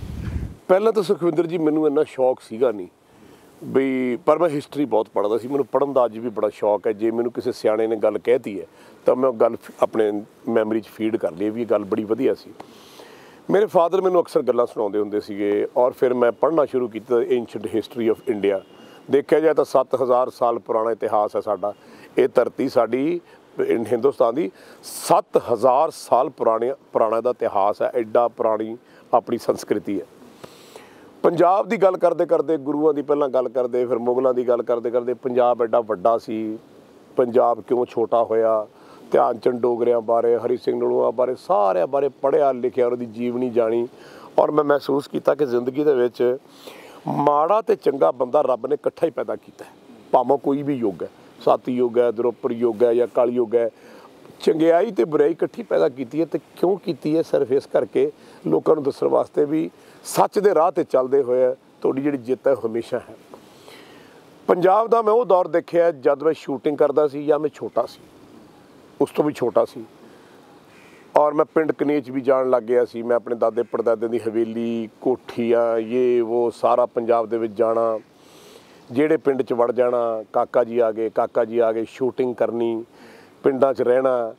ਪਹਿਲਾਂ ਤਾਂ ਸੁਖਵਿੰਦਰ ਜੀ ਮੈਨੂੰ ਇੰਨਾ ਸ਼ੌਕ ਸੀਗਾ ਨਹੀਂ ਵੀ, ਪਰ ਮੈਂ ਹਿਸਟਰੀ ਬਹੁਤ ਪੜ੍ਹਦਾ ਸੀ। ਮੈਨੂੰ ਪੜ੍ਹਨ ਦਾ ਅੱਜ ਵੀ ਬੜਾ ਸ਼ੌਕ ਹੈ। ਜੇ ਮੈਨੂੰ ਕਿਸੇ ਸਿਆਣੇ ਨੇ ਗੱਲ ਕਹਿਤੀ ਹੈ ਤਾਂ ਮੈਂ ਉਹ ਗੱਲ ਆਪਣੇ ਮੈਮਰੀ 'ਚ ਫੀਡ ਕਰ ਲਈ ਵੀ ਇਹ ਗੱਲ ਬੜੀ ਵਧੀਆ ਸੀ। ਮੇਰੇ ਫਾਦਰ ਮੈਨੂੰ ਅਕਸਰ ਗੱਲਾਂ ਸੁਣਾਉਂਦੇ ਹੁੰਦੇ ਸੀਗੇ, ਔਰ ਫਿਰ ਮੈਂ ਪੜ੍ਹਨਾ ਸ਼ੁਰੂ ਕੀਤਾ ਏਂਸ਼ੀਅੰਟ ਹਿਸਟਰੀ ਆਫ ਇੰਡੀਆ। ਦੇਖਿਆ ਜਾਏ ਤਾਂ 7000 ਸਾਲ ਪੁਰਾਣਾ ਇਤਿਹਾਸ ਹੈ ਸਾਡਾ। ਇਹ ਧਰਤੀ ਸਾਡੀ ਹਿੰਦੁਸਤਾਨ ਦੀ 7000 ਸਾਲ ਪੁਰਾਣਾ ਦਾ ਇਤਿਹਾਸ ਹੈ। ਐਡਾ ਪੁਰਾਣੀ ਆਪਣੀ ਸੰਸਕ੍ਰਿਤੀ ਹੈ। ਪੰਜਾਬ ਦੀ ਗੱਲ ਕਰਦੇ ਕਰਦੇ, ਗੁਰੂਆਂ ਦੀ ਪਹਿਲਾਂ ਗੱਲ ਕਰਦੇ, ਫਿਰ ਮੁਗਲਾਂ ਦੀ ਗੱਲ ਕਰਦੇ ਕਰਦੇ, ਪੰਜਾਬ ਐਡਾ ਵੱਡਾ ਸੀ। ਪੰਜਾਬ ਕਿਉਂ ਛੋਟਾ ਹੋਇਆ? ਧਿਆਨ ਚੰਦ ਡੋਗਰਿਆਂ ਬਾਰੇ, ਹਰੀ ਸਿੰਘ ਨਲੂਆ ਬਾਰੇ, ਸਾਰਿਆਂ ਬਾਰੇ ਪੜ੍ਹਿਆ ਲਿਖਿਆ, ਉਹਦੀ ਜੀਵਨੀ ਜਾਣੀ। ਔਰ ਮੈਂ ਮਹਿਸੂਸ ਕੀਤਾ ਕਿ ਜ਼ਿੰਦਗੀ ਦੇ ਵਿੱਚ ਮਾੜਾ ਅਤੇ ਚੰਗਾ ਬੰਦਾ ਰੱਬ ਨੇ ਇਕੱਠਾ ਹੀ ਪੈਦਾ ਕੀਤਾ, ਭਾਵੇਂ ਕੋਈ ਵੀ ਯੁੱਗ ਹੈ, ਸੱਤ ਯੁੱਗ ਹੈ, ਦ੍ਰੋਪਰ ਯੁੱਗ ਹੈ ਜਾਂ ਕਲ ਯੁੱਗ ਹੈ। ਚੰਗਿਆਈ ਅਤੇ ਬੁਰਾਈ ਇਕੱਠੀ ਪੈਦਾ ਕੀਤੀ ਹੈ। ਅਤੇ ਕਿਉਂ ਕੀਤੀ ਹੈ? ਸਿਰਫ ਇਸ ਕਰਕੇ ਲੋਕਾਂ ਨੂੰ ਦੱਸਣ ਵਾਸਤੇ ਵੀ ਸੱਚ ਦੇ ਰਾਹ 'ਤੇ ਚੱਲਦੇ ਹੋਏ ਤੁਹਾਡੀ ਜਿਹੜੀ ਜਿੱਤ ਹੈ ਹਮੇਸ਼ਾ ਹੈ। ਪੰਜਾਬ ਦਾ ਮੈਂ ਉਹ ਦੌਰ ਦੇਖਿਆ ਜਦ ਮੈਂ ਸ਼ੂਟਿੰਗ ਕਰਦਾ ਸੀ, ਜਾਂ ਮੈਂ ਛੋਟਾ ਸੀ, ਉਸ ਤੋਂ ਵੀ ਛੋਟਾ ਸੀ। ਔਰ ਮੈਂ ਪਿੰਡ ਕਨੇਚ ਵੀ ਜਾਣ ਲੱਗ ਗਿਆ ਸੀ। ਮੈਂ ਆਪਣੇ ਦਾਦੇ ਪੜਦਾਦੇ ਦੀ ਹਵੇਲੀ, ਕੋਠੀਆਂ, ਇਹ ਉਹ ਸਾਰਾ ਪੰਜਾਬ ਦੇ ਵਿੱਚ ਜਾਣਾ। ਜਿਹੜੇ ਪਿੰਡ 'ਚ ਵੜ ਜਾਣਾ, ਕਾਕਾ ਜੀ ਆ ਗਏ, ਸ਼ੂਟਿੰਗ ਕਰਨੀ, ਪਿੰਡਾਂ 'ਚ ਰਹਿਣਾ,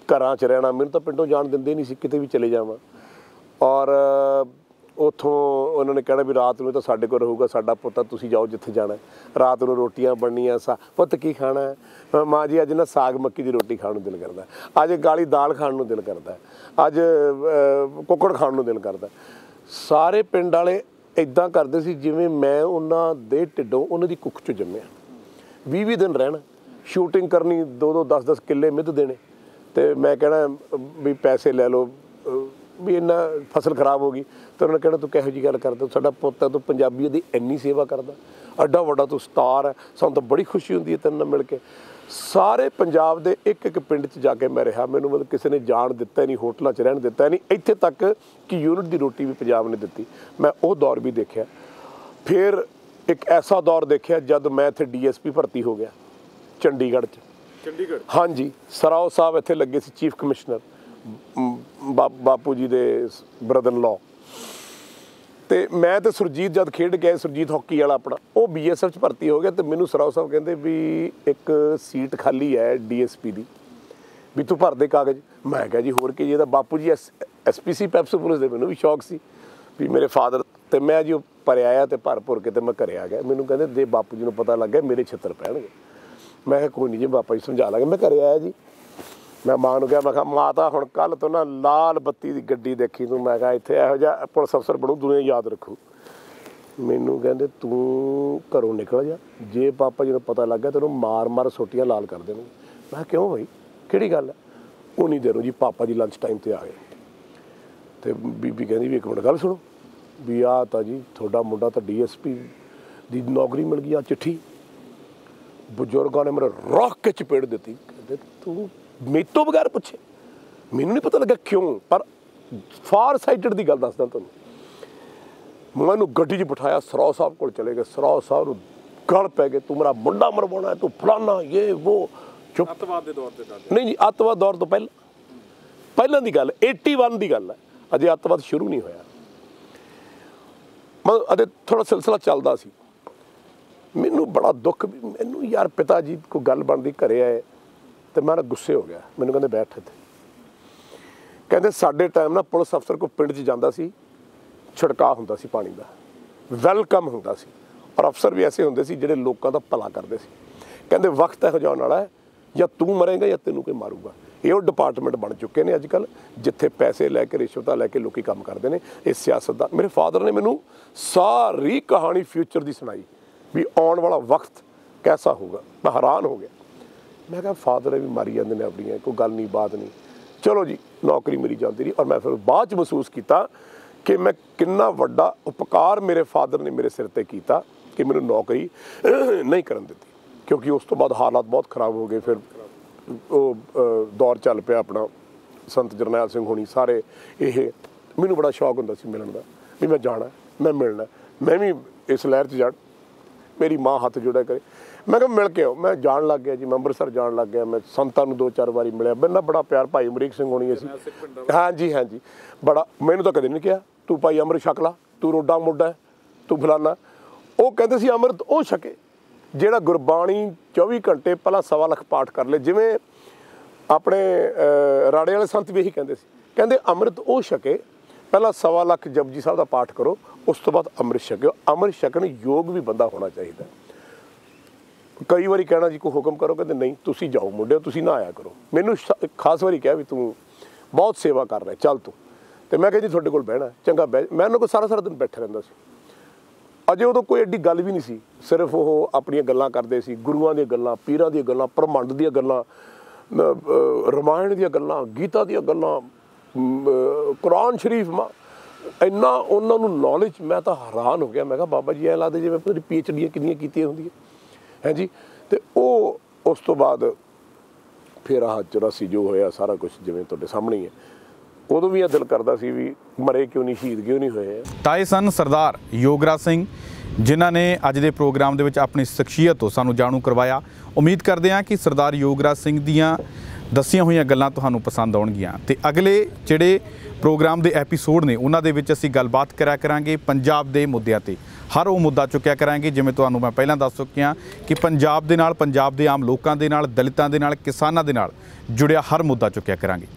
ਘਰਾਂ 'ਚ ਰਹਿਣਾ। ਮੈਨੂੰ ਤਾਂ ਪਿੰਡੋਂ ਜਾਣ ਦਿੰਦੇ ਨਹੀਂ ਸੀ, ਕਿਤੇ ਵੀ ਚਲੇ ਜਾਵਾਂ। ਔਰ ਉੱਥੋਂ ਉਹਨਾਂ ਨੇ ਕਹਿਣਾ ਵੀ ਰਾਤ ਨੂੰ ਤਾਂ ਸਾਡੇ ਕੋਲ ਰਹੂਗਾ ਸਾਡਾ ਪੁੱਤ, ਤੁਸੀਂ ਜਾਓ ਜਿੱਥੇ ਜਾਣਾ। ਰਾਤ ਨੂੰ ਰੋਟੀਆਂ ਬਣਨੀਆਂ, ਪੁੱਤ ਕੀ ਖਾਣਾ? ਮਾਂ ਜੀ ਅੱਜ ਨਾ ਸਾਗ ਮੱਕੀ ਦੀ ਰੋਟੀ ਖਾਣ ਨੂੰ ਦਿਲ ਕਰਦਾ, ਅੱਜ ਕਾਲੀ ਦਾਲ ਖਾਣ ਨੂੰ ਦਿਲ ਕਰਦਾ, ਅੱਜ ਕੁੱਕੜ ਖਾਣ ਨੂੰ ਦਿਲ ਕਰਦਾ। ਸਾਰੇ ਪਿੰਡ ਵਾਲੇ ਇਦਾਂ ਕਰਦੇ ਸੀ ਜਿਵੇਂ ਮੈਂ ਉਹਨਾਂ ਦੇ ਢਿੱਡੋਂ ਉਹਨਾਂ ਦੀ ਕੁੱਖ 'ਚ ਜੰਮਿਆ। 20 ਦਿਨ ਰਹਿਣਾ, ਸ਼ੂਟਿੰਗ ਕਰਨੀ, 2-2 10-10 ਕਿੱਲੇ ਮਿੱਧ ਦੇਣੇ, ਤੇ ਮੈਂ ਕਹਿਣਾ ਵੀ ਪੈਸੇ ਲੈ ਲਓ, ਵੀ ਇੰਨਾ ਫਸਲ ਖਰਾਬ ਹੋ ਗਈ। ਤੇ ਉਹਨਾਂ ਨੇ ਕਹਿਣਾ ਤੂੰ ਕਿਹੋ ਜਿਹੀ ਗੱਲ ਕਰਦਾ, ਸਾਡਾ ਪੁੱਤ ਹੈ, ਤੂੰ ਪੰਜਾਬੀਆਂ ਦੀ ਇੰਨੀ ਸੇਵਾ ਕਰਦਾ, ਐਡਾ ਵੱਡਾ ਤੂੰ ਸਟਾਰ ਹੈ, ਸਾਨੂੰ ਤਾਂ ਬੜੀ ਖੁਸ਼ੀ ਹੁੰਦੀ ਹੈ ਤੈਨੂੰ ਨਾਲ ਮਿਲ ਕੇ। ਸਾਰੇ ਪੰਜਾਬ ਦੇ ਇੱਕ ਇੱਕ ਪਿੰਡ 'ਚ ਜਾ ਕੇ ਮੈਂ ਰਿਹਾ, ਮੈਨੂੰ ਮਤਲਬ ਕਿਸੇ ਨੇ ਜਾਣ ਦਿੱਤਾ ਨਹੀਂ, ਹੋਟਲਾਂ 'ਚ ਰਹਿਣ ਦਿੱਤਾ ਨਹੀਂ, ਇੱਥੇ ਤੱਕ ਕਿ ਯੂਨਿਟ ਦੀ ਰੋਟੀ ਵੀ ਪੰਜਾਬ ਨੇ ਦਿੱਤੀ। ਮੈਂ ਉਹ ਦੌਰ ਵੀ ਦੇਖਿਆ। ਫਿਰ ਇੱਕ ਐਸਾ ਦੌਰ ਦੇਖਿਆ ਜਦ ਮੈਂ ਇੱਥੇ DSP ਭਰਤੀ ਹੋ ਗਿਆ ਚੰਡੀਗੜ੍ਹ 'ਚ। ਹਾਂਜੀ, ਸਰਾਓ ਸਾਹਿਬ ਇੱਥੇ ਲੱਗੇ ਸੀ ਚੀਫ ਕਮਿਸ਼ਨਰ, ਬਾਪੂ ਜੀ ਦੇ ਬ੍ਰਦਰ ਇਨ ਲਾਅ। ਤੇ ਮੈਂ ਤੇ ਸੁਰਜੀਤ ਜਦ ਖੇਡ ਕੇ ਆਏ, ਸੁਰਜੀਤ ਹਾਕੀ ਵਾਲਾ ਆਪਣਾ, ਉਹ BSF 'ਚ ਭਰਤੀ ਹੋ ਗਿਆ। ਤੇ ਮੈਨੂੰ ਸਰਾਓ ਸਾਹਿਬ ਕਹਿੰਦੇ ਵੀ ਇੱਕ ਸੀਟ ਖਾਲੀ ਹੈ DSP ਦੀ, ਵੀ ਤੂੰ ਭਰ ਦੇ ਕਾਗਜ਼। ਮੈਂ ਕਿਹਾ ਜੀ ਹੋਰ ਕੀ ਜੀ, ਇਹਦਾ ਬਾਪੂ ਜੀ SPC ਪੈਪਸੂ ਪੁਲਿਸ ਦੇ। ਮੈਨੂੰ ਵੀ ਸ਼ੌਕ ਸੀ ਵੀ ਮੇਰੇ ਫਾਦਰ, ਤੇ ਮੈਂ ਜੀ ਉਹ ਭਰਿਆ ਆਇਆ ਤੇ ਭਰ ਕੇ ਤੇ ਮੈਂ ਘਰੇ ਆ ਗਿਆ। ਮੈਨੂੰ ਕਹਿੰਦੇ ਜੇ ਬਾਪੂ ਜੀ ਨੂੰ ਪਤਾ ਲੱਗ ਗਿਆ ਮੇਰੇ ਛਿੱਤਰ ਪੈਣਗੇ। ਮੈਂ ਕਿਹਾ ਕੋਈ ਨਹੀਂ ਜੀ, ਬਾਪਾ ਜੀ ਸਮਝਾ ਲਾਂਗੇ। ਮੈਂ ਘਰੇ ਆਇਆ ਜੀ, ਮੈਂ ਮਾਂ ਨੂੰ ਕਿਹਾ, ਮੈਂ ਕਿਹਾ ਮਾਤਾ ਹੁਣ ਕੱਲ੍ਹ ਤੋਂ ਨਾ ਲਾਲ ਬੱਤੀ ਦੀ ਗੱਡੀ ਦੇਖੀ ਤੂੰ। ਮੈਂ ਕਿਹਾ ਇੱਥੇ ਇਹੋ ਜਿਹਾ ਪੁਲਿਸ ਅਫਸਰ ਬਣੂ ਦੁਨੀਆ ਯਾਦ ਰੱਖੂ। ਮੈਨੂੰ ਕਹਿੰਦੇ ਤੂੰ ਘਰੋਂ ਨਿਕਲ ਜਾ, ਜੇ ਪਾਪਾ ਜੀ ਨੂੰ ਪਤਾ ਲੱਗ ਗਿਆ ਤੈਨੂੰ ਮਾਰ ਸੋਟੀਆਂ ਲਾਲ ਕਰ ਦੇਣਗੇ। ਮੈਂ ਕਿਹਾ ਕਿਉਂ ਭਾਈ, ਕਿਹੜੀ ਗੱਲ ਹੈ? ਉਨੀ ਦੇਰੋਂ ਜੀ ਪਾਪਾ ਜੀ ਲੰਚ ਟਾਈਮ 'ਤੇ ਆ ਗਏ। ਅਤੇ ਬੀਬੀ ਕਹਿੰਦੀ ਵੀ ਇੱਕ ਮਿੰਟ ਗੱਲ ਸੁਣੋ, ਵੀ ਆਹ ਤਾਂ ਜੀ ਤੁਹਾਡਾ ਮੁੰਡਾ ਤਾਂ DSP ਦੀ ਨੌਕਰੀ ਮਿਲ ਗਈ, ਆ ਚਿੱਠੀ। ਬਜ਼ੁਰਗਾਂ ਨੇ ਮੇਰੇ ਰੱਖ ਕੇ ਚਪੇੜ ਦਿੱਤੀ। ਕਹਿੰਦੇ ਤੂੰ ਮੇਰੇ ਤੋਂ ਬਗੈਰ ਪੁੱਛੇ? ਮੈਨੂੰ ਨਹੀਂ ਪਤਾ ਲੱਗਾ ਕਿਉਂ, ਪਰ ਫਾਰ ਸਾਈਟਡ ਦੀ ਗੱਲ ਦੱਸਦਾ ਤੁਹਾਨੂੰ। ਮੈਨੂੰ ਗੱਡੀ 'ਚ ਬਿਠਾਇਆ, ਸਰਾਓ ਸਾਹਿਬ ਕੋਲ ਚਲੇ ਗਏ। ਸਰਾਓ ਸਾਹਿਬ ਨੂੰ ਗਲ ਪੈ ਗਏ, ਤੂੰ ਮੇਰਾ ਮੁੰਡਾ ਮਰਵਾਉਣਾ, ਤੂੰ ਫਲਾਨਾ ਇਹ ਉਹ। ਚੁੱਪ। ਅੱਤਵਾਦ ਦੇ ਦੌਰ ਤੇ? ਨਹੀਂ ਜੀ, ਅੱਤਵਾਦ ਦੌਰ ਤੋਂ ਪਹਿਲਾਂ ਦੀ ਗੱਲ, 81 ਦੀ ਗੱਲ ਹੈ, ਅਜੇ ਅੱਤਵਾਦ ਸ਼ੁਰੂ ਨਹੀਂ ਹੋਇਆ। ਮਤਲਬ ਅਜੇ ਥੋੜ੍ਹਾ ਸਿਲਸਿਲਾ ਚੱਲਦਾ ਸੀ। ਮੈਨੂੰ ਬੜਾ ਦੁੱਖ ਵੀ ਮੈਨੂੰ ਯਾਰ ਪਿਤਾ ਜੀ ਕੋਈ ਗੱਲ ਬਣਦੀ ਘਰੇ ਆਏ, ਤੇ ਮੈਂ ਨਾ ਗੁੱਸੇ ਹੋ ਗਿਆ। ਮੈਨੂੰ ਕਹਿੰਦੇ ਬੈਠ ਇੱਥੇ। ਕਹਿੰਦੇ ਸਾਡੇ ਟਾਈਮ ਨਾ ਪੁਲਿਸ ਅਫਸਰ ਕੋਈ ਪਿੰਡ 'ਚ ਜਾਂਦਾ ਸੀ, ਛਿੜਕਾਅ ਹੁੰਦਾ ਸੀ ਪਾਣੀ ਦਾ, ਵੈਲਕਮ ਹੁੰਦਾ ਸੀ, ਔਰ ਅਫਸਰ ਵੀ ਐਸੇ ਹੁੰਦੇ ਸੀ ਜਿਹੜੇ ਲੋਕਾਂ ਦਾ ਭਲਾ ਕਰਦੇ ਸੀ। ਕਹਿੰਦੇ ਵਕਤ ਇਹੋ ਜਿਹਾ ਆਉਣ ਵਾਲਾ ਹੈ, ਜਾਂ ਤੂੰ ਮਰੇਂਗਾ ਜਾਂ ਤੈਨੂੰ ਕੋਈ ਮਾਰੂਗਾ। ਇਹ ਉਹ ਡਿਪਾਰਟਮੈਂਟ ਬਣ ਚੁੱਕੇ ਨੇ ਅੱਜ ਕੱਲ੍ਹ, ਜਿੱਥੇ ਪੈਸੇ ਲੈ ਕੇ, ਰਿਸ਼ਵਤਾਂ ਲੈ ਕੇ ਲੋਕੀ ਕੰਮ ਕਰਦੇ ਨੇ। ਇਹ ਸਿਆਸਤ ਦਾ, ਮੇਰੇ ਫਾਦਰ ਨੇ ਮੈਨੂੰ ਸਾਰੀ ਕਹਾਣੀ ਫਿਊਚਰ ਦੀ ਸੁਣਾਈ ਵੀ ਆਉਣ ਵਾਲਾ ਵਕਤ ਕੈਸਾ ਹੋਊਗਾ। ਮੈਂ ਹੈਰਾਨ ਹੋ ਗਿਆ। ਮੈਂ ਕਿਹਾ ਫਾਦਰ ਵੀ ਮਾਰੀ ਜਾਂਦੇ ਨੇ ਆਪਣੀਆਂ, ਕੋਈ ਗੱਲ ਨਹੀਂ ਬਾਤ ਨਹੀਂ। ਚਲੋ ਜੀ, ਨੌਕਰੀ ਮੇਰੀ ਜਾਂਦੀ ਰਹੀ। ਔਰ ਮੈਂ ਫਿਰ ਬਾਅਦ 'ਚ ਮਹਿਸੂਸ ਕੀਤਾ ਕਿ ਮੈਂ ਕਿੰਨਾ ਵੱਡਾ ਉਪਕਾਰ ਮੇਰੇ ਫਾਦਰ ਨੇ ਮੇਰੇ ਸਿਰ 'ਤੇ ਕੀਤਾ ਕਿ ਮੈਨੂੰ ਨੌਕਰੀ ਨਹੀਂ ਕਰਨ ਦਿੱਤੀ, ਕਿਉਂਕਿ ਉਸ ਤੋਂ ਬਾਅਦ ਹਾਲਾਤ ਬਹੁਤ ਖਰਾਬ ਹੋ ਗਏ। ਫਿਰ ਉਹ ਦੌਰ ਚੱਲ ਪਿਆ ਆਪਣਾ ਸੰਤ ਜਰਨੈਲ ਸਿੰਘ ਹੋਣੀ ਸਾਰੇ। ਇਹ ਮੈਨੂੰ ਬੜਾ ਸ਼ੌਕ ਹੁੰਦਾ ਸੀ ਮਿਲਣ ਦਾ, ਵੀ ਮੈਂ ਜਾਣਾ, ਮੈਂ ਮਿਲਣਾ, ਮੈਂ ਵੀ ਇਸ ਲਹਿਰ 'ਚ ਜਾਣ। ਮੇਰੀ ਮਾਂ ਹੱਥ ਜੋੜਿਆ ਕਰੇ, ਮੈਂ ਕਿਹਾ ਮਿਲ ਕੇ ਆਓ। ਮੈਂ ਜਾਣ ਲੱਗ ਗਿਆ ਜੀ, ਮੈਂ ਅੰਮ੍ਰਿਤਸਰ ਜਾਣ ਲੱਗ ਗਿਆ। ਮੈਂ ਸੰਤਾਂ ਨੂੰ 2-4 ਵਾਰੀ ਮਿਲਿਆ। ਮੇਰੇ ਨਾਲ ਬੜਾ ਪਿਆਰ ਭਾਈ ਅਮਰੀਕ ਸਿੰਘ ਹੋਣੀ ਸੀ। ਹਾਂਜੀ, ਬੜਾ। ਮੈਨੂੰ ਤਾਂ ਕਦੇ ਨਹੀਂ ਕਿਹਾ ਤੂੰ ਭਾਈ ਅੰਮ੍ਰਿਤ ਛਕ ਲਾ, ਤੂੰ ਰੋਡਾ ਮੋਢਾ, ਤੂੰ ਫਲਾਨਾ। ਉਹ ਕਹਿੰਦੇ ਸੀ ਅੰਮ੍ਰਿਤ ਉਹ ਛਕੇ ਜਿਹੜਾ ਗੁਰਬਾਣੀ 24 ਘੰਟੇ ਪਹਿਲਾਂ 1.25 ਲੱਖ ਪਾਠ ਕਰ ਲਏ। ਜਿਵੇਂ ਆਪਣੇ ਰਾੜੇ ਵਾਲੇ ਸੰਤ ਵੀ ਇਹੀ ਕਹਿੰਦੇ ਸੀ, ਕਹਿੰਦੇ ਅੰਮ੍ਰਿਤ ਉਹ ਛਕੇ ਪਹਿਲਾਂ 1.25 ਲੱਖ ਜਪਜੀ ਸਾਹਿਬ ਦਾ ਪਾਠ ਕਰੋ, ਉਸ ਤੋਂ ਬਾਅਦ ਅੰਮ੍ਰਿਤ ਛਕਿਓ। ਅੰਮ੍ਰਿਤ ਛਕਣ ਯੋਗ ਵੀ ਬੰਦਾ ਹੋਣਾ ਚਾਹੀਦਾ। ਕਈ ਵਾਰੀ ਕਹਿਣਾ ਜੀ ਕੋਈ ਹੁਕਮ ਕਰੋ, ਕਹਿੰਦੇ ਨਹੀਂ ਤੁਸੀਂ ਜਾਓ ਮੁੰਡਿਓ, ਤੁਸੀਂ ਨਾ ਆਇਆ ਕਰੋ। ਮੈਨੂੰ ਖਾਸ ਵਾਰੀ ਕਿਹਾ ਵੀ ਤੂੰ ਬਹੁਤ ਸੇਵਾ ਕਰ ਰਿਹਾ, ਚੱਲ ਤੂੰ। ਤੇ ਮੈਂ ਕਿਹਾ ਜੀ ਤੁਹਾਡੇ ਕੋਲ ਬਹਿਣਾ, ਚੰਗਾ ਬਹਿ। ਮੈਂ ਉਹਨਾਂ ਕੋਲ ਸਾਰਾ ਦਿਨ ਬੈਠਾ ਰਹਿੰਦਾ ਸੀ। ਅਜੇ ਉਦੋਂ ਕੋਈ ਐਡੀ ਗੱਲ ਵੀ ਨਹੀਂ ਸੀ, ਸਿਰਫ ਉਹ ਆਪਣੀਆਂ ਗੱਲਾਂ ਕਰਦੇ ਸੀ, ਗੁਰੂਆਂ ਦੀਆਂ ਗੱਲਾਂ, ਪੀਰਾਂ ਦੀਆਂ ਗੱਲਾਂ, ਬ੍ਰਹਮੰਡ ਦੀਆਂ ਗੱਲਾਂ, ਰਮਾਇਣ ਦੀਆਂ ਗੱਲਾਂ, ਗੀਤਾ ਦੀਆਂ ਗੱਲਾਂ, ਕੁਰਾਨ ਸ਼ਰੀਫ। ਇੰਨਾ ਉਹਨਾਂ ਨੂੰ ਨੌਲੇਜ, ਮੈਂ ਤਾਂ ਹੈਰਾਨ ਹੋ ਗਿਆ। ਮੈਂ ਕਿਹਾ ਬਾਬਾ ਜੀ ਐਂ ਲੱਗਦਾ ਜਿਵੇਂ ਪਤਾ ਨਹੀਂ PhD ਕਿੰਨੀਆਂ ਕੀਤੀਆਂ ਹੁੰਦੀਆਂ ਹੈ ਜੀ। ਅਤੇ ਉਹ ਉਸ ਤੋਂ ਬਾਅਦ ਫਿਰ ਆਹ 84 ਜੋ ਹੋਇਆ ਸਾਰਾ ਕੁਛ ਜਿਵੇਂ ਤੁਹਾਡੇ ਸਾਹਮਣੇ ਹੀ ਹੈ। ਉਦੋਂ ਵੀ ਇਹ ਦਿਲ ਕਰਦਾ ਸੀ ਵੀ ਮਰੇ ਕਿਉਂ ਨਹੀਂ, ਸ਼ਹੀਦ ਕਿਉਂ ਨਹੀਂ ਹੋਏ। ਤਾਂ ਇਹ ਸਨ ਸਰਦਾਰ ਯੋਗਰਾਜ ਸਿੰਘ, ਜਿਨ੍ਹਾਂ ਨੇ ਅੱਜ ਦੇ ਪ੍ਰੋਗਰਾਮ ਦੇ ਵਿੱਚ ਆਪਣੀ ਸ਼ਖਸੀਅਤ ਤੋਂ ਸਾਨੂੰ ਜਾਣੂ ਕਰਵਾਇਆ। ਉਮੀਦ ਕਰਦੇ ਹਾਂ ਕਿ ਸਰਦਾਰ ਯੋਗਰਾਜ ਸਿੰਘ ਦੀਆਂ ਦੱਸੀਆਂ ਹੋਈਆਂ ਗੱਲਾਂ ਤੁਹਾਨੂੰ ਪਸੰਦ ਆਉਣਗੀਆਂ। ਅਤੇ ਅਗਲੇ ਜਿਹੜੇ ਪ੍ਰੋਗਰਾਮ ਦੇ ਐਪੀਸੋਡ ਨੇ ਉਹਨਾਂ ਦੇ ਵਿੱਚ ਅਸੀਂ ਗੱਲਬਾਤ ਕਰਿਆ ਕਰਾਂਗੇ ਪੰਜਾਬ ਦੇ ਮੁੱਦਿਆਂ 'ਤੇ। ਹਰ ਉਹ ਮੁੱਦਾ ਚੁੱਕਿਆ ਕਰਾਂਗੇ, ਜਿਵੇਂ ਤੁਹਾਨੂੰ ਮੈਂ ਪਹਿਲਾਂ ਦੱਸ ਚੁੱਕਿਆ ਕਿ ਪੰਜਾਬ ਦੇ ਨਾਲ, ਪੰਜਾਬ ਦੇ ਆਮ ਲੋਕਾਂ ਦੇ ਨਾਲ, ਦਲਿਤਾਂ ਦੇ ਨਾਲ, ਕਿਸਾਨਾਂ ਦੇ ਨਾਲ ਜੁੜਿਆ ਹਰ ਮੁੱਦਾ ਚੁੱਕਿਆ ਕਰਾਂਗੇ।